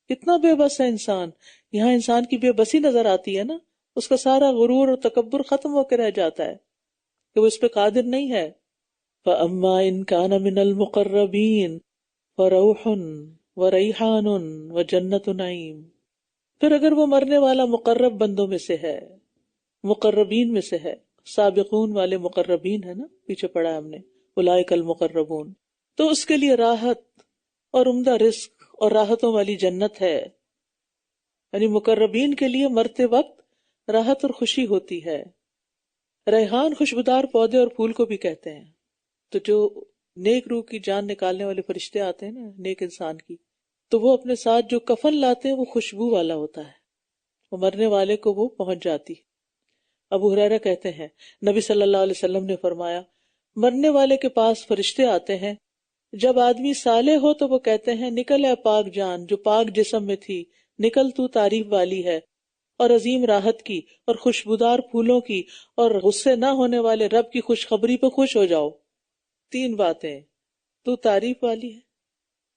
کتنا بے بس ہے انسان، یہاں انسان کی بے بسی نظر آتی ہے نا، اس کا سارا غرور اور تکبر ختم ہو کے رہ جاتا ہے کہ وہ اس پہ قادر نہیں ہے۔ فَأَمَّا إِن كَانَ مِنَ الْمُقَرَّبِينَ فَرَوْحٌ وَرَيْحَانٌ وَجَنَّتُ نَعِيمٍ، پھر اگر وہ مرنے والا مقرب بندوں میں سے ہے، مقربین میں سے ہے، سابقون والے مقربین ہے نا، پیچھے پڑھا ہم نے اولئک المقربون، تو اس کے لیے راحت اور عمدہ رزق اور راحتوں والی جنت ہے۔ یعنی مقربین کے لیے مرتے وقت راحت اور خوشی ہوتی ہے۔ ریحان خوشبودار پودے اور پھول کو بھی کہتے ہیں۔ تو جو نیک روح کی جان نکالنے والے فرشتے آتے ہیں نا نیک انسان کی، تو وہ اپنے ساتھ جو کفن لاتے ہیں وہ خوشبو والا ہوتا ہے، وہ مرنے والے کو وہ پہنچ جاتی۔ ابو ہریرہ کہتے ہیں نبی صلی اللہ علیہ وسلم نے فرمایا، مرنے والے کے پاس فرشتے آتے ہیں، جب آدمی صالح ہو تو وہ کہتے ہیں نکل اے پاک جان جو پاک جسم میں تھی، نکل تو تعریف والی ہے اور عظیم راحت کی اور خوشبودار پھولوں کی اور غصے نہ ہونے والے رب کی خوشخبری پہ خوش ہو جاؤ۔ تین باتیں، تو تعریف والی ہے،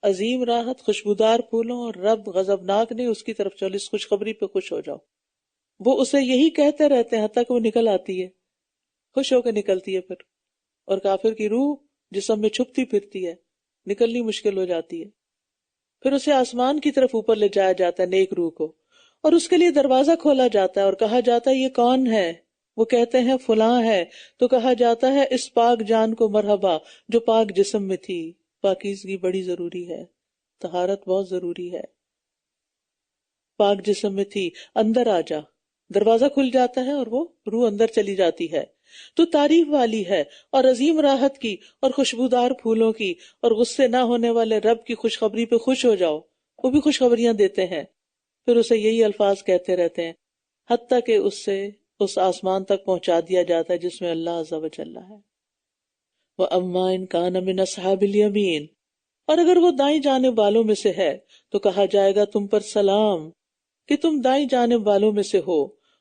عظیم راحت، خوشبودار پھولوں، اور رب غضبناک نہیں، اس کی طرف چلو، اس خوشخبری پہ خوش ہو جاؤ۔ وہ اسے یہی کہتے رہتے ہیں حتیٰ کہ وہ نکل آتی ہے، خوش ہو کے نکلتی ہے پھر۔ اور کافر کی روح جسم میں چھپتی پھرتی ہے، نکلنی مشکل ہو جاتی ہے۔ پھر اسے آسمان کی طرف اوپر لے جایا جاتا ہے نیک روح کو، اور اس کے لیے دروازہ کھولا جاتا ہے اور کہا جاتا ہے یہ کون ہے؟ وہ کہتے ہیں فلاں ہے، تو کہا جاتا ہے اس پاک جان کو مرحبا جو پاک جسم میں تھی۔ پاکیزگی بڑی ضروری ہے، طہارت بہت ضروری ہے۔ پاک جسم میں تھی، اندر آ جا، دروازہ کھل جاتا ہے اور وہ روح اندر چلی جاتی ہے۔ تو تعریف والی ہے اور عظیم راحت کی اور خوشبودار پھولوں کی اور غصے نہ ہونے والے رب کی خوشخبری پہ خوش ہو جاؤ۔ وہ بھی خوشخبریاں دیتے ہیں، پھر اسے یہی الفاظ کہتے رہتے ہیں حتیٰ کہ اس سے اس آسمان تک پہنچا دیا جاتا ہے جس میں اللہ عز و جل ہے۔ وَأَمَّا إِن كَانَ مِنْ أَصْحَابِ الْيَمِينِ، اور اگر وہ دائیں جانب والوں میں سے ہے تو کہا جائے گا تم پر سلام کہ تم دائیں جانب والوں میں سے ہو،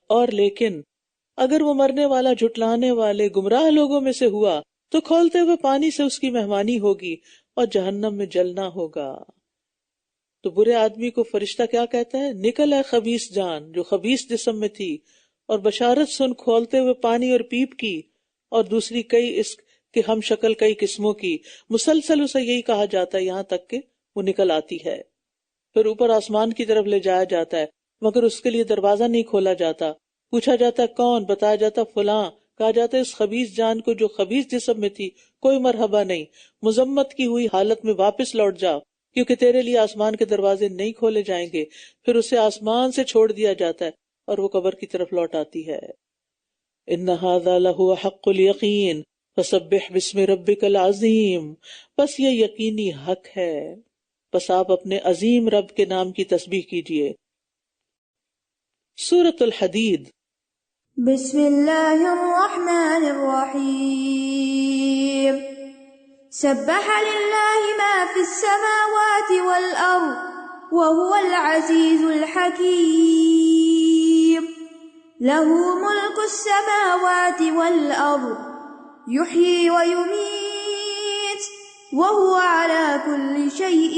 اور لیکن اگر وہ مرنے والا جھٹلانے والے گمراہ لوگوں میں سے ہوا تو کھولتے ہوئے پانی سے اس کی مہمانی ہوگی اور جہنم میں جلنا ہوگا۔ تو برے آدمی کو فرشتہ کیا کہتا ہے؟ نکل اے خبیث جان جو خبیث جسم میں تھی، اور بشارت سن کھولتے ہوئے پانی اور پیپ کی، اور دوسری کئی اس کہ ہم شکل کئی قسموں کی۔ مسلسل اسے یہی کہا جاتا ہے یہاں تک کہ وہ نکل آتی ہے۔ پھر اوپر آسمان کی طرف لے جایا جاتا ہے، مگر اس کے لیے دروازہ نہیں کھولا جاتا۔ پوچھا جاتا ہے کون؟ بتایا جاتا فلاں۔ کہا جاتا ہے اس خبیث جان کو جو خبیث جسم میں تھی کوئی مرحبا نہیں، مذمت کی ہوئی حالت میں واپس لوٹ جا، کیونکہ تیرے لیے آسمان کے دروازے نہیں کھولے جائیں گے۔ پھر اسے آسمان سے چھوڑ دیا جاتا ہے اور وہ قبر کی طرف لوٹ آتی ہے۔ ان ھذا لہو حق الیقین فسبح باسم ربک العظیم، بس یہ یقینی حق ہے، بس آپ اپنے عظیم رب کے نام کی تسبیح کیجئے۔ سورۃ الحدید۔ بسم اللہ الرحمن الرحیم۔ سبح للہ ما فی السماوات والارض وهو العزیز الحکیم۔ له ملک السماوات والارض يحيي ويميت وهو على كل شيء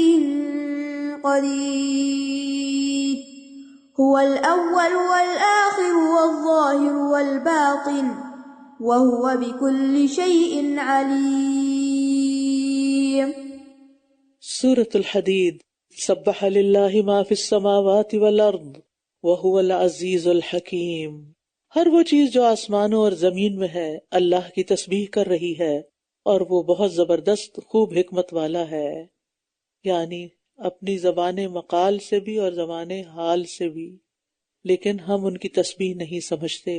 قدير۔ هو الأول والآخر والظاهر والباطن وهو بكل شيء عليم۔ سورۃ الحدید۔ سبح للہ ما فی السماوات والارض وهو العزیز الحکیم۔ ہر وہ چیز جو آسمانوں اور زمین میں ہے اللہ کی تسبیح کر رہی ہے، اور وہ بہت زبردست خوب حکمت والا ہے۔ یعنی اپنی زبان مقال سے بھی اور زبان حال سے بھی، لیکن ہم ان کی تسبیح نہیں سمجھتے۔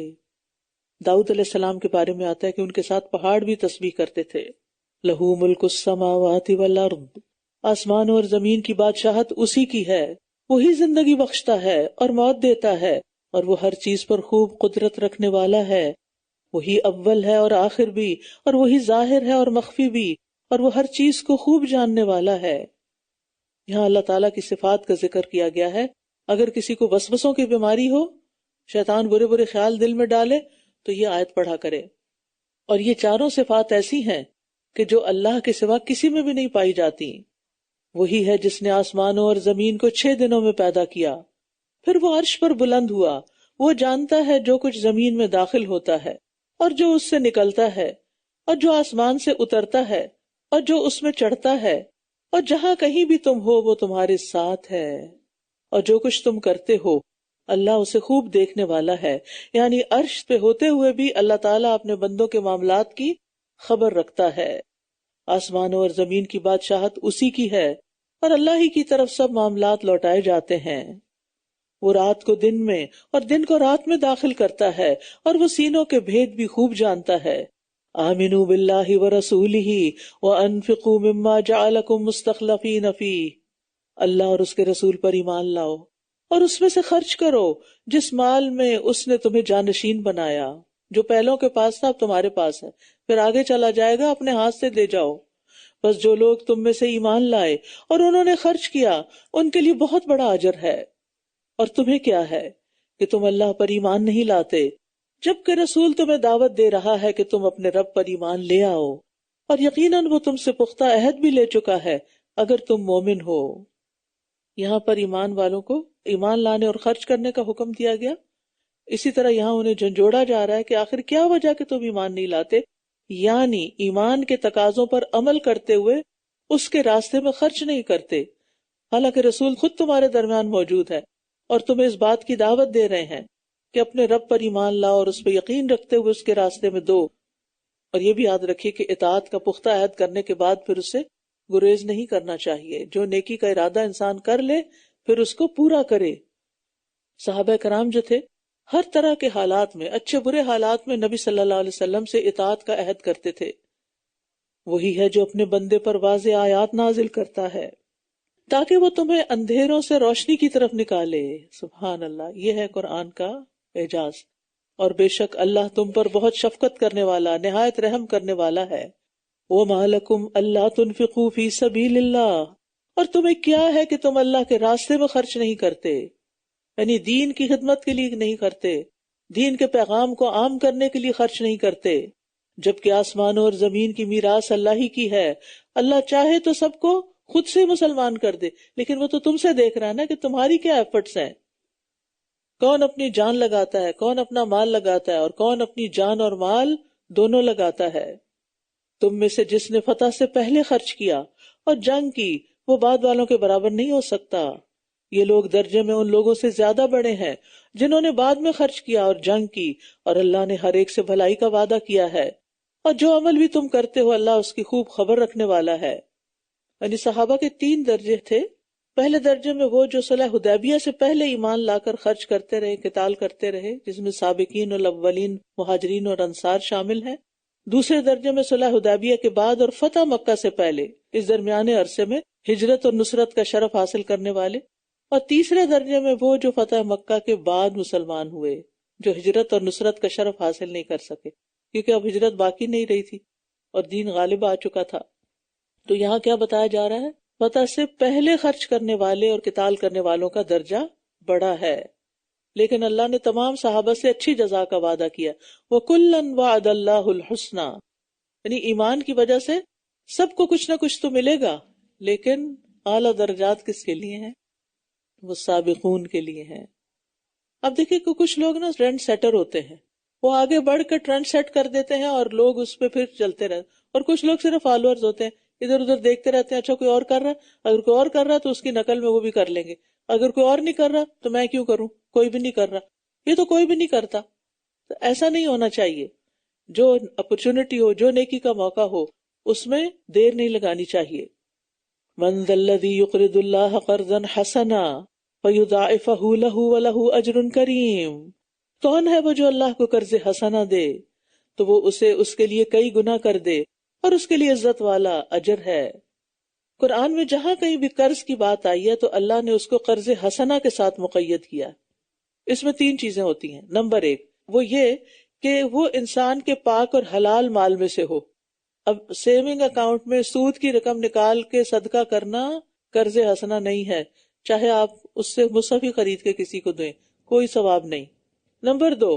داؤد علیہ السلام کے بارے میں آتا ہے کہ ان کے ساتھ پہاڑ بھی تسبیح کرتے تھے۔ لہو ملک السماوات والارض، آسمانوں اور زمین کی بادشاہت اسی کی ہے، وہی زندگی بخشتا ہے اور موت دیتا ہے، اور وہ ہر چیز پر خوب قدرت رکھنے والا ہے، وہی اول ہے اور آخر بھی، اور وہی ظاہر ہے اور مخفی بھی، اور وہ ہر چیز کو خوب جاننے والا ہے۔ یہاں اللہ تعالیٰ کی صفات کا ذکر کیا گیا ہے۔ اگر کسی کو وسوسوں کی بیماری ہو، شیطان برے برے خیال دل میں ڈالے، تو یہ آیت پڑھا کرے۔ اور یہ چاروں صفات ایسی ہیں کہ جو اللہ کے سوا کسی میں بھی نہیں پائی جاتی۔ وہی ہے جس نے آسمانوں اور زمین کو 6 دنوں میں پیدا کیا، پھر وہ عرش پر بلند ہوا۔ وہ جانتا ہے جو کچھ زمین میں داخل ہوتا ہے اور جو اس سے نکلتا ہے، اور جو آسمان سے اترتا ہے اور جو اس میں چڑھتا ہے، اور جہاں کہیں بھی تم ہو وہ تمہارے ساتھ ہے، اور جو کچھ تم کرتے ہو اللہ اسے خوب دیکھنے والا ہے۔ یعنی عرش پہ ہوتے ہوئے بھی اللہ تعالیٰ اپنے بندوں کے معاملات کی خبر رکھتا ہے۔ آسمانوں اور زمین کی بادشاہت اسی کی ہے، اور اللہ ہی کی طرف سب معاملات لوٹائے جاتے ہیں۔ وہ رات کو دن میں اور دن کو رات میں داخل کرتا ہے، اور وہ سینوں کے بھید بھی خوب جانتا ہے۔ آمنوا باللہ ورسولہ وانفقوا مما جعلکم مستخلفین فیہ، اللہ اور اس کے رسول پر ایمان لاؤ اور اس میں سے خرچ کرو جس مال میں اس نے تمہیں جانشین بنایا۔ جو پہلوں کے پاس تھا اب تمہارے پاس ہے، پھر آگے چلا جائے گا، اپنے ہاتھ سے دے جاؤ۔ بس جو لوگ تم میں سے ایمان لائے اور انہوں نے خرچ کیا، ان کے لیے بہت بڑا اجر ہے۔ اور تمہیں کیا ہے کہ تم اللہ پر ایمان نہیں لاتے، جبکہ رسول تمہیں دعوت دے رہا ہے کہ تم اپنے رب پر ایمان لے آؤ، اور یقیناً وہ تم سے پختہ عہد بھی لے چکا ہے اگر تم مومن ہو۔ یہاں پر ایمان والوں کو ایمان لانے اور خرچ کرنے کا حکم دیا گیا۔ اسی طرح یہاں انہیں جھنجھوڑا جا رہا ہے کہ آخر کیا وجہ کہ تم ایمان نہیں لاتے، یعنی ایمان کے تقاضوں پر عمل کرتے ہوئے اس کے راستے میں خرچ نہیں کرتے، حالانکہ رسول خود تمہارے درمیان موجود ہے اور تمہیں اس بات کی دعوت دے رہے ہیں کہ اپنے رب پر ایمان لاؤ اور اس پہ یقین رکھتے ہوئے اس کے راستے میں دو۔ اور یہ بھی یاد رکھیے کہ اطاعت کا پختہ عہد کرنے کے بعد پھر اسے گریز نہیں کرنا چاہیے۔ جو نیکی کا ارادہ انسان کر لے پھر اس کو پورا کرے۔ صحابہ کرام جو تھے ہر طرح کے حالات میں، اچھے برے حالات میں نبی صلی اللہ علیہ وسلم سے اطاعت کا عہد کرتے تھے۔ وہی ہے جو اپنے بندے پر واضح آیات نازل کرتا ہے تاکہ وہ تمہیں اندھیروں سے روشنی کی طرف نکالے۔ سبحان اللہ، یہ ہے قرآن کا اعجاز۔ اور بے شک اللہ تم پر بہت شفقت کرنے والا، نہایت رحم کرنے والا ہے۔ وَمَا لَكُمْ أَلَّا تُنْفِقُوا فِي سَبِيلِ اللَّهِ، اور تمہیں کیا ہے کہ تم اللہ کے راستے میں خرچ نہیں کرتے، یعنی دین کی خدمت کے لیے نہیں کرتے، دین کے پیغام کو عام کرنے کے لیے خرچ نہیں کرتے، جبکہ آسمانوں اور زمین کی میراث اللہ ہی کی ہے۔ اللہ چاہے تو سب کو خود سے مسلمان کر دے، لیکن وہ تو تم سے دیکھ رہا ہے نا کہ تمہاری کیا ایفرٹس ہیں۔ کون اپنی جان لگاتا ہے، کون اپنا مال لگاتا ہے، اور کون اپنی جان اور مال دونوں لگاتا ہے۔ تم میں سے جس نے فتح سے پہلے خرچ کیا اور جنگ کی، وہ بعد والوں کے برابر نہیں ہو سکتا۔ یہ لوگ درجے میں ان لوگوں سے زیادہ بڑے ہیں جنہوں نے بعد میں خرچ کیا اور جنگ کی، اور اللہ نے ہر ایک سے بھلائی کا وعدہ کیا ہے، اور جو عمل بھی تم کرتے ہو اللہ اس کی خوب خبر رکھنے والا ہے۔ یعنی صحابہ کے 3 درجے تھے۔ پہلے درجے میں وہ جو صلح حدیبیہ سے پہلے ایمان لا کر خرچ کرتے رہے، قتال کرتے رہے، جس میں سابقین الاولین مہاجرین اور انصار شامل ہیں۔ دوسرے درجے میں صلح حدیبیہ کے بعد اور فتح مکہ سے پہلے اس درمیانے عرصے میں ہجرت اور نصرت کا شرف حاصل کرنے والے، اور تیسرے درجے میں وہ جو فتح مکہ کے بعد مسلمان ہوئے، جو ہجرت اور نصرت کا شرف حاصل نہیں کر سکے، کیونکہ اب ہجرت باقی نہیں رہی تھی اور دین غالب آ چکا تھا۔ تو یہاں کیا بتایا جا رہا ہے؟ فتح سے پہلے خرچ کرنے والے اور قتال کرنے والوں کا درجہ بڑا ہے، لیکن اللہ نے تمام صحابہ سے اچھی جزا کا وعدہ کیا۔ وَكُلًّا وَعَدَ اللَّهُ الْحُسْنَى، یعنی ایمان کی وجہ سے سب کو کچھ نہ کچھ تو ملے گا، لیکن اعلیٰ درجات کس کے لیے ہیں؟ وہ سابقون کے لیے ہیں۔ اب دیکھیں کہ کچھ لوگ نا ٹرینڈ سیٹر ہوتے ہیں، وہ آگے بڑھ کر ٹرینڈ سیٹ کر دیتے ہیں اور لوگ اس پہ پھر چلتے رہتے، اور کچھ لوگ صرف فالوورز ہوتے ہیں، ادھر ادھر دیکھتے رہتے ہیں، اچھا کوئی اور کر رہا ہے، اگر کوئی اور کر رہا ہے تو اس کی نقل میں وہ بھی کر لیں گے، اگر کوئی اور نہیں کر رہا تو میں کیوں کروں، کوئی بھی نہیں کر رہا، یہ تو کوئی بھی نہیں کرتا۔ تو ایسا نہیں ہونا چاہیے۔ جو اپرچونٹی ہو، جو نیکی کا موقع ہو، اس میں دیر نہیں لگانی چاہیے۔ من ذا الذی یقرض اللہ قرضا حسنا فیضاعفہ لہ ولہ اجر کریم، کون ہے وہ جو اللہ کو قرض حسنا دے تو وہ اسے اس کے لیے کئی گنا کر دے اور اس کے لیے عزت والا اجر ہے۔ قرآن میں جہاں کہیں بھی قرض کی بات آئی ہے تو اللہ نے اس کو قرض حسنہ کے ساتھ مقید کیا. اس میں 3 چیزیں ہوتی ہیں. نمبر 1 وہ یہ کہ وہ انسان کے پاک اور حلال مال میں سے ہو. اب سیونگ اکاؤنٹ میں سود کی رقم نکال کے صدقہ کرنا قرض حسنہ نہیں ہے، چاہے آپ اس سے مصحف ہی خرید کے کسی کو دیں، کوئی ثواب نہیں. نمبر 2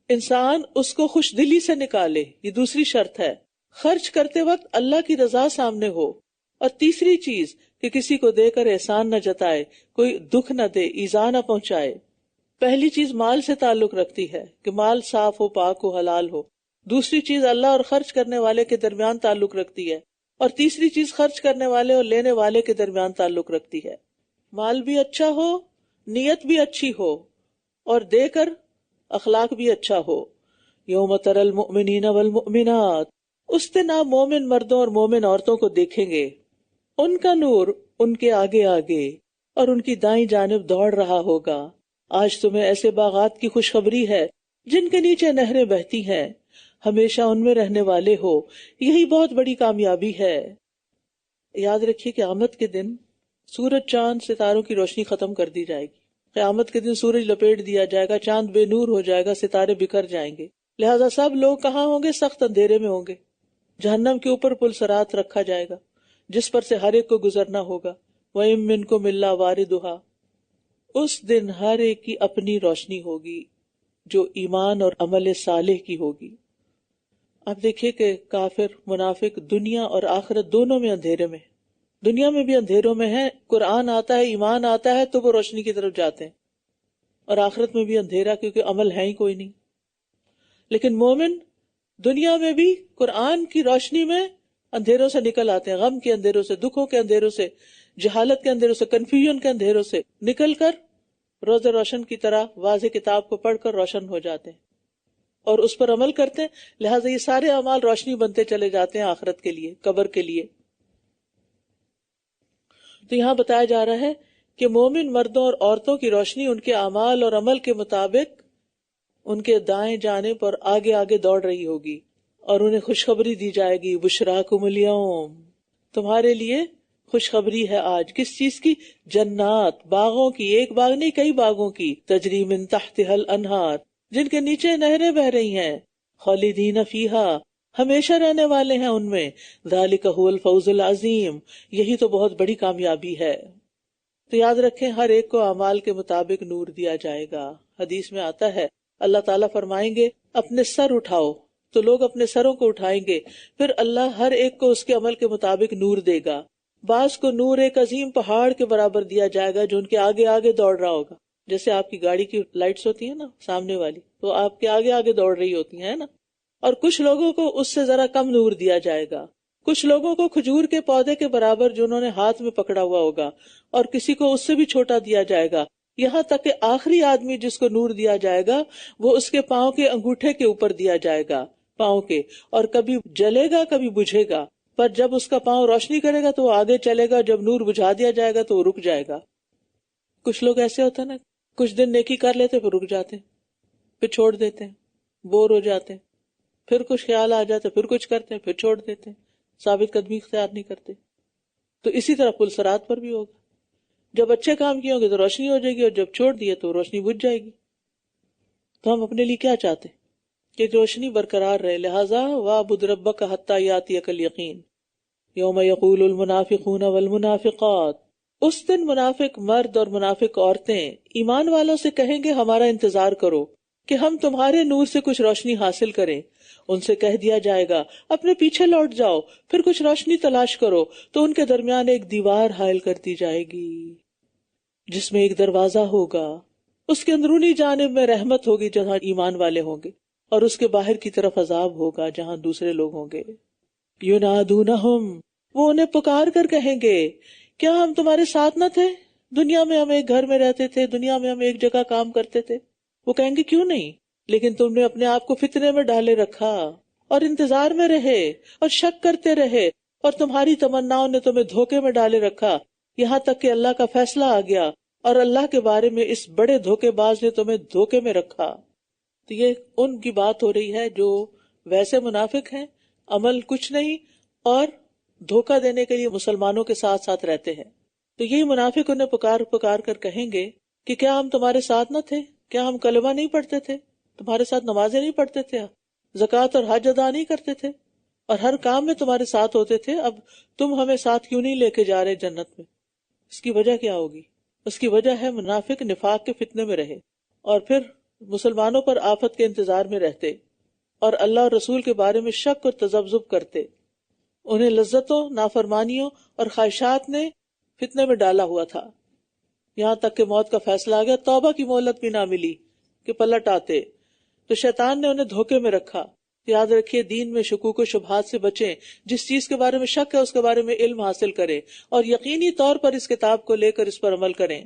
انسان اس کو خوش دلی سے نکالے، یہ دوسری شرط ہے. خرچ کرتے وقت اللہ کی رضا سامنے ہو. اور تیسری چیز کہ کسی کو دے کر احسان نہ جتائے، کوئی دکھ نہ دے، ایذا نہ پہنچائے. پہلی چیز مال سے تعلق رکھتی ہے کہ مال صاف ہو، پاک ہو، حلال ہو. دوسری چیز اللہ اور خرچ کرنے والے کے درمیان تعلق رکھتی ہے. اور تیسری چیز خرچ کرنے والے اور لینے والے کے درمیان تعلق رکھتی ہے. مال بھی اچھا ہو، نیت بھی اچھی ہو، اور دے کر اخلاق بھی اچھا ہو. یوم تری المؤمنین والمؤمنات، اس دن آپ مومن مردوں اور مومن عورتوں کو دیکھیں گے، ان کا نور ان کے آگے آگے اور ان کی دائیں جانب دوڑ رہا ہوگا. آج تمہیں ایسے باغات کی خوشخبری ہے جن کے نیچے نہریں بہتی ہیں، ہمیشہ ان میں رہنے والے ہو. یہی بہت بڑی کامیابی ہے. یاد رکھیے قیامت کے دن سورج چاند ستاروں کی روشنی ختم کر دی جائے گی. قیامت کے دن سورج لپیٹ دیا جائے گا، چاند بے نور ہو جائے گا، ستارے بکھر جائیں گے. لہذا سب لوگ کہاں ہوں گے؟ سخت اندھیرے میں ہوں گے. جہنم کے اوپر پل صراط رکھا جائے گا جس پر سے ہر ایک کو گزرنا ہوگا. وَإِن مِّنكُمْ إِلَّا وَارِدُهَا، اس دن ہر ایک کی اپنی روشنی ہوگی جو ایمان اور عمل صالح کی ہوگی. آپ دیکھیے کہ کافر منافق دنیا اور آخرت دونوں میں اندھیرے میں، دنیا میں بھی اندھیروں میں ہے. قرآن آتا ہے، ایمان آتا ہے تو وہ روشنی کی طرف جاتے ہیں، اور آخرت میں بھی اندھیرا کیونکہ عمل ہے ہی کوئی نہیں. لیکن مومن دنیا میں بھی قرآن کی روشنی میں اندھیروں سے نکل آتے ہیں، غم کے اندھیروں سے، دکھوں کے اندھیروں سے، جہالت کے اندھیروں سے، کنفیوژن کے اندھیروں سے نکل کر روز روشن کی طرح واضح کتاب کو پڑھ کر روشن ہو جاتے ہیں اور اس پر عمل کرتے ہیں. لہٰذا یہ سارے اعمال روشنی بنتے چلے جاتے ہیں آخرت کے لیے، قبر کے لیے. تو یہاں بتایا جا رہا ہے کہ مومن مردوں اور عورتوں کی روشنی ان کے اعمال اور عمل کے مطابق ان کے دائیں جانب اور آگے آگے دوڑ رہی ہوگی، اور انہیں خوشخبری دی جائے گی. بشراکم الیوم، تمہارے لیے خوشخبری ہے آج. کس چیز کی؟ جنات، باغوں کی. ایک باغ نہیں، کئی باغوں کی. تجری من تحتها الانہار، جن کے نیچے نہریں بہ رہی ہیں. خالدین فیہا، ہمیشہ رہنے والے ہیں ان میں. ذالک هو الفوز العظیم، یہی تو بہت بڑی کامیابی ہے. تو یاد رکھیں ہر ایک کو اعمال کے مطابق نور دیا جائے گا. حدیث میں آتا ہے اللہ تعالیٰ فرمائیں گے اپنے سر اٹھاؤ، تو لوگ اپنے سروں کو اٹھائیں گے، پھر اللہ ہر ایک کو اس کے عمل کے مطابق نور دے گا. بعض کو نور ایک عظیم پہاڑ کے برابر دیا جائے گا جو ان کے آگے آگے دوڑ رہا ہوگا. جیسے آپ کی گاڑی کی لائٹس ہوتی ہیں نا سامنے والی، تو آپ کے آگے آگے دوڑ رہی ہوتی ہیں نا. اور کچھ لوگوں کو اس سے ذرا کم نور دیا جائے گا. کچھ لوگوں کو کھجور کے پودے کے برابر جو انہوں نے ہاتھ میں پکڑا ہوا ہوگا، اور کسی کو اس سے بھی چھوٹا دیا جائے گا. یہاں تک کہ آخری آدمی جس کو نور دیا جائے گا وہ اس کے پاؤں کے انگوٹھے کے اوپر دیا جائے گا، پاؤں کے، اور کبھی جلے گا کبھی بجھے گا. پر جب اس کا پاؤں روشنی کرے گا تو وہ آگے چلے گا، جب نور بجھا دیا جائے گا تو وہ رک جائے گا. کچھ لوگ ایسے ہوتے ہیں نا، کچھ دن نیکی کر لیتے پھر رک جاتے ہیں، پھر چھوڑ دیتے ہیں، بور ہو جاتے ہیں، پھر کچھ خیال آ جاتے، پھر کچھ کرتے ہیں، پھر چھوڑ دیتے ہیں، ثابت قدمی اختیار نہیں کرتے. تو اسی طرح پل صراط پر بھی ہوگا. جب اچھے کام کیے ہوں گے تو روشنی ہو جائے گی، اور جب چھوڑ دیے تو روشنی بجھ جائے گی. تو ہم اپنے لیے کیا چاہتے ہیں کہ روشنی برقرار رہے. لہٰذا وَاعْبُدْ رَبَّكَ حَتَّىٰ يَأْتِيَكَ الْيَقِينُ یوم یقول المنافقون والمنافقات، اس دن منافق مرد اور منافق عورتیں ایمان والوں سے کہیں گے ہمارا انتظار کرو کہ ہم تمہارے نور سے کچھ روشنی حاصل کریں. ان سے کہہ دیا جائے گا اپنے پیچھے لوٹ جاؤ، پھر کچھ روشنی تلاش کرو. تو ان کے درمیان ایک دیوار حائل کر دی جائے گی جس میں ایک دروازہ ہوگا، اس کے اندرونی جانب میں رحمت ہوگی جہاں ایمان والے ہوں گے، اور اس کے باہر کی طرف عذاب ہوگا جہاں دوسرے لوگ ہوں گے. ینادونہم، وہ انہیں پکار کر کہیں گے کیا ہم تمہارے ساتھ نہ تھے؟ دنیا میں ہم ایک گھر میں رہتے تھے، دنیا میں ہم ایک جگہ کام کرتے تھے. وہ کہیں گے کیوں نہیں، لیکن تم نے اپنے آپ کو فتنے میں ڈالے رکھا اور انتظار میں رہے اور شک کرتے رہے، اور تمہاری تمناؤں نے تمہیں دھوکے میں ڈالے رکھا، یہاں تک کہ اللہ کا فیصلہ آ گیا اور اللہ کے بارے میں اس بڑے دھوکے باز نے تمہیں دھوکے میں رکھا. تو یہ ان کی بات ہو رہی ہے جو ویسے منافق ہیں، عمل کچھ نہیں اور دھوکہ دینے کے لیے مسلمانوں کے ساتھ ساتھ رہتے ہیں. تو یہی منافق انہیں پکار پکار کر کہیں گے کہ کیا ہم تمہارے ساتھ نہ تھے؟ کیا ہم کلمہ نہیں پڑھتے تھے؟ تمہارے ساتھ نمازیں نہیں پڑھتے تھے؟ زکوٰۃ اور حج ادا نہیں کرتے تھے؟ اور ہر کام میں تمہارے ساتھ ہوتے تھے، اب تم ہمیں ساتھ کیوں نہیں لے کے جا رہے جنت میں؟ اس کی وجہ کیا ہوگی؟ اس کی وجہ ہے منافق نفاق کے فتنے میں رہے اور پھر مسلمانوں پر آفت کے انتظار میں رہتے اور اللہ اور رسول کے بارے میں شک اور تذبذب کرتے. انہیں لذتوں، نافرمانیوں اور خواہشات نے فتنے میں ڈالا ہوا تھا، یہاں تک کہ موت کا فیصلہ آ گیا، توبہ کی مہلت بھی نہ ملی کہ پلٹ آتے. تو شیطان نے انہیں دھوکے میں رکھا. یاد رکھیے دین میں شکوک و شبہات سے بچیں، جس چیز کے بارے میں شک ہے اس کے بارے میں علم حاصل کریں اور یقینی طور پر اس کتاب کو لے کر اس پر عمل کریں.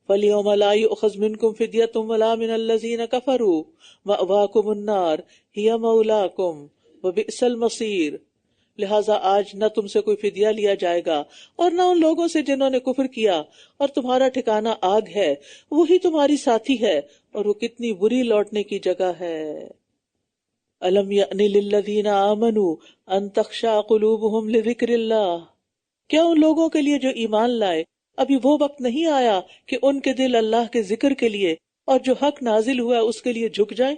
فَالْيَوْمَ لَا يُؤْخَذْ مِنْكُمْ فِدْيَةٌ وَلَا مِنَ الَّذِينَ كَفَرُوا مَأْوَاكُمُ النَّارُ هِيَ مَوْلَاكُمْ وَبِئْسَ الْمَصِيرُ. لہٰذا آج نہ تم سے کوئی فدیہ لیا جائے گا اور نہ ان لوگوں سے جنہوں نے کفر کیا، اور تمہارا ٹھکانہ آگ ہے، وہی تمہاری ساتھی ہے اور وہ کتنی بری لوٹنے کی جگہ ہے. أَلَمْ يَأْنِ لِلَّذِينَ آمَنُوا أَن تَخْشَعَ قُلُوبُهُمْ لِذِكْرِ اللَّهِ. کیا ان لوگوں کے لیے جو ایمان لائے ابھی وہ وقت نہیں آیا کہ ان کے دل اللہ کے ذکر کے لیے اور جو حق نازل ہوا ہے اس کے لیے جھک جائیں،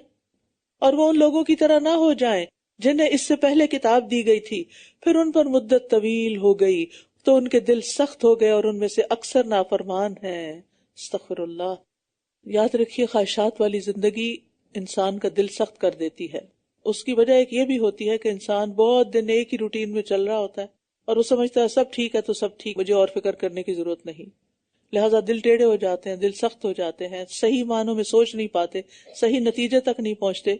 اور وہ ان لوگوں کی طرح نہ ہو جائیں جنہیں اس سے پہلے کتاب دی گئی تھی، پھر ان پر مدت طویل ہو گئی تو ان کے دل سخت ہو گئے اور ان میں سے اکثر نافرمان ہیں. استغفر اللہ. یاد رکھیے خواہشات والی زندگی انسان کا دل سخت کر دیتی ہے. اس کی وجہ ایک یہ بھی ہوتی ہے کہ انسان بہت دن ایک ہی روٹین میں چل رہا ہوتا ہے اور وہ سمجھتا ہے سب ٹھیک ہے تو سب ٹھیک، مجھے اور فکر کرنے کی ضرورت نہیں. لہٰذا دل ٹیڑھے ہو جاتے ہیں، دل سخت ہو جاتے ہیں، صحیح معنوں میں سوچ نہیں پاتے، صحیح نتیجے تک نہیں پہنچتے.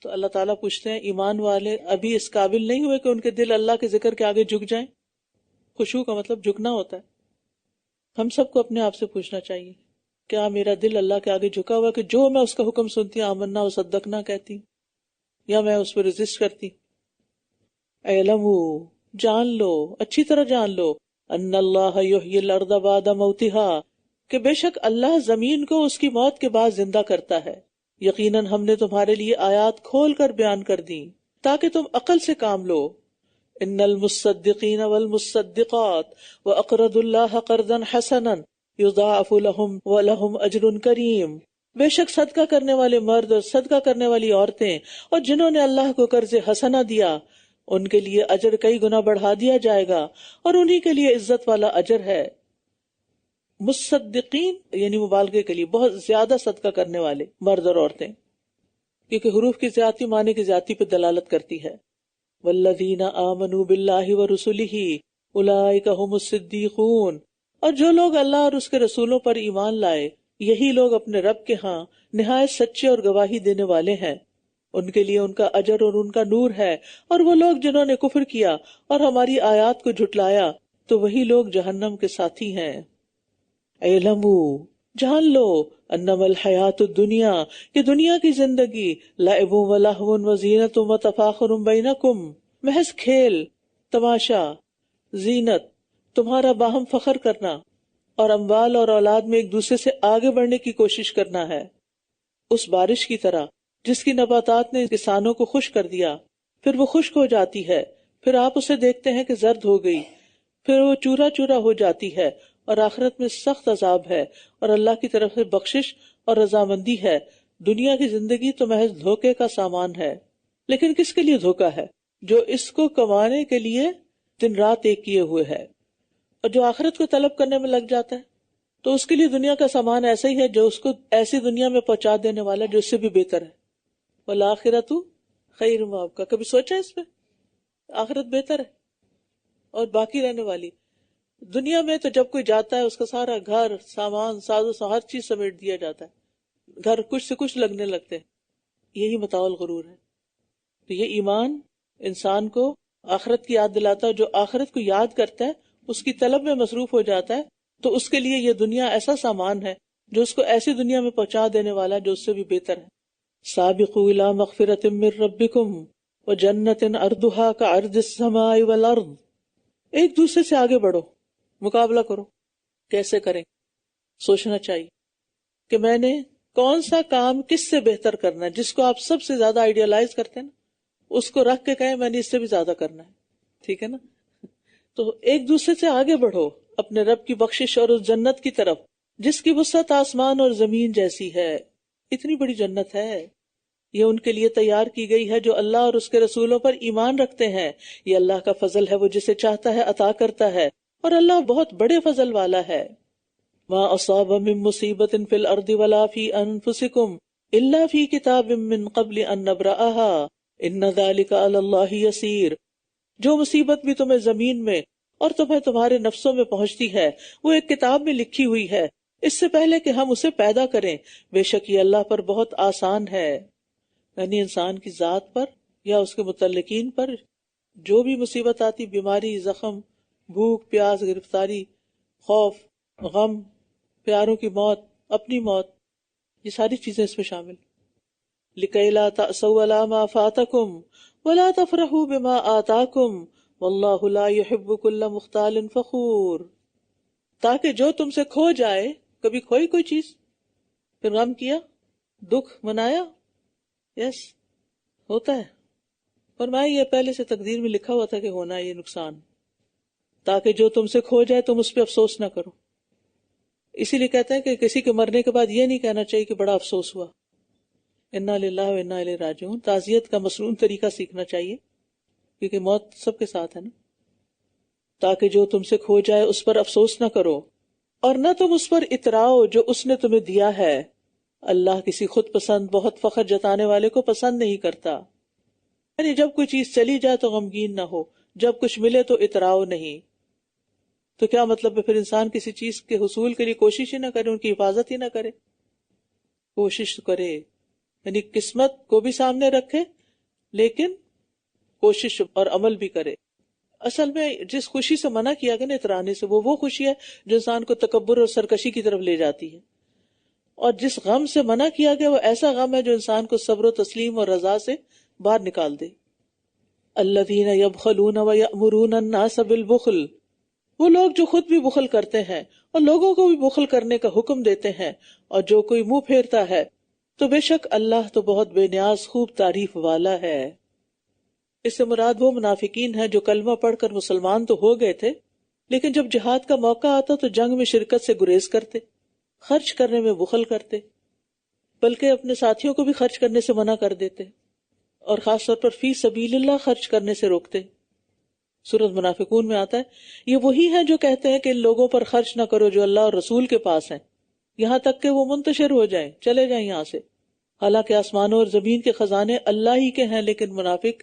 تو اللہ تعالیٰ پوچھتے ہیں ایمان والے ابھی اس قابل نہیں ہوئے کہ ان کے دل اللہ کے ذکر کے آگے جھک جائیں؟ خشوع کا مطلب جھکنا ہوتا ہے. ہم سب کو اپنے آپ سے پوچھنا چاہیے کیا میرا دل اللہ کے آگے جھکا ہوا کہ جو میں اس کا حکم سنتی ہوں آمنا و صدقنا کہتی ہوں، یا میں اس پہ ریزسٹ کرتی؟ اعلموا، جان لو، اچھی طرح جان لو، ان اللہ یحیی الارض بعد موتها، کہ بے شک اللہ زمین کو اس کی موت کے بعد زندہ کرتا ہے. یقیناً ہم نے تمہارے لیے آیات کھول کر بیان کر دی تاکہ تم عقل سے کام لو. ان المصدقین والمصدقات واقرضوا اللہ قرضا حسنا یضاعف لهم ولهم اجر کریم. بے شک صدقہ کرنے والے مرد اور صدقہ کرنے والی عورتیں اور جنہوں نے اللہ کو قرض حسنہ دیا ان کے لیے اجر کئی گنا بڑھا دیا جائے گا اور انہی کے لیے عزت والا اجر ہے. مصدقین یعنی مبالغے کے لیے بہت زیادہ صدقہ کرنے والے مرد اور عورتیں، کیونکہ حروف کی زیادتی معنی کی زیادتی پہ دلالت کرتی ہے. والذین آمنوا باللہ ورسلہ اولئک ھم الصدیقون، اور جو لوگ اللہ اور اس کے رسولوں پر ایمان لائے یہی لوگ اپنے رب کے ہاں نہایت سچے اور گواہی دینے والے ہیں. ان کے لیے ان کا اجر اور ان کا نور ہے، اور وہ لوگ جنہوں نے کفر کیا اور ہماری آیات کو جھٹلایا تو وہی لوگ جہنم کے ساتھی ہیں. اعلموا، جان لو، انما الحیات الدنیا، کہ دنیا کی زندگی لعب و لہو و زینت و تفاخر بینکم، محض کھیل، تماشا، زینت، تمہارا باہم فخر کرنا اور اموال اور اولاد میں ایک دوسرے سے آگے بڑھنے کی کوشش کرنا ہے. اس بارش کی طرح جس کی نباتات نے کسانوں کو خشک کر دیا، پھر وہ خشک ہو جاتی ہے، پھر آپ اسے دیکھتے ہیں کہ زرد ہو گئی، پھر وہ چورا چورا ہو جاتی ہے، اور آخرت میں سخت عذاب ہے اور اللہ کی طرف سے بخشش اور رضامندی ہے. دنیا کی زندگی تو محض دھوکے کا سامان ہے. لیکن کس کے لیے دھوکا ہے؟ جو اس کو کمانے کے لیے دن رات ایک کیے ہوئے ہے، اور جو آخرت کو طلب کرنے میں لگ جاتا ہے تو اس کے لیے دنیا کا سامان ایسا ہی ہے جو اس کو ایسی دنیا میں پہنچا دینے والا جو اس سے بھی بہتر ہے. والآخرۃ خیر وابقیٰ، کبھی سوچا اس پہ؟ آخرت بہتر ہے اور باقی رہنے والی. دنیا میں تو جب کوئی جاتا ہے اس کا سارا گھر، سامان، ساز و ہر چیز سمیٹ دیا جاتا ہے، گھر کچھ سے کچھ لگنے لگتے ہیں. یہی متاع الغرور ہے. تو یہ ایمان انسان کو آخرت کی یاد دلاتا ہے. جو آخرت کو یاد کرتا ہے اس کی طلب میں مصروف ہو جاتا ہے تو اس کے لیے یہ دنیا ایسا سامان ہے جو اس کو ایسی دنیا میں پہنچا دینے والا جو اس سے بھی بہتر ہے. سابقوا الی مغفرۃ من ربکم وجنۃ عرضھا کعرض السماء والارض. ایک دوسرے سے آگے بڑھو، مقابلہ کرو. کیسے کریں؟ سوچنا چاہیے کہ میں نے کون سا کام کس سے بہتر کرنا ہے. جس کو آپ سب سے زیادہ آئیڈیالائز کرتے ہیں نا، اس کو رکھ کے کہیں میں نے اس سے بھی زیادہ کرنا ہے. ٹھیک ہے نا؟ تو ایک دوسرے سے آگے بڑھو اپنے رب کی بخشش اور اس جنت کی طرف جس کی وسعت آسمان اور زمین جیسی ہے. اتنی بڑی جنت ہے، یہ ان کے لیے تیار کی گئی ہے جو اللہ اور اس کے رسولوں پر ایمان رکھتے ہیں. یہ اللہ کا فضل ہے، وہ جسے چاہتا ہے عطا کرتا ہے، اور اللہ بہت بڑے فضل والا ہے. ما اصاب من مصیبت فی الارض ولا فی انفسکم الا فی کتاب من قبل ان نبرأها ان ذلک علی اللہ یسیر. جو مصیبت بھی تمہیں زمین میں اور تمہیں تمہارے نفسوں میں پہنچتی ہے وہ ایک کتاب میں لکھی ہوئی ہے اس سے پہلے کہ ہم اسے پیدا کریں. بے شک یہ اللہ پر بہت آسان ہے. یعنی انسان کی ذات پر یا اس کے متعلقین پر جو بھی مصیبت آتی، بیماری، زخم، بھوک، پیاس، گرفتاری، خوف، غم، پیاروں کی موت، اپنی موت، یہ ساری چیزیں اس میں شامل. لِكَيْ لَا تَأْسَوْا عَلَىٰ مَا فَاتَكُمْ وَلَا تَفْرَحُوا بِمَا آتَاكُمْ وَاللَّهُ لَا يُحِبُّ كُلَّ مُخْتَالٍ فَخُورٍ. تاکہ جو تم سے کھو جائے، کبھی کھوئی کوئی چیز، پھر غم کیا، دکھ منایا، یس ہوتا ہے. فرمایا یہ پہلے سے تقدیر میں لکھا ہوا تھا کہ ہونا یہ نقصان، تاکہ جو تم سے کھو جائے تم اس پہ افسوس نہ کرو. اسی لیے کہتے ہیں کہ کسی کے مرنے کے بعد یہ نہیں کہنا چاہیے کہ بڑا افسوس ہوا. انا للہ و انا الیہ راجعون. تعزیت کا مسنون طریقہ سیکھنا چاہیے کیونکہ موت سب کے ساتھ ہے نا. تاکہ جو تم سے کھو جائے اس پر افسوس نہ کرو اور نہ تم اس پر اتراؤ جو اس نے تمہیں دیا ہے. اللہ کسی خود پسند بہت فخر جتانے والے کو پسند نہیں کرتا. یعنی جب کوئی چیز چلی جائے تو غمگین نہ ہو، جب کچھ ملے تو اتراؤ نہیں. تو کیا مطلب ہے؟ پھر انسان کسی چیز کے حصول کے لیے کوشش ہی نہ کرے، ان کی حفاظت ہی نہ کرے. کوشش کرے، یعنی قسمت کو بھی سامنے رکھے لیکن کوشش اور عمل بھی کرے. اصل میں جس خوشی سے منع کیا گیا نا اترانے سے، وہ خوشی ہے جو انسان کو تکبر اور سرکشی کی طرف لے جاتی ہے. اور جس غم سے منع کیا گیا وہ ایسا غم ہے جو انسان کو صبر و تسلیم اور رضا سے باہر نکال دے. الذین یبخلون ویأمرون الناس بالبخل. وہ لوگ جو خود بھی بخل کرتے ہیں اور لوگوں کو بھی بخل کرنے کا حکم دیتے ہیں. اور جو کوئی منہ پھیرتا ہے تو بے شک اللہ تو بہت بے نیاز خوب تعریف والا ہے. اس سے مراد وہ منافقین ہیں جو کلمہ پڑھ کر مسلمان تو ہو گئے تھے لیکن جب جہاد کا موقع آتا تو جنگ میں شرکت سے گریز کرتے، خرچ کرنے میں بخل کرتے، بلکہ اپنے ساتھیوں کو بھی خرچ کرنے سے منع کر دیتے اور خاص طور پر فی سبیل اللہ خرچ کرنے سے روکتے. سورۃ منافقون میں آتا ہے یہ وہی ہیں جو کہتے ہیں کہ ان لوگوں پر خرچ نہ کرو جو اللہ اور رسول کے پاس ہیں، یہاں تک کہ وہ منتشر ہو جائیں، چلے جائیں یہاں سے. حالانکہ آسمانوں اور زمین کے خزانے اللہ ہی کے ہیں لیکن منافق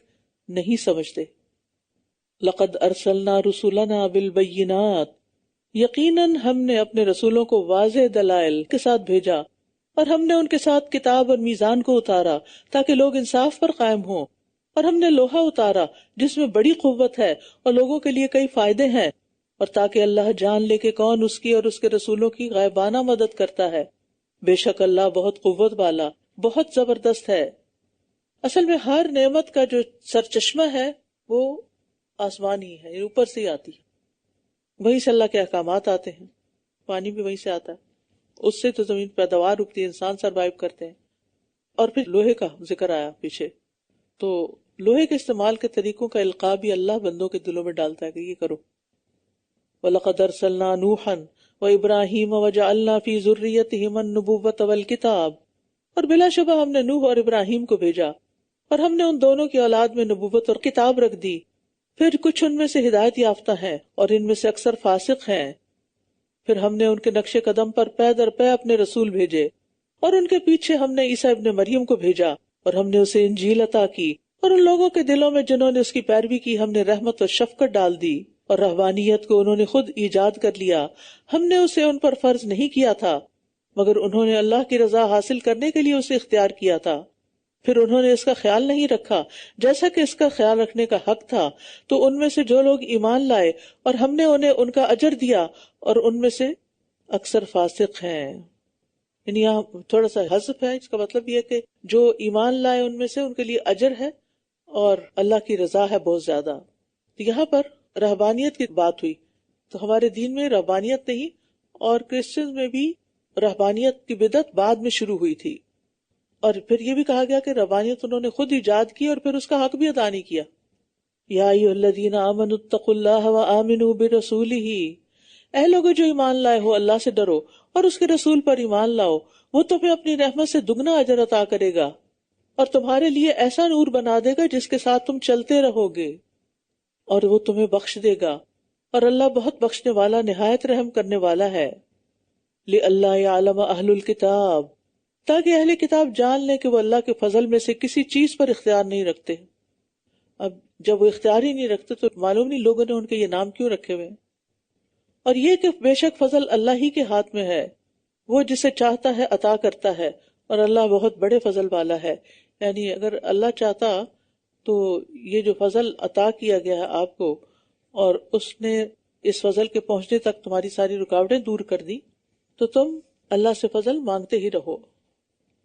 نہیں سمجھتے. لقد ارسلنا رسولنا بالبینات. یقیناً ہم نے اپنے رسولوں کو واضح دلائل کے ساتھ بھیجا اور ہم نے ان کے ساتھ کتاب اور میزان کو اتارا تاکہ لوگ انصاف پر قائم ہوں. اور ہم نے لوہا اتارا جس میں بڑی قوت ہے اور لوگوں کے لیے کئی فائدے ہیں، اور تاکہ اللہ جان لے کہ کون اس کی اور اس کے رسولوں کی غائبانہ مدد کرتا ہے. بے شک اللہ بہت قوت والا، بہت زبردست ہے. اصل میں ہر نعمت کا جو سرچشمہ ہے وہ آسمان ہی ہے، اوپر سے ہی آتی ہے، وہیں سے اللہ کے احکامات آتے ہیں. پانی بھی وہیں سے آتا ہے، اس سے تو زمین پیداوار اگتی ہے، انسان سروائیو کرتے ہیں. اور پھر لوہے کا ذکر آیا پیچھے، تو لوہے کے استعمال کے طریقوں کا القاء بھی اللہ بندوں کے دلوں میں ڈالتا ہے کہ یہ کرو. وَلَقَدْ أَرْسَلْنَا نُوحًا وَإِبْرَاهِيمَ وَجَعَلْنَا فِي ذُرِّيَّتِهِمَا النُّبُوَّةَ وَالْكِتَابَ. اور بلا شبہ ہم نے نوح اور ابراہیم کو بھیجا اور ہم نے ان دونوں کی اولاد میں نبوت اور کتاب رکھ دی. پھر کچھ ان میں سے ہدایت یافتہ ہیں اور ان میں سے اکثر فاسق ہیں. پھر ہم نے ان کے نقش قدم پر پے در پے اپنے رسول بھیجے اور ان کے پیچھے ہم نے عیسیٰ ابن مریم کو بھیجا اور ہم نے اسے انجیل عطا کی. اور ان لوگوں کے دلوں میں جنہوں نے اس کی پیروی کی ہم نے رحمت اور شفقت ڈال دی. اور رہبانیت کو انہوں نے خود ایجاد کر لیا، ہم نے اسے ان پر فرض نہیں کیا تھا مگر انہوں نے اللہ کی رضا حاصل کرنے کے لیے اسے اختیار کیا تھا. پھر انہوں نے اس کا خیال نہیں رکھا جیسا کہ اس کا خیال رکھنے کا حق تھا. تو ان میں سے جو لوگ ایمان لائے اور ہم نے انہیں ان کا اجر دیا اور ان میں سے اکثر فاسق ہیں. یعنی یہاں تھوڑا سا حذف ہے، اس کا مطلب یہ کہ جو ایمان لائے ان میں سے ان کے لیے اجر ہے اور اللہ کی رضا ہے بہت زیادہ. تو یہاں پر رہبانیت کی بات ہوئی، تو ہمارے دین میں رہبانیت نہیں، اور کرسچنز میں بھی رہبانیت کی بدعت بعد میں شروع ہوئی تھی. اور پھر یہ بھی کہا گیا کہ رہبانیت انہوں نے خود ایجاد کی اور پھر اس کا حق بھی ادا نہیں کیا. یا ایھا الذین آمنوا اتقوا اللہ وآمنوا برسولہ، اے لوگو جو ایمان لائے ہو اللہ سے ڈرو اور اس کے رسول پر ایمان لاؤ، وہ تمہیں اپنی رحمت سے دگنا اجر عطا کرے گا اور تمہارے لیے ایسا نور بنا دے گا جس کے ساتھ تم چلتے رہو گے، اور وہ تمہیں بخش دے گا، اور اللہ بہت بخشنے والا نہایت رحم کرنے والا ہے۔ لِأَلَّا يَعْلَمَ أَهْلُ الْكِتَابِ، تاکہ اہل کتاب جان لیں کہ وہ اللہ کے فضل میں سے کسی چیز پر اختیار نہیں رکھتے۔ اب جب وہ اختیار ہی نہیں رکھتے تو معلوم نہیں لوگوں نے ان کے یہ نام کیوں رکھے ہوئے، اور یہ کہ بے شک فضل اللہ ہی کے ہاتھ میں ہے، وہ جسے چاہتا ہے عطا کرتا ہے، اور اللہ بہت بڑے فضل والا ہے۔ یعنی اگر اللہ چاہتا تو یہ جو فضل عطا کیا گیا ہے آپ کو، اور اس نے اس فضل کے پہنچنے تک تمہاری ساری رکاوٹیں دور کر دی، تو تم اللہ سے فضل مانگتے ہی رہو۔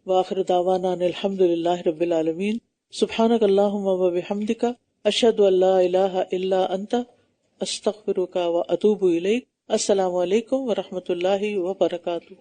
وآخر دعوانا ان الحمد للہ رب العالمین، سبحانک اللہم وبحمدک، اشہد ان لا الہ الا انت، استغفرک واتوب الیک۔ السلام علیکم ورحمۃ اللہ وبرکاتہ۔